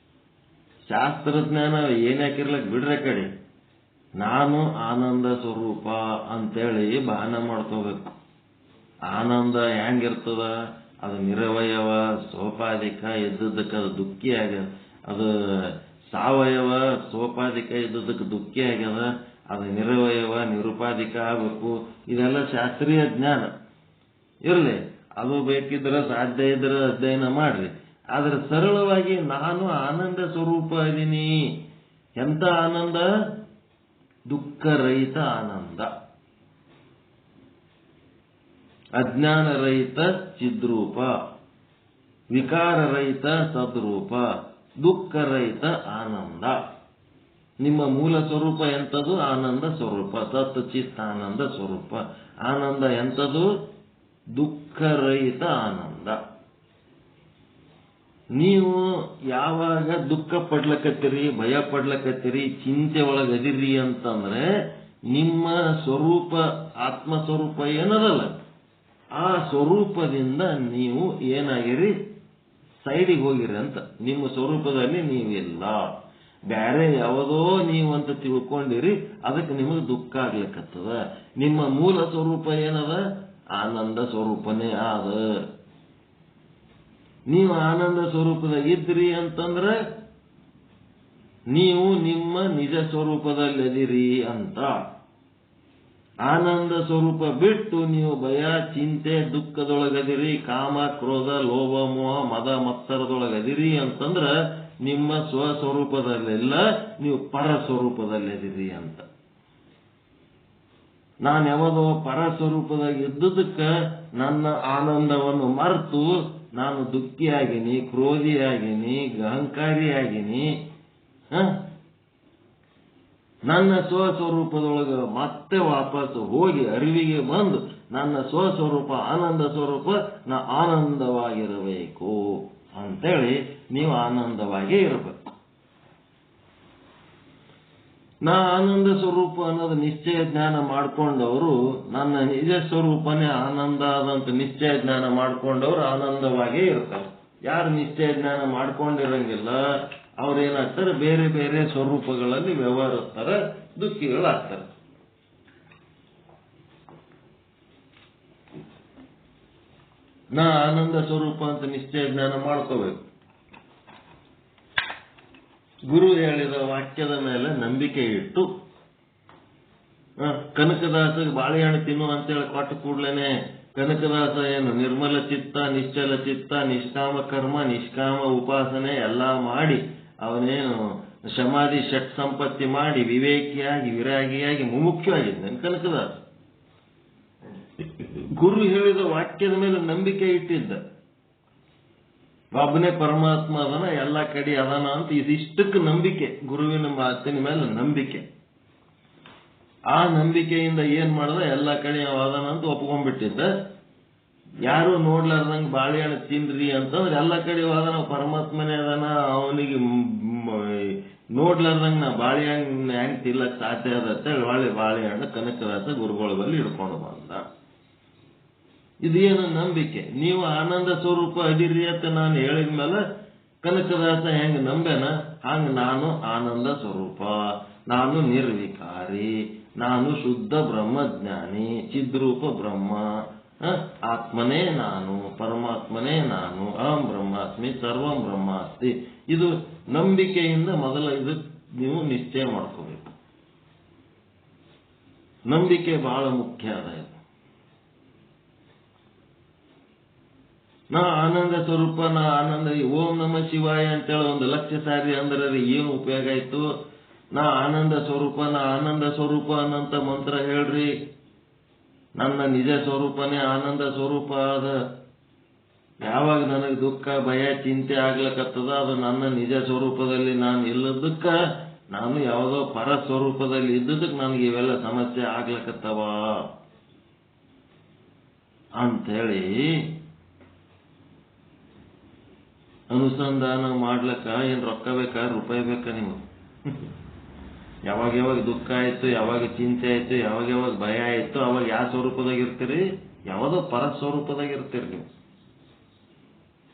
ಶಾಸ್ತ್ರಜ್ಞಾನ ಏನ್ ಹಾಕಿರ್ಲಕ್ ಬಿಡ್ರೆ ಕಡೆ, ನಾನು ಆನಂದ ಸ್ವರೂಪ ಅಂತೇಳಿ ಭಾನ ಮಾಡ್ಕೋಬೇಕು. ಆನಂದ ಹೆಂಗಿರ್ತದ? ಅದು ನಿರವಯವ, ಸೋಪಾಧಿಕ, ಇದ್ದದಕ್ಕೆ ಅದು ದುಃಖಿ ಆಗ್ಯದ. ಅದು ಸಾವಯವ, ಸೋಪಾಧಿಕ, ಇದ್ದದಕ್ಕೆ ದುಃಖಿ ಆಗ್ಯದ. ಅದು ನಿರವಯವ, ನಿರುಪಾಧಿಕ ಆಗಬೇಕು. ಇದೆಲ್ಲ ಶಾಸ್ತ್ರೀಯ ಜ್ಞಾನ ಇರಲಿ. ಅದು ಬೇಕಿದ್ರೆ ಸಾಧ್ಯ ಇದ್ರೆ ಅಧ್ಯಯನ ಮಾಡ್ರಿ. ಆದ್ರೆ ಸರಳವಾಗಿ ನಾನು ಆನಂದ ಸ್ವರೂಪ ಇದೀನಿ. ಎಂತ ಆನಂದ? ದುಃಖರಹಿತ ಆನಂದ, ಅಜ್ಞಾನರಹಿತ ಚಿದ್ರೂಪ, ವಿಕಾರರಹಿತ ಸದ್ರೂಪ, ದುಃಖರಹಿತ ಆನಂದ. ನಿಮ್ಮ ಮೂಲ ಸ್ವರೂಪ ಎಂಥದ್ದು? ಆನಂದ ಸ್ವರೂಪ, ಸತ್ ಚಿತ್ ಆನಂದ ಸ್ವರೂಪ. ಆನಂದ ಎಂಥದ್ದು? ದುಃಖರಹಿತ ಆನಂದ. ನೀವು ಯಾವಾಗ ದುಃಖ ಪಡ್ಲಕತ್ತೀರಿ, ಭಯ ಪಡ್ಲಕತ್ತೀರಿ, ಚಿಂತೆ ಒಳಗದಿರಿ ಅಂತಂದ್ರೆ ನಿಮ್ಮ ಸ್ವರೂಪ, ಆತ್ಮ ಸ್ವರೂಪ ಏನದಲ್ಲ, ಆ ಸ್ವರೂಪದಿಂದ ನೀವು ಏನಾಗಿರಿ? ಸೈಡಿಗೆ ಹೋಗಿರಿ ಅಂತ. ನಿಮ್ಮ ಸ್ವರೂಪದಲ್ಲಿ ನೀವಿಲ್ಲ, ಬ್ಯಾರೆ ಯಾವುದೋ ನೀವು ಅಂತ ತಿಳ್ಕೊಂಡಿರಿ. ಅದಕ್ಕೆ ನಿಮಗೆ ದುಃಖ ಆಗ್ಲಿಕ್ಕತ್ತದ. ನಿಮ್ಮ ಮೂಲ ಸ್ವರೂಪ ಏನದ? ಆನಂದ ಸ್ವರೂಪನೇ ಆದ. ನೀವು ಆನಂದ ಸ್ವರೂಪದಾಗ ಇದ್ರಿ ಅಂತಂದ್ರೆ ನೀವು ನಿಮ್ಮ ನಿಜ ಸ್ವರೂಪದಲ್ಲಿದಿರಿ ಅಂತ. ಆನಂದ ಸ್ವರೂಪ ಬಿಟ್ಟು ನೀವು ಭಯ, ಚಿಂತೆ, ದುಃಖದೊಳಗದಿರಿ, ಕಾಮ, ಕ್ರೋಧ, ಲೋಭ, ಮೋಹ, ಮದ, ಮತ್ಸರದೊಳಗದಿರಿ ಅಂತಂದ್ರ ನಿಮ್ಮ ಸ್ವಸ್ವರೂಪದಲ್ಲೆಲ್ಲ, ನೀವು ಪರ ಸ್ವರೂಪದಲ್ಲಿದಿರಿ ಅಂತ. ನಾನು ಯಾವದೋ ಪರ ಸ್ವರೂಪದಾಗ ಇದ್ದುದಕ್ಕೆ ನನ್ನ ಆನಂದವನ್ನು ಮರೆತು ನಾನು ದುಃಖಿಯಾಗಿನಿ, ಕ್ರೋಧಿಯಾಗಿನಿ, ಅಹಂಕಾರಿಯಾಗಿನಿ. ನನ್ನ ಸ್ವಸ್ವರೂಪದೊಳಗೆ ಮತ್ತೆ ವಾಪಸ್ ಹೋಗಿ ಅರಿವಿಗೆ ಬಂದು ನನ್ನ ಸ್ವಸ್ವರೂಪ ಆನಂದ ಸ್ವರೂಪ, ನಾ ಆನಂದವಾಗಿರಬೇಕು ಅಂತೇಳಿ ನೀವು ಆನಂದವಾಗಿ ಇರಬೇಕು. ನಾ ಆನಂದ ಸ್ವರೂಪ ಅನ್ನೋದು ನಿಶ್ಚಯ ಜ್ಞಾನ ಮಾಡ್ಕೊಂಡವರು, ನನ್ನ ನಿಜ ಸ್ವರೂಪನೇ ಆನಂದ ಆದಂತ ನಿಶ್ಚಯ ಜ್ಞಾನ ಮಾಡ್ಕೊಂಡವ್ರು ಆನಂದವಾಗೇ ಇರ್ತಾರೆ. ಯಾರು ನಿಶ್ಚಯ ಜ್ಞಾನ ಮಾಡ್ಕೊಂಡಿರಂಗಿಲ್ಲ ಅವ್ರೇನಾಗ್ತಾರೆ? ಬೇರೆ ಬೇರೆ ಸ್ವರೂಪಗಳಲ್ಲಿ ವ್ಯವಹರಿಸ್ತಾರೆ, ದುಃಖಿಗಳಾಗ್ತಾರೆ. ನಾ ಆನಂದ ಸ್ವರೂಪ ಅಂತ ನಿಶ್ಚಯ ಜ್ಞಾನ ಮಾಡ್ಕೋಬೇಕು. ಗುರು ಹೇಳಿದ ವಾಕ್ಯದ ಮೇಲೆ ನಂಬಿಕೆ ಇಟ್ಟು, ಕನಕದಾಸಗೆ ಬಾಳೆಹಣ್ಣು ತಿನ್ನು ಅಂತೇಳಿ ಕೊಟ್ಟ ಕೂಡ್ಲೇನೆ ಕನಕದಾಸ ಏನು ನಿರ್ಮಲ ಚಿತ್ತ, ನಿಶ್ಚಲ ಚಿತ್ತ, ನಿಷ್ಕಾಮ ಕರ್ಮ, ನಿಷ್ಕಾಮ ಉಪಾಸನೆ ಎಲ್ಲ ಮಾಡಿ ಅವನೇನು ಸಮಾಧಿ ಷಟ್ ಸಂಪತ್ತಿ ಮಾಡಿ ವಿವೇಕಿಯಾಗಿ ವಿರಾಗಿಯಾಗಿ ಮುಮುಕ್ಷವಾಗಿದ್ದಾನೆ ಕನಕದಾಸ. ಗುರು ಹೇಳಿದ ವಾಕ್ಯದ ಮೇಲೆ ನಂಬಿಕೆ ಇಟ್ಟಿದ್ದ. ಒಬ್ಬನೇ ಪರಮಾತ್ಮ ಅದನ ಎಲ್ಲ ಕಡೆ ಅದನ ಅಂತ ಇದಿಷ್ಟಕ್ಕೆ ನಂಬಿಕೆ, ಗುರುವಿನ ಮಾತಿನ ಮೇಲೆ ನಂಬಿಕೆ. ಆ ನಂಬಿಕೆಯಿಂದ ಏನ್ ಮಾಡ್ದ, ಎಲ್ಲ ಕಡೆ ಅವ ಅದನ ಅಂತ ಒಪ್ಕೊಂಡ್ಬಿಟ್ಟಿದ್ದ. ಯಾರು ನೋಡ್ಲಾರ್ದಂಗ ಬಾಳೆಹಣ್ಣು ತಿನ್ರಿ ಅಂತಂದ್ರೆ ಎಲ್ಲ ಕಡೆ ಅದನ ಪರಮಾತ್ಮನೇ ಅದನ, ಅವನಿಗೆ ನೋಡ್ಲಾರ್ದಂಗ ನಾ ಬಾಳೆಹಣ್ಣು ಹೆಂಗ್ ತಿನ್ಲಕ್ ಸಾಧ್ಯ ಅದತ್ತೆ ಒಳ್ಳೆ ಬಾಳೆಹಣ್ಣು ಕನಕದಾಸ ಗುರುಗಳ ಬಲ್ಲಿ ಹಿಡ್ಕೊಂಡು ಬಂದ. ಇದೇನು ನಂಬಿಕೆ. ನೀವು ಆನಂದ ಸ್ವರೂಪ ಅದಿರಿ ಅಂತ ನಾನು ಹೇಳಿದ್ಮೇಲೆ ಕನಕದಾಸ ಹೆಂಗ್ ನಂಬೇನ, ಹಂಗ ನಾನು ಆನಂದ ಸ್ವರೂಪ, ನಾನು ನಿರ್ವಿಕಾರಿ, ನಾನು ಶುದ್ಧ ಬ್ರಹ್ಮಜ್ಞಾನಿ, ಚಿದ್ರೂಪ ಬ್ರಹ್ಮ, ಆತ್ಮನೇ ನಾನು, ಪರಮಾತ್ಮನೇ ನಾನು, ಅಹಂ ಬ್ರಹ್ಮಾಸ್ಮಿ ಸರ್ವಂ ಬ್ರಹ್ಮಾಸ್ತಿ. ಇದು ನಂಬಿಕೆಯಿಂದ ಮೊದಲ ಇದು ನೀವು ನಿಶ್ಚಯ ಮಾಡ್ಕೋಬೇಕು. ನಂಬಿಕೆ ಬಹಳ ಮುಖ್ಯ ಅದ. ಇದು ನಾ ಆನಂದ ಸ್ವರೂಪ, ನಾ ಆನಂದ, ಓಂ ನಮ ಶಿವಾಯ ಅಂತೇಳಿ 1,00,000 ಸಾರಿ ಅಂದ್ರೆ ಏನು ಉಪಯೋಗ ಆಯ್ತು? ನಾ ಆನಂದ ಸ್ವರೂಪ, ನಾ ಆನಂದ ಸ್ವರೂಪ ಅನ್ನಂತ ಮಂತ್ರ ಹೇಳ್ರಿ. ನನ್ನ ನಿಜ ಸ್ವರೂಪನೇ ಆನಂದ ಸ್ವರೂಪ ಅದ. ಯಾವಾಗ ನನಗೆ ದುಃಖ ಭಯ ಚಿಂತೆ ಆಗ್ಲಕತ್ತದ, ಅದು ನನ್ನ ನಿಜ ಸ್ವರೂಪದಲ್ಲಿ ನಾನು ಇಲ್ಲದಕ್ಕ, ನಾನು ಯಾವುದೋ ಪರ ಸ್ವರೂಪದಲ್ಲಿ ಇದ್ದದಕ್ಕೆ ನನಗೆ ಇವೆಲ್ಲ ಸಮಸ್ಯೆ ಆಗ್ಲಕತ್ತವ ಅಂಥೇಳಿ ಅನುಸಂಧಾನ ಮಾಡ್ಲಕ್ಕ ಏನ್ ರೊಕ್ಕ ಬೇಕಾ, ರೂಪಾಯಿ ಬೇಕಾ ನಿಮಗೆ? ಯಾವಾಗ ಯಾವಾಗ ದುಃಖ ಆಯ್ತು, ಯಾವಾಗ ಚಿಂತೆ ಆಯ್ತು, ಯಾವಾಗ ಯಾವಾಗ ಭಯ ಆಯ್ತು, ಅವಾಗ ಯಾವ ಸ್ವರೂಪದಾಗಿರ್ತೀರಿ? ಯಾವುದೋ ಪರ ಸ್ವರೂಪದಾಗಿರ್ತೀರಿ. ನೀವು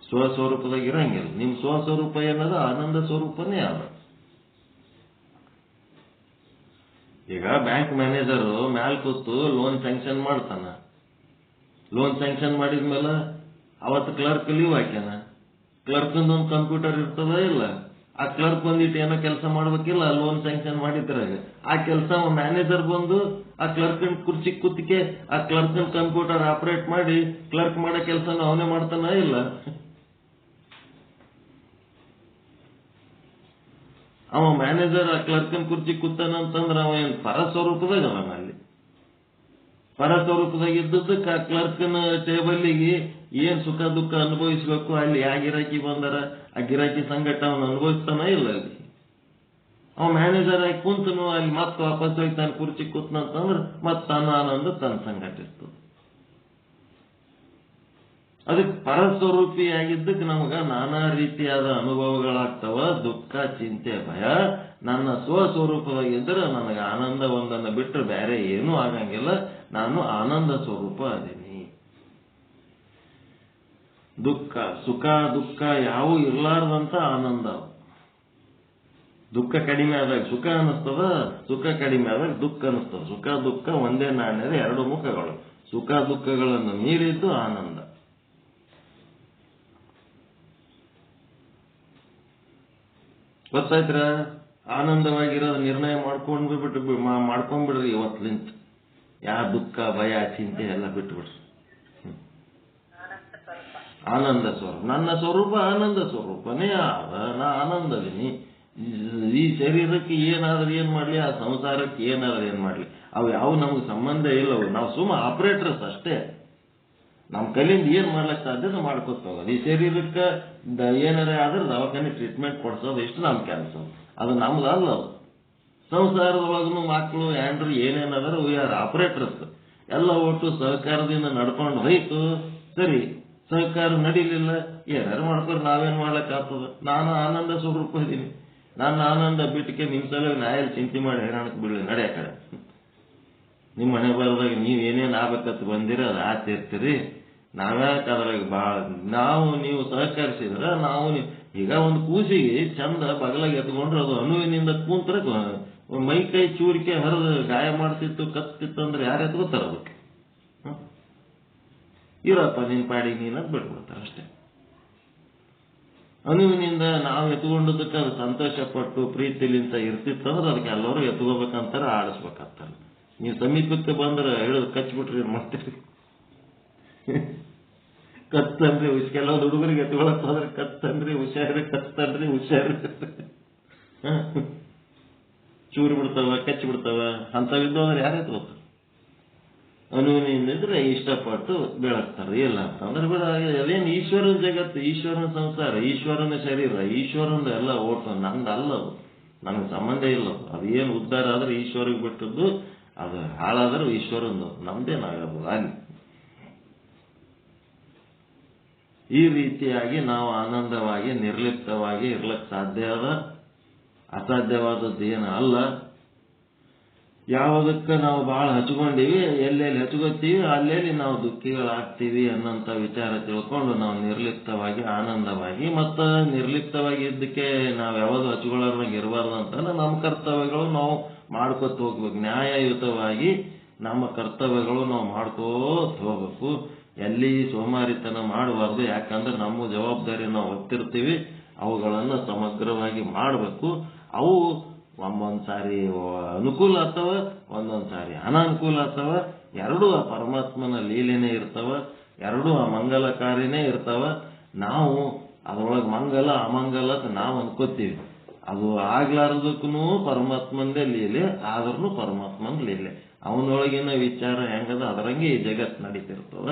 ಸ್ವಸ್ವರೂಪದಾಗ ಇರಂಗಿಲ್ಲ. ನಿಮ್ ಸ್ವಸ್ವರೂಪ ಏನದ? ಆನಂದ ಸ್ವರೂಪನೇ ಅದ. ಈಗ ಬ್ಯಾಂಕ್ ಮ್ಯಾನೇಜರು ಮ್ಯಾಲ್ ಕೂತು ಲೋನ್ ಸ್ಯಾಂಕ್ಷನ್ ಮಾಡ್ತಾನ. ಲೋನ್ ಸ್ಯಾಂಕ್ಷನ್ ಮಾಡಿದ್ಮೇಲೆ ಅವತ್ತು ಕ್ಲರ್ಕ್ ಲೀವ್ ಹಾಕ್ಯಾನ. ಕ್ಲರ್ಕ್ಂದ ಒಂದು ಕಂಪ್ಯೂಟರ್ ಇರ್ತದ ಇಲ್ಲ? ಆ ಕ್ಲರ್ಕ್ ಬಂದಿಟ್ಟು ಏನೋ ಕೆಲಸ ಮಾಡ್ಬೇಕಿಲ್ಲ ಲೋನ್ ಸ್ಯಾಂಕ್ಷನ್ ಮಾಡಿದ್ರಾಗ. ಆ ಕೆಲಸ ಮ್ಯಾನೇಜರ್ ಬಂದು ಆ ಕ್ಲರ್ಕನ್ ಕುರ್ಚಿ ಕೂತಿಕೆ ಆ ಕ್ಲರ್ಕನ್ ಕಂಪ್ಯೂಟರ್ ಆಪರೇಟ್ ಮಾಡಿ ಕ್ಲರ್ಕ್ ಮಾಡೋ ಕೆಲಸನ ಅವನೇ ಮಾಡ್ತಾನ ಇಲ್ಲ? ಅವ ಮ್ಯಾನೇಜರ್ ಆ ಕ್ಲರ್ಕನ್ ಕುರ್ಚಿ ಕೂತಾನಂತಂದ್ರ ಅವ ಏನ್ ಪರ ಸ್ವರೂಪದಾಗ ಅವನ? ಅಲ್ಲಿ ಪರ ಸ್ವರೂಪದಾಗ ಇದ್ದದಕ್ಕೆ ಆ ಕ್ಲರ್ಕನ್ ಟೇಬಲ್ಗೆ ಏನ್ ಸುಖ ದುಃಖ ಅನುಭವಿಸ್ಬೇಕು, ಅಲ್ಲಿ ಯಾ ಗಿರಾಕಿ ಬಂದಾರ ಆ ಗಿರಾಕಿ ಸಂಗಟ ಅವನು ಅನುಭವಿಸ್ತಾನ ಇಲ್ಲ? ಅಲ್ಲಿ ಅವ ಮ್ಯಾನೇಜರ್ ಆಗಿ ಕುಂತನು ಅಲ್ಲಿ ಮತ್ತೆ ವಾಪಸ್ ಹೋಗಿ ತಾನು ಕುರ್ಚಿ ಕೂತ್ನಂತಂದ್ರ ಮತ್ ತನ್ನ ಆನಂದ ತನ್ನ ಸಂಗಟಿಸ್ತದ. ಅದಕ್ಕೆ ಪರಸ್ವರೂಪಿಯಾಗಿದ್ದಕ್ಕೆ ನಮಗ ನಾನಾ ರೀತಿಯಾದ ಅನುಭವಗಳಾಗ್ತವ. ದುಃಖ ಚಿಂತೆ ಭಯ. ನನ್ನ ಸ್ವಸ್ವರೂಪವಾಗಿದ್ದರೆ ನನಗೆ ಆನಂದ ಒಂದನ್ನು ಬಿಟ್ಟರೆ ಬೇರೆ ಏನೂ ಆಗಂಗಿಲ್ಲ. ನಾನು ಆನಂದ ಸ್ವರೂಪ ಅದೀನಿ. ದುಃಖ ಸುಖ ದುಃಖ ಯಾವ ಇರ್ಲಾರ್ದಂತ ಆನಂದ. ದುಃಖ ಕಡಿಮೆ ಆದಾಗ ಸುಖ ಅನಿಸ್ತದ, ಸುಖ ಕಡಿಮೆ ಆದಾಗ ದುಃಖ ಅನಿಸ್ತದ. ಸುಖ ದುಃಖ ಒಂದೇ ನಾಣ್ಯದ ಎರಡು ಮುಖಗಳು. ಸುಖ ದುಃಖಗಳನ್ನು ಮೀರಿದ್ದು ಆನಂದ. ಗೊತ್ತಾಯ್ತ್ರ? ಆನಂದವಾಗಿರೋದು ನಿರ್ಣಯ ಮಾಡ್ಕೊಂಡ್ಬಿಡ್ರಿ ಇವತ್ಲಿಂತ. ಯಾ ದುಃಖ ಭಯ ಚಿಂತೆ ಎಲ್ಲ ಬಿಟ್ಬಿಡ್ರಿ. ಆನಂದ ಸ್ವರೂಪ. ನನ್ನ ಸ್ವರೂಪ ಆನಂದ ಸ್ವರೂಪನೇ ಆದ. ನಾ ಆನಂದದೀನಿ. ಈ ಶರೀರಕ್ಕೆ ಏನಾದ್ರೂ ಏನ್ ಮಾಡ್ಲಿ, ಆ ಸಂಸಾರಕ್ಕೆ ಏನಾದ್ರೂ ಏನ್ ಮಾಡ್ಲಿ, ಅವು ಯಾವ ನಮ್ಗೆ ಸಂಬಂಧ ಇಲ್ಲವು. ನಾವು ಸುಮ್ಮ ಆಪರೇಟರ್ಸ್ ಅಷ್ಟೇ. ನಮ್ ಕೈಲಿಂದ ಏನ್ ಮಾಡ್ಲಕ್ ಸಾಧ್ಯ ಮಾಡ್ಕೊತ ಹೋಗೋದು. ಈ ಶರೀರಕ್ಕೆ ಏನಾರ ಆದ್ರೆ ದವಾಖಾನೆ ಟ್ರೀಟ್ಮೆಂಟ್ ಕೊಡ್ಸೋದು ಇಷ್ಟು ನಮ್ ಕೆಲಸ. ಅದು ನಮ್ದು ಅಲ್ಲ. ಅದು ಸಂಸಾರದೊಳಗೂ ಮಕ್ಕಳು ಹ್ಯಾಂಡ್ರು ಏನೇನಾದ್ರೂ ವಿ ಆರ್ ಆಪರೇಟರ್ಸ್. ಎಲ್ಲ ಒಟ್ಟು ಸಹಕಾರದಿಂದ ನಡ್ಕೊಂಡು ಹೋಯ್ತು ಸರಿ. ಸಹಕಾರ ನಡೀಲಿಲ್ಲ, ಏನಾರು ಮಾಡ್ಕೊಂಡು ನಾವೇನ್ ಮಾಡ್ಲಕ್ ಆಗ್ತದ? ನಾನು ಆನಂದ ಸ್ವರೂಪ ಇದೀನಿ. ನಾನು ಆನಂದ ಬಿಟ್ಟಿಗೆ ನಿಮ್ ಸಲ ನಾಯಲ್ಲಿ ಚಿಂತೆ ಮಾಡಿ ಹೈರಾಣಕ್ಕೆ ಬಿಡ್ಲಿ. ನಡೆಯ ಕಡೆ ನಿಮ್ಮ ಮನೆ ಬರೋದಾಗ ನೀವ್ ಏನೇನ್ ಆಗ್ಬೇಕಂತ ಬಂದಿರ ಅದು ಆತಿರ್ತೀರಿ. ನಾವ್ಯಾಕೆ ಅದ್ರಾಗ ನಾವು ನೀವು ಸಹಕರಿಸಿದ್ರ ನಾವು ಈಗ ಒಂದು ಕೂಸಿಗೆ ಚಂದ ಬಗಲಾಗ ಎತ್ಕೊಂಡ್ರೆ ಅದು ಅಣುವಿನಿಂದ ಕೂಂತ್ರ ಮೈ ಕೈ ಚೂರಿಕೆ ಹರಿದು ಗಾಯ ಮಾಡ್ತಿತ್ತು ಕತ್ತಿತ್ತು ಅಂದ್ರೆ ಯಾರು ಎತ್ಕೋತಾರ? ಅದಕ್ಕೆ ಇರಪ್ಪ ನಿನ್ ಪಾಡಿಗೆ ನೀನಂತ ಬಿಟ್ಬಿಡ್ತಾರ ಅಷ್ಟೇ. ಅಣುವಿನಿಂದ ನಾವು ಎತ್ಕೊಂಡದಕ್ಕೆ ಅದು ಸಂತೋಷ ಪಟ್ಟು ಪ್ರೀತಿಲಿಂತ ಇರ್ತಿತ್ತಂದ್ರೆ ಅದಕ್ಕೆ ಎಲ್ಲರೂ ಎತ್ಕೋಬೇಕಂತಾರ, ಆಡಿಸ್ಬೇಕಂತಾರ. ನೀವು ಸಮೀಪಕ್ಕೆ ಬಂದ್ರೆ ಹೇಳೋದು ಕಚ್ಬಿಟ್ರಿ ಏನ್ ಮಾಡ್ತೀರಿ? ಕತ್ತನ್ರಿ ಕೆಲವೊಂದು ಹುಡುಗರಿಗೆ ಎತ್ಕೊಳಕ್ ಹೋದ್ರೆ ಕತ್ತನ್ರಿ ಹುಷಾರಿ, ಕತ್ತನ್ರಿ ಹುಷಾರಿ, ಚೂರು ಬಿಡ್ತಾವ, ಕಚ್ಚಿ ಬಿಡ್ತಾವ. ಅಂತವಿದ್ದು ಅಂದ್ರೆ ಯಾರೇ ತಗೋತಾರ? ಅನುವಿನಿಂದಿದ್ರೆ ಇಷ್ಟಪಟ್ಟು ಬೆಳಗ್ತಾರೆ. ಇಲ್ಲ ಅಂತಂದ್ರೆ ಬಿಡ, ಅದೇನು ಈಶ್ವರನ ಜಗತ್ತು, ಈಶ್ವರನ ಸಂಸಾರ, ಈಶ್ವರನ ಶರೀರ, ಈಶ್ವರನ ಎಲ್ಲ ಓಟು, ನಂದು ಅಲ್ಲದು, ನನಗೆ ಸಂಬಂಧ ಇಲ್ಲ. ಅದೇನು ಉದ್ಧಾರ ಆದ್ರೆ ಈಶ್ವರಿಗೆ ಬಿಟ್ಟದ್ದು, ಅದು ಹಾಳಾದ್ರೆ ಈಶ್ವರಂದು, ನಮ್ದೇನಾಗದು ಅಲ್ಲಿ. ಈ ರೀತಿಯಾಗಿ ನಾವು ಆನಂದವಾಗಿ ನಿರ್ಲಿಪ್ತವಾಗಿ ಇರ್ಲಕ್ಕೆ ಸಾಧ್ಯ ಅದ. ಅಸಾಧ್ಯವಾದದ್ದು ಏನು ಅಲ್ಲ. ಯಾವುದಕ್ಕೆ ನಾವು ಬಹಳ ಹಚ್ಕೊಂಡಿವಿ, ಎಲ್ಲೆಲ್ಲಿ ಹಚ್ಕೋತೀವಿ ಅಲ್ಲೆಲ್ಲಿ ನಾವು ದುಃಖಿಗಳಾಗ್ತೀವಿ ಅನ್ನೋಂಥ ವಿಚಾರ ತಿಳ್ಕೊಂಡು ನಾವು ನಿರ್ಲಿಪ್ತವಾಗಿ ಆನಂದವಾಗಿ, ಮತ್ತು ನಿರ್ಲಿಪ್ತವಾಗಿ ಇದ್ದಕ್ಕೆ ನಾವು ಯಾವುದು ಹಚ್ಕೊಳ್ಳೋರ್ನಾಗ ಇರಬಾರ್ದು ಅಂತಂದ್ರೆ ನಮ್ಮ ಕರ್ತವ್ಯಗಳು ನಾವು ಮಾಡ್ಕೋತ ಹೋಗ್ಬೇಕು. ನ್ಯಾಯಯುತವಾಗಿ ನಮ್ಮ ಕರ್ತವ್ಯಗಳು ನಾವು ಮಾಡ್ಕೋತ ಹೋಗ್ಬೇಕು. ಎಲ್ಲಿ ಸೋಮಾರಿತನ ಮಾಡಬಾರ್ದು. ಯಾಕಂದ್ರೆ ನಮ್ಮ ಜವಾಬ್ದಾರಿ ನಾವು ಹೊತ್ತಿರ್ತೀವಿ, ಅವುಗಳನ್ನು ಸಮಗ್ರವಾಗಿ ಮಾಡಬೇಕು. ಅವು ಒಂದೊಂದು ಸಾರಿ ಅನುಕೂಲ ಆಗ್ತವ, ಒಂದೊಂದು ಸಾರಿ ಅನಾನುಕೂಲ ಆಗ್ತವ. ಎರಡೂ ಆ ಪರಮಾತ್ಮನ ಲೀಲೆನೇ ಇರ್ತಾವ, ಎರಡೂ ಆ ಮಂಗಲಕಾರಿನೇ ಇರ್ತಾವ. ನಾವು ಅದರೊಳಗೆ ಮಂಗಲ ಅಮಂಗಲ ಅಂತ ನಾವು ಅನ್ಕೋತೀವಿ. ಅದು ಆಗ್ಲಾರ್ದಕ್ಕೂ ಪರಮಾತ್ಮಂದೇ ಲೀಲೆ, ಆದ್ರೂ ಪರಮಾತ್ಮನ ಲೀಲೆ. ಅವನೊಳಗಿನ ವಿಚಾರ ಹೆಂಗದ ಅದರಂಗೆ ಈ ಜಗತ್ತು ನಡೀತಿರ್ತವ.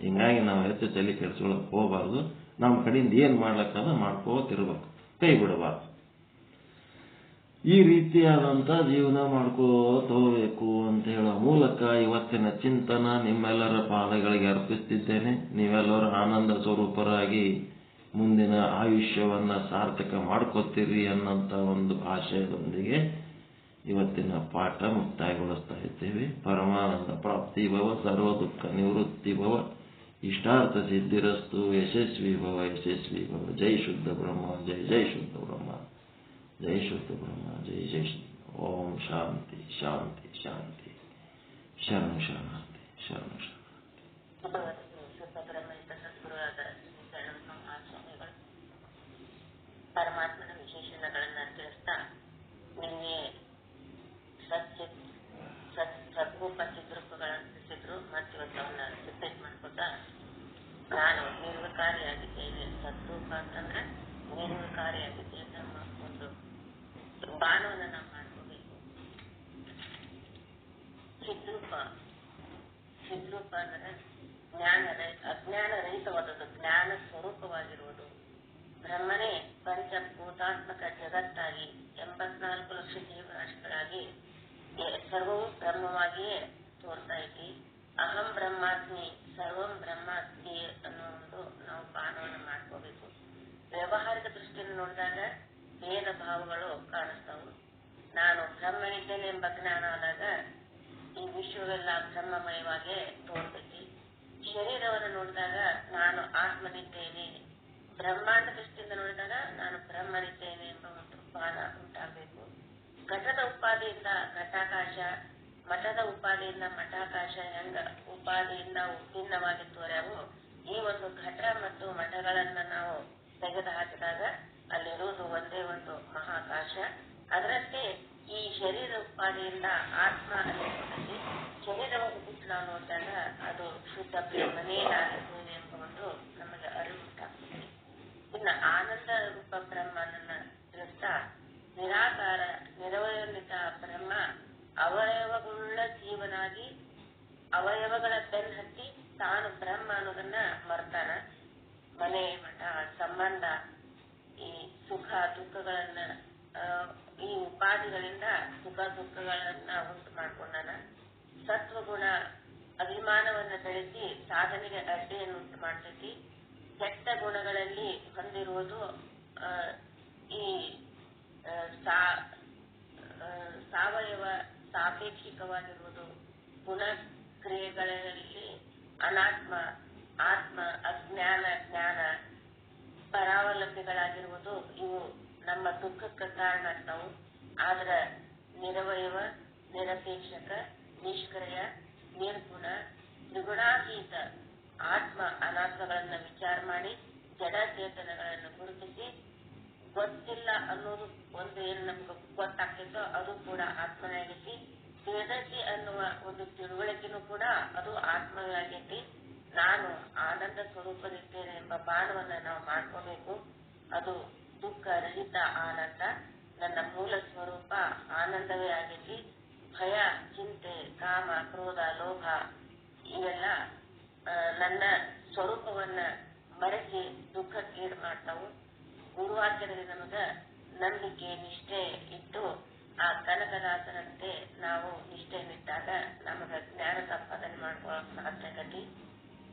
ಹಿಂಗಾಗಿ ನಾವು ಹೆಚ್ಚು ತಲೆ ಕೆಡಿಸ್ಕೊಳಕ್ ಹೋಗ್ಬಾರ್ದು. ನಮ್ಮ ಕಡೆಯಿಂದ ಏನ್ ಮಾಡ್ಲಕ್ಕದ ಮಾಡ್ಕೋತಿರ್ಬೇಕು, ಕೈ ಬಿಡಬಾರ್ದು. ಈ ರೀತಿಯಾದಂಥ ಜೀವನ ಮಾಡ್ಕೋತ ಹೋಗ್ಬೇಕು ಅಂತ ಹೇಳೋ ಮೂಲಕ ಇವತ್ತಿನ ಚಿಂತನ ನಿಮ್ಮೆಲ್ಲರ ಪಾದಗಳಿಗೆ ಅರ್ಪಿಸ್ತಿದ್ದೇನೆ. ನೀವೆಲ್ಲರೂ ಆನಂದ ಸ್ವರೂಪರಾಗಿ ಮುಂದಿನ ಆಯುಷ್ಯವನ್ನ ಸಾರ್ಥಕ ಮಾಡ್ಕೋತೀರಿ ಅನ್ನೋಂಥ ಒಂದು ಆಶಯದೊಂದಿಗೆ ಇವತ್ತಿನ ಪಾಠ ಮುಕ್ತಾಯಗೊಳಿಸ್ತಾ ಇದ್ದೇವೆ. ಪರಮಾನಂದ ಪ್ರಾಪ್ತಿ ಭವ, ಸರ್ವ ದುಃಖ ನಿವೃತ್ತಿ ಭವ, ಇಷ್ಟಾರ್ಥ ಸಿದ್ಧಿರಸ್ತು, ಯಶಸ್ವಿ ಭವ ಯಶಸ್ವಿ ಭವ. ಜೈ ಶುದ್ಧ ಬ್ರಹ್ಮ, ಜೈ ಜೈ ಶುದ್ಧ ಬ್ರಹ್ಮ, ಜೈ ಶುದ್ಧ ಬ್ರಹ್ಮ, ಜೈ ಜೈ ಶುದ್ಧ. ಓಂ ಶಾಂತಿ ಶಾಂತಿ ಶಾಂತಿ. ಶರಣ ಶರಣಾರ್ಥಿ, ಶರಣ ಶರಣಾರ್ಥಿ. ಶುದ್ಧ ಬ್ರಹ್ಮಯುತ ಸದ್ಗುರುವಾದ ಮಹಾಸ್ವಾಮಿಗಳು ಪರಮಾತ್ಮನ ವಿಶೇಷಣಗಳನ್ನು ತಿಳಿಸ್ತಾ ನಿನ್ನೆ ಸದ್ರೂಪ ಚಿದ್ರೂಪಗಳನ್ನು ತಿಳಿಸಿದ್ರು. ಮತ್ತು ಇವತ್ತು ಅವನ್ನ ರಿಪೀಟ್ ಮಾಡ್ಕೊತಾ ನಾನು ನಿರ್ವಿಕಾರಿಯಾಗಿದ್ದೇನೆ. ಸದ್ರೂಪ ಅಂತಂದ್ರೆ ನಿರ್ವಿಕಾರಿಯಾಗಿದ್ದೇನೆ ನಮ್ಮ ಒಂದು ಬಾಣವನ್ನು ನಾವು ಮಾಡ್ಕೋಬೇಕು. ಚಿದ್ರೂಪ ಅಂದ್ರೆ ಅಜ್ಞಾನ ರಹಿತವಾದದ್ದು, ಜ್ಞಾನ ಸ್ವರೂಪವಾಗಿರುವುದು. ಬ್ರಹ್ಮನೇ ಪಂಚಭೂತಾತ್ಮಕ ಜಗತ್ತಾಗಿ 84 ಲಕ್ಷ ಜೀವರಾಶಿಗಳಾಗಿ ಸರ್ವವೂ ಬ್ರಹ್ಮವಾಗಿಯೇ ತೋರ್ತಾ ಐತಿ. ಅಹಂ ಬ್ರಹ್ಮಾಸ್ಮಿ ಸರ್ವಂ ಬ್ರಹ್ಮಾಸ್ಮಿ ಅನ್ನೋ ಒಂದು ನಾವು ಬಾಣವನ್ನು ಮಾಡ್ಕೋಬೇಕು. ವ್ಯವಹಾರಿಕ ದೃಷ್ಟಿಯನ್ನು ನೋಡಿದಾಗ ಭೇದ ಭಾವಗಳು ಕಾಣಿಸ್ತಾವು. ನಾನು ಬ್ರಹ್ಮನಿದ್ದೇನೆ ಎಂಬ ಜ್ಞಾನ ಆದಾಗ ಈ ವಿಶ್ವವೆಲ್ಲ ಬ್ರಹ್ಮಮಯವಾಗಿ ತೋರ್ತೈತಿ. ಶರೀರವನ್ನು ನೋಡಿದಾಗ ನಾನು ಆತ್ಮನಿದ್ದೇನೆ, ಬ್ರಹ್ಮಾಂಡ ದೃಷ್ಟಿಯಿಂದ ನೋಡಿದಾಗ ನಾನು ಬ್ರಹ್ಮನಿದ್ದೇನೆ ಎಂಬ ಒಂದು ಭಾನ ಉಂಟಾಗಬೇಕು. ಘಟದ ಉಪಾದಿಯಿಂದ ಘಟಾಕಾಶ, ಮಠದ ಉಪಾದಿಯಿಂದ ಮಠಾಕಾಶ ಹೆಂಗ ಉಪಾದಿಯಿಂದ ಭಿನ್ನವಾಗಿ ತೋರ್ಯಾವು, ಈ ಒಂದು ಘಟ ಮತ್ತು ಮಠಗಳನ್ನ ನಾವು ತೆಗೆದು ಹಾಕಿದಾಗ ಅಲ್ಲಿರುವುದು ಒಂದೇ ಒಂದು ಮಹಾಕಾಶ. ಅದರಂತೆ ಈ ಶರೀರ ಉಪಾದಿಯಿಂದ ಆತ್ಮ ಅನ್ನಿಸ್ತೈತಿ. ಶರೀರವನ್ನು ಬಿಟ್ಟು ನಾವು ನೋಡಿದಾಗ ಅದು ಶುದ್ಧ ಬ್ರಹ್ಮನೇ ನಾನಿದ್ದೇನೆ ಎಂಬ ಒಂದು ನಮಗೆ ಅರಿವು ಉಂಟಾಗ್ತದೆ. ಇನ್ನು ಆನಂದ ರೂಪ ಬ್ರಹ್ಮನನ್ನ ತಿಳಿಸ್ತಾ ನಿರಾಕಾರ ನಿರವಯವಿತ ಬ್ರಹ್ಮ ಅವಯವಗುಳ್ಳ ಜೀವನಾಗಿ ಅವಯವಗಳ ಬೆನ್ನತ್ತಿ ತಾನು ಬ್ರಹ್ಮ ಅನ್ನೋದನ್ನ ಮರ್ತಾನ. ಮನೆ ಮಠ ಸಂಬಂಧ ಈ ಸುಖ ದುಃಖಗಳನ್ನ ಈ ಉಪಾಧಿಗಳಿಂದ ಸುಖ ದುಃಖಗಳನ್ನ ಉಂಟು ಮಾಡ್ಕೊಂಡಾನ. ಸತ್ವಗುಣ ಅಭಿಮಾನವನ್ನ ಬೆಳೆಸಿ ಸಾಧನೆಗೆ ಅಡ್ಡಿಯನ್ನು ಉಂಟು ಮಾಡ್ತೈತಿ. ಕೆಟ್ಟ ಗುಣಗಳಲ್ಲಿ ಹೊಂದಿರುವುದು ಈ ಸಾವಯವ ಸಾಪೇಕ್ಷಿಕವಾಗಿರುವುದು. ಗುಣಕ್ರಿಯೆಗಳಲ್ಲಿ ಅನಾತ್ಮ ಆತ್ಮ ಅಜ್ಞಾನ ಜ್ಞಾನ ಪರಾವಲಂಬಿಗಳಾಗಿರುವುದು. ಇವು ನಮ್ಮ ದುಃಖಕ್ಕೆ ಕಾರಣ ಆಗ್ತಾವು. ಆದ್ರ ನಿರವಯವ ನಿರಪೇಕ್ಷಕ ನಿಷ್ಕ್ರಿಯ ನಿರ್ಗುಣ ತ್ರಿಗುಣಾತೀತ ಆತ್ಮ ಅನಾತ್ಮಗಳನ್ನ ವಿಚಾರ ಮಾಡಿ ಜಡಚೇತನಗಳನ್ನು ಗುರುತಿಸಿ ಗೊತ್ತಿಲ್ಲ ಅನ್ನೋದು ಒಂದು ಏನು ನಮ್ಗೆ ಗೊತ್ತಾಗ್ತಿತ್ತೋ ಅದು ಕೂಡ ಆತ್ಮನೇ ಆಗೈತಿ. ತಿಳಿದೈತಿ ಅನ್ನುವ ಒಂದು ತಿಳುವಳಿಕೆನೂ ಕೂಡ ಅದು ಆತ್ಮವೇ ಆಗೈತಿ. ನಾನು ಆನಂದ ಸ್ವರೂಪದಿದ್ದೇನೆ ಎಂಬ ಬಾಣವನ್ನ ನಾವು ಮಾಡ್ಕೋಬೇಕು. ಅದು ದುಃಖ ರಹಿತ ಆನಂದ. ನನ್ನ ಮೂಲ ಸ್ವರೂಪ ಆನಂದವೇ ಆಗೈತಿ. ಭಯ ಚಿಂತೆ ಕಾಮ ಕ್ರೋಧ ಲೋಭ ಇವೆಲ್ಲ ನನ್ನ ಸ್ವರೂಪವನ್ನ ಮರೆಸಿ ದುಃಖಕ್ಕೀಡು ಮಾಡ್ತಾವು. ಗುರುವಾಕ್ಯದಲ್ಲಿ ನಮಗ ನಂಬಿಕೆ ನಿಷ್ಠೆ ಇಟ್ಟು ಆ ಕನಕದಾಸರಂತೆ ನಾವು ನಿಷ್ಠೆಯನ್ನಿಟ್ಟಾಗ ನಮಗ ಜ್ಞಾನ ಸಂಪಾದನೆ ಮಾಡ್ಕೊಳ್ಳೋಕೆ ಸಾಧ್ಯಗತಿ.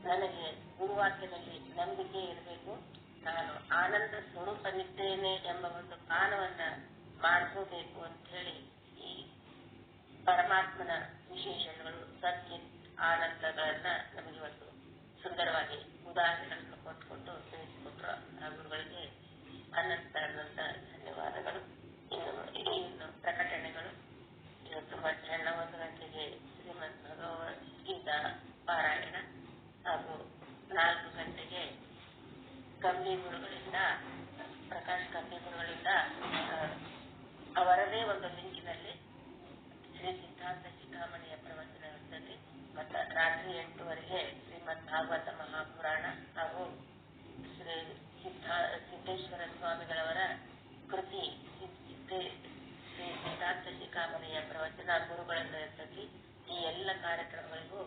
ನನಗೆ ಗುರುವಾಕ್ಯದಲ್ಲಿ ನಂಬಿಕೆ ಇರಬೇಕು, ನಾನು ಆನಂದ ಸ್ವರೂಪನಿದ್ದೇನೆ ಎಂಬ ಒಂದು ಪಾನವನ್ನ ಮಾಡಿಸಬೇಕು ಅಂತ ಹೇಳಿ ಈ ಪರಮಾತ್ಮನ ವಿಶೇಷಗಳು ಸತ್ಯ ಆನಂದಗಳನ್ನ ನಮಗಿವತ್ತು ಸುಂದರವಾಗಿ ಉದಾಹರಣೆಗಳನ್ನು ಕೊಟ್ಟುಕೊಂಡು ತಿಳಿಸಿಕೊಟ್ರು. ಆ ಗುರುಗಳಿಗೆ ಅನಂತ ಧನ್ಯವಾದಗಳು. ಇನ್ನು ಪ್ರಕಟಣೆಗಳು. ಇವತ್ತು ಮಧ್ಯಾಹ್ನ 1 ಗಂಟೆಗೆ ಶ್ರೀಮದ್ ಭಗವದ್ಗೀತಾ ಪಾರಾಯಣ ಹಾಗೂ 4 ಗಂಟೆಗೆ ಕಂಬಿ ಗುರುಗಳಿಂದ ಪ್ರಕಾಶ್ ಕಂಬಿ ಗುರುಗಳಿಂದ ಅವರದೇ ಒಂದು ಲಿಂಕಿನಲ್ಲಿ ಶ್ರೀ ಸಿದ್ಧಾಂತ ಶಿಖಾಮಣಿಯ ಪ್ರವಚನ ಇರ್ತದೆ. ಮತ್ತು ರಾತ್ರಿ 8 ಶ್ರೀಮದ್ ಭಾಗವತ ಮಹಾಪುರಾಣ ಹಾಗೂ ಶ್ರೀ ಸಿದ್ದೇಶ್ವರ ಸ್ವಾಮಿಗಳವರ ಕೃತಿ ಶ್ರೀ ಸಿದ್ಧಾಂತ ಶಿಖಾಮಣಿಯ ಪ್ರವಚನ ಗುರುಗಳಿಂದ ಇರ್ತದೆ. ಈ ಎಲ್ಲ ಕಾರ್ಯಕ್ರಮಗಳಿಗೂ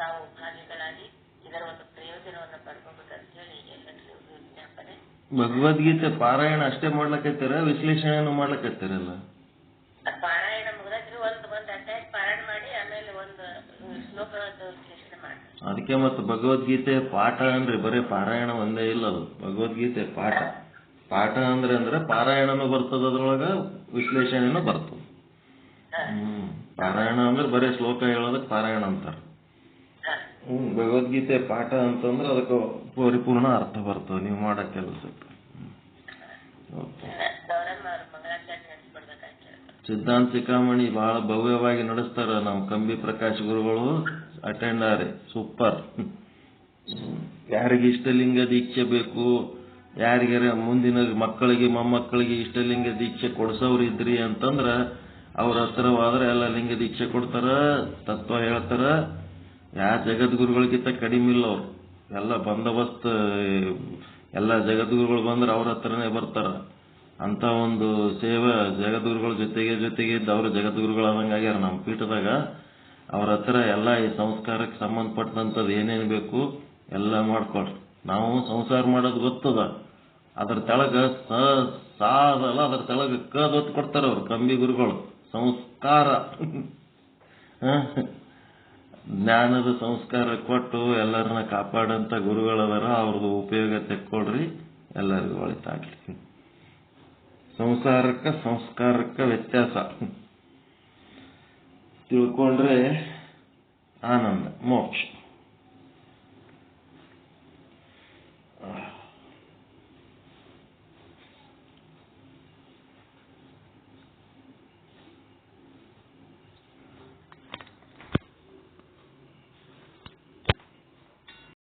ತಾವು ಭಾಗಿಗಳಾಗಿ ಇದರ ಒಂದು ಪ್ರಯೋಜನವನ್ನು ಪಡ್ಕೋಬೇಕಂತ ಹೇಳಿ ಎಲ್ಲರಿಗೂ ವಿಜ್ಞಾಪನೆ. ಭಗವದ್ಗೀತೆ ಪಾರಾಯಣ ಅಷ್ಟೇ ಮಾಡ್ಲಕತ್ತೀರ, ವಿಶ್ಲೇಷಣೆಯನ್ನು ಮಾಡ್ಲಕತ್ತೀರಲ್ಲ? ಪಾರಾಯಣ ಮುಗಿದ್ರೆ ಒಂದು ಅಧ್ಯಾಯ ಪಾರಾಯಣ ಮಾಡಿ ಆಮೇಲೆ ಒಂದು ಶ್ಲೋಕದ ವಿಶ್ಲೇಷಣೆ ಮಾಡಿ. ಅದಕ್ಕೆ ಮತ್ತೆ ಭಗವದ್ಗೀತೆ ಪಾಠ ಅಂದ್ರೆ ಬರೀ ಪಾರಾಯಣ ಒಂದೇ ಇಲ್ಲ, ಅದು ಭಗವದ್ಗೀತೆ ಪಾಠ. ಪಾಠ ಅಂದ್ರೆ ಪಾರಾಯಣನೂ ಬರ್ತದ, ಅದ್ರೊಳಗ ವಿಶ್ಲೇಷಣೆನೂ ಬರ್ತದ. ಪಾರಾಯಣ ಅಂದ್ರೆ ಬರೀ ಶ್ಲೋಕ ಹೇಳೋದಕ್ಕೆ ಪಾರಾಯಣ ಅಂತಾರ. ಭಗವದ್ಗೀತೆ ಪಾಠ ಅಂತಂದ್ರೆ ಅದಕ್ಕೆ ಪರಿಪೂರ್ಣ ಅರ್ಥ ಬರ್ತದೆ ನೀವು ಮಾಡೋ ಕೆಲಸಕ್ಕೆ. ಸಿದ್ಧಾಂತ ಶಿಖಾಮಣಿ ಬಹಳ ಭವ್ಯವಾಗಿ ನಡೆಸ್ತಾರ. ನಮ್ಮ ಕಂಬಿ ಪ್ರಕಾಶ್ ಗುರುಗಳು ಅಟೆಂಡ್ ಆರೆ, ಸೂಪರ್. ಯಾರಿಗೆ ಇಷ್ಟಲಿಂಗ ದೀಕ್ಷೆ ಬೇಕು, ಯಾರಿಗಾರ ಮುಂದಿನ ಮಕ್ಕಳಿಗೆ ಮೊಮ್ಮಕ್ಕಳಿಗೆ ಇಷ್ಟಲಿಂಗ ದೀಕ್ಷೆ ಕೊಡ್ಸೋರು ಇದ್ರಿ ಅಂತಂದ್ರ ಅವ್ರ ಹತ್ರ ಹೋದ್ರೆ ಎಲ್ಲ ಲಿಂಗ ದೀಕ್ಷೆ ಕೊಡ್ತಾರ, ತತ್ವ ಹೇಳ್ತಾರ. ಯಾ ಜಗದ್ಗುರುಗಳಿಗಿಂತ ಕಡಿಮೆ ಇಲ್ಲ ಅವ್ರು. ಎಲ್ಲ ಬಂದೋಬಸ್ತ್ ಎಲ್ಲ ಜಗದ್ಗುರುಗಳು ಬಂದ್ರೆ ಅವ್ರ ಹತ್ರನೇ ಬರ್ತಾರ. ಅಂತ ಒಂದು ಸೇವೆ ಜಗದ್ಗುರುಗಳ ಜೊತೆಗೆ ಇದ್ದು ಅವರು ಜಗದ್ಗುರುಗಳಾದಂಗಾಗ್ಯಾರ ನಮ್ಮ ಪೀಠದಾಗ. ಅವ್ರ ಹತ್ರ ಎಲ್ಲ ಈ ಸಂಸ್ಕಾರಕ್ಕೆ ಸಂಬಂಧಪಟ್ಟಂಥದ್ದು ಏನೇನು ಬೇಕು ಎಲ್ಲ ಮಾಡ್ಕೊಳ್ರಿ. ನಾವು ಸಂಸಾರ ಮಾಡೋದು ಗೊತ್ತದ, ಅದ್ರ ತೆಳಗ ಸಾದಲ್ಲ, ಅದ್ರ ತೆಳಗ ಕದೊತ್ತು ಕೊಡ್ತಾರ ಅವ್ರು ಕಂಬಿ ಗುರುಗಳು. ಸಂಸ್ಕಾರ ಜ್ಞಾನದ ಸಂಸ್ಕಾರ ಕೊಟ್ಟು ಎಲ್ಲರನ್ನ ಕಾಪಾಡಂತ ಗುರುಗಳದಾರ. ಅವ್ರದ್ದು ಉಪಯೋಗ ತೆಕ್ಕೊಳ್ರಿ, ಎಲ್ಲರಿಗೂ ಒಳಿತಾಗ್ಲಿ. ಸಂಸ್ಕಾರಕ್ಕ ವ್ಯತ್ಯಾಸ ತಿಳ್ಕೊಂಡ್ರೆ ಆನಂದ ಮೋಕ್ಷ.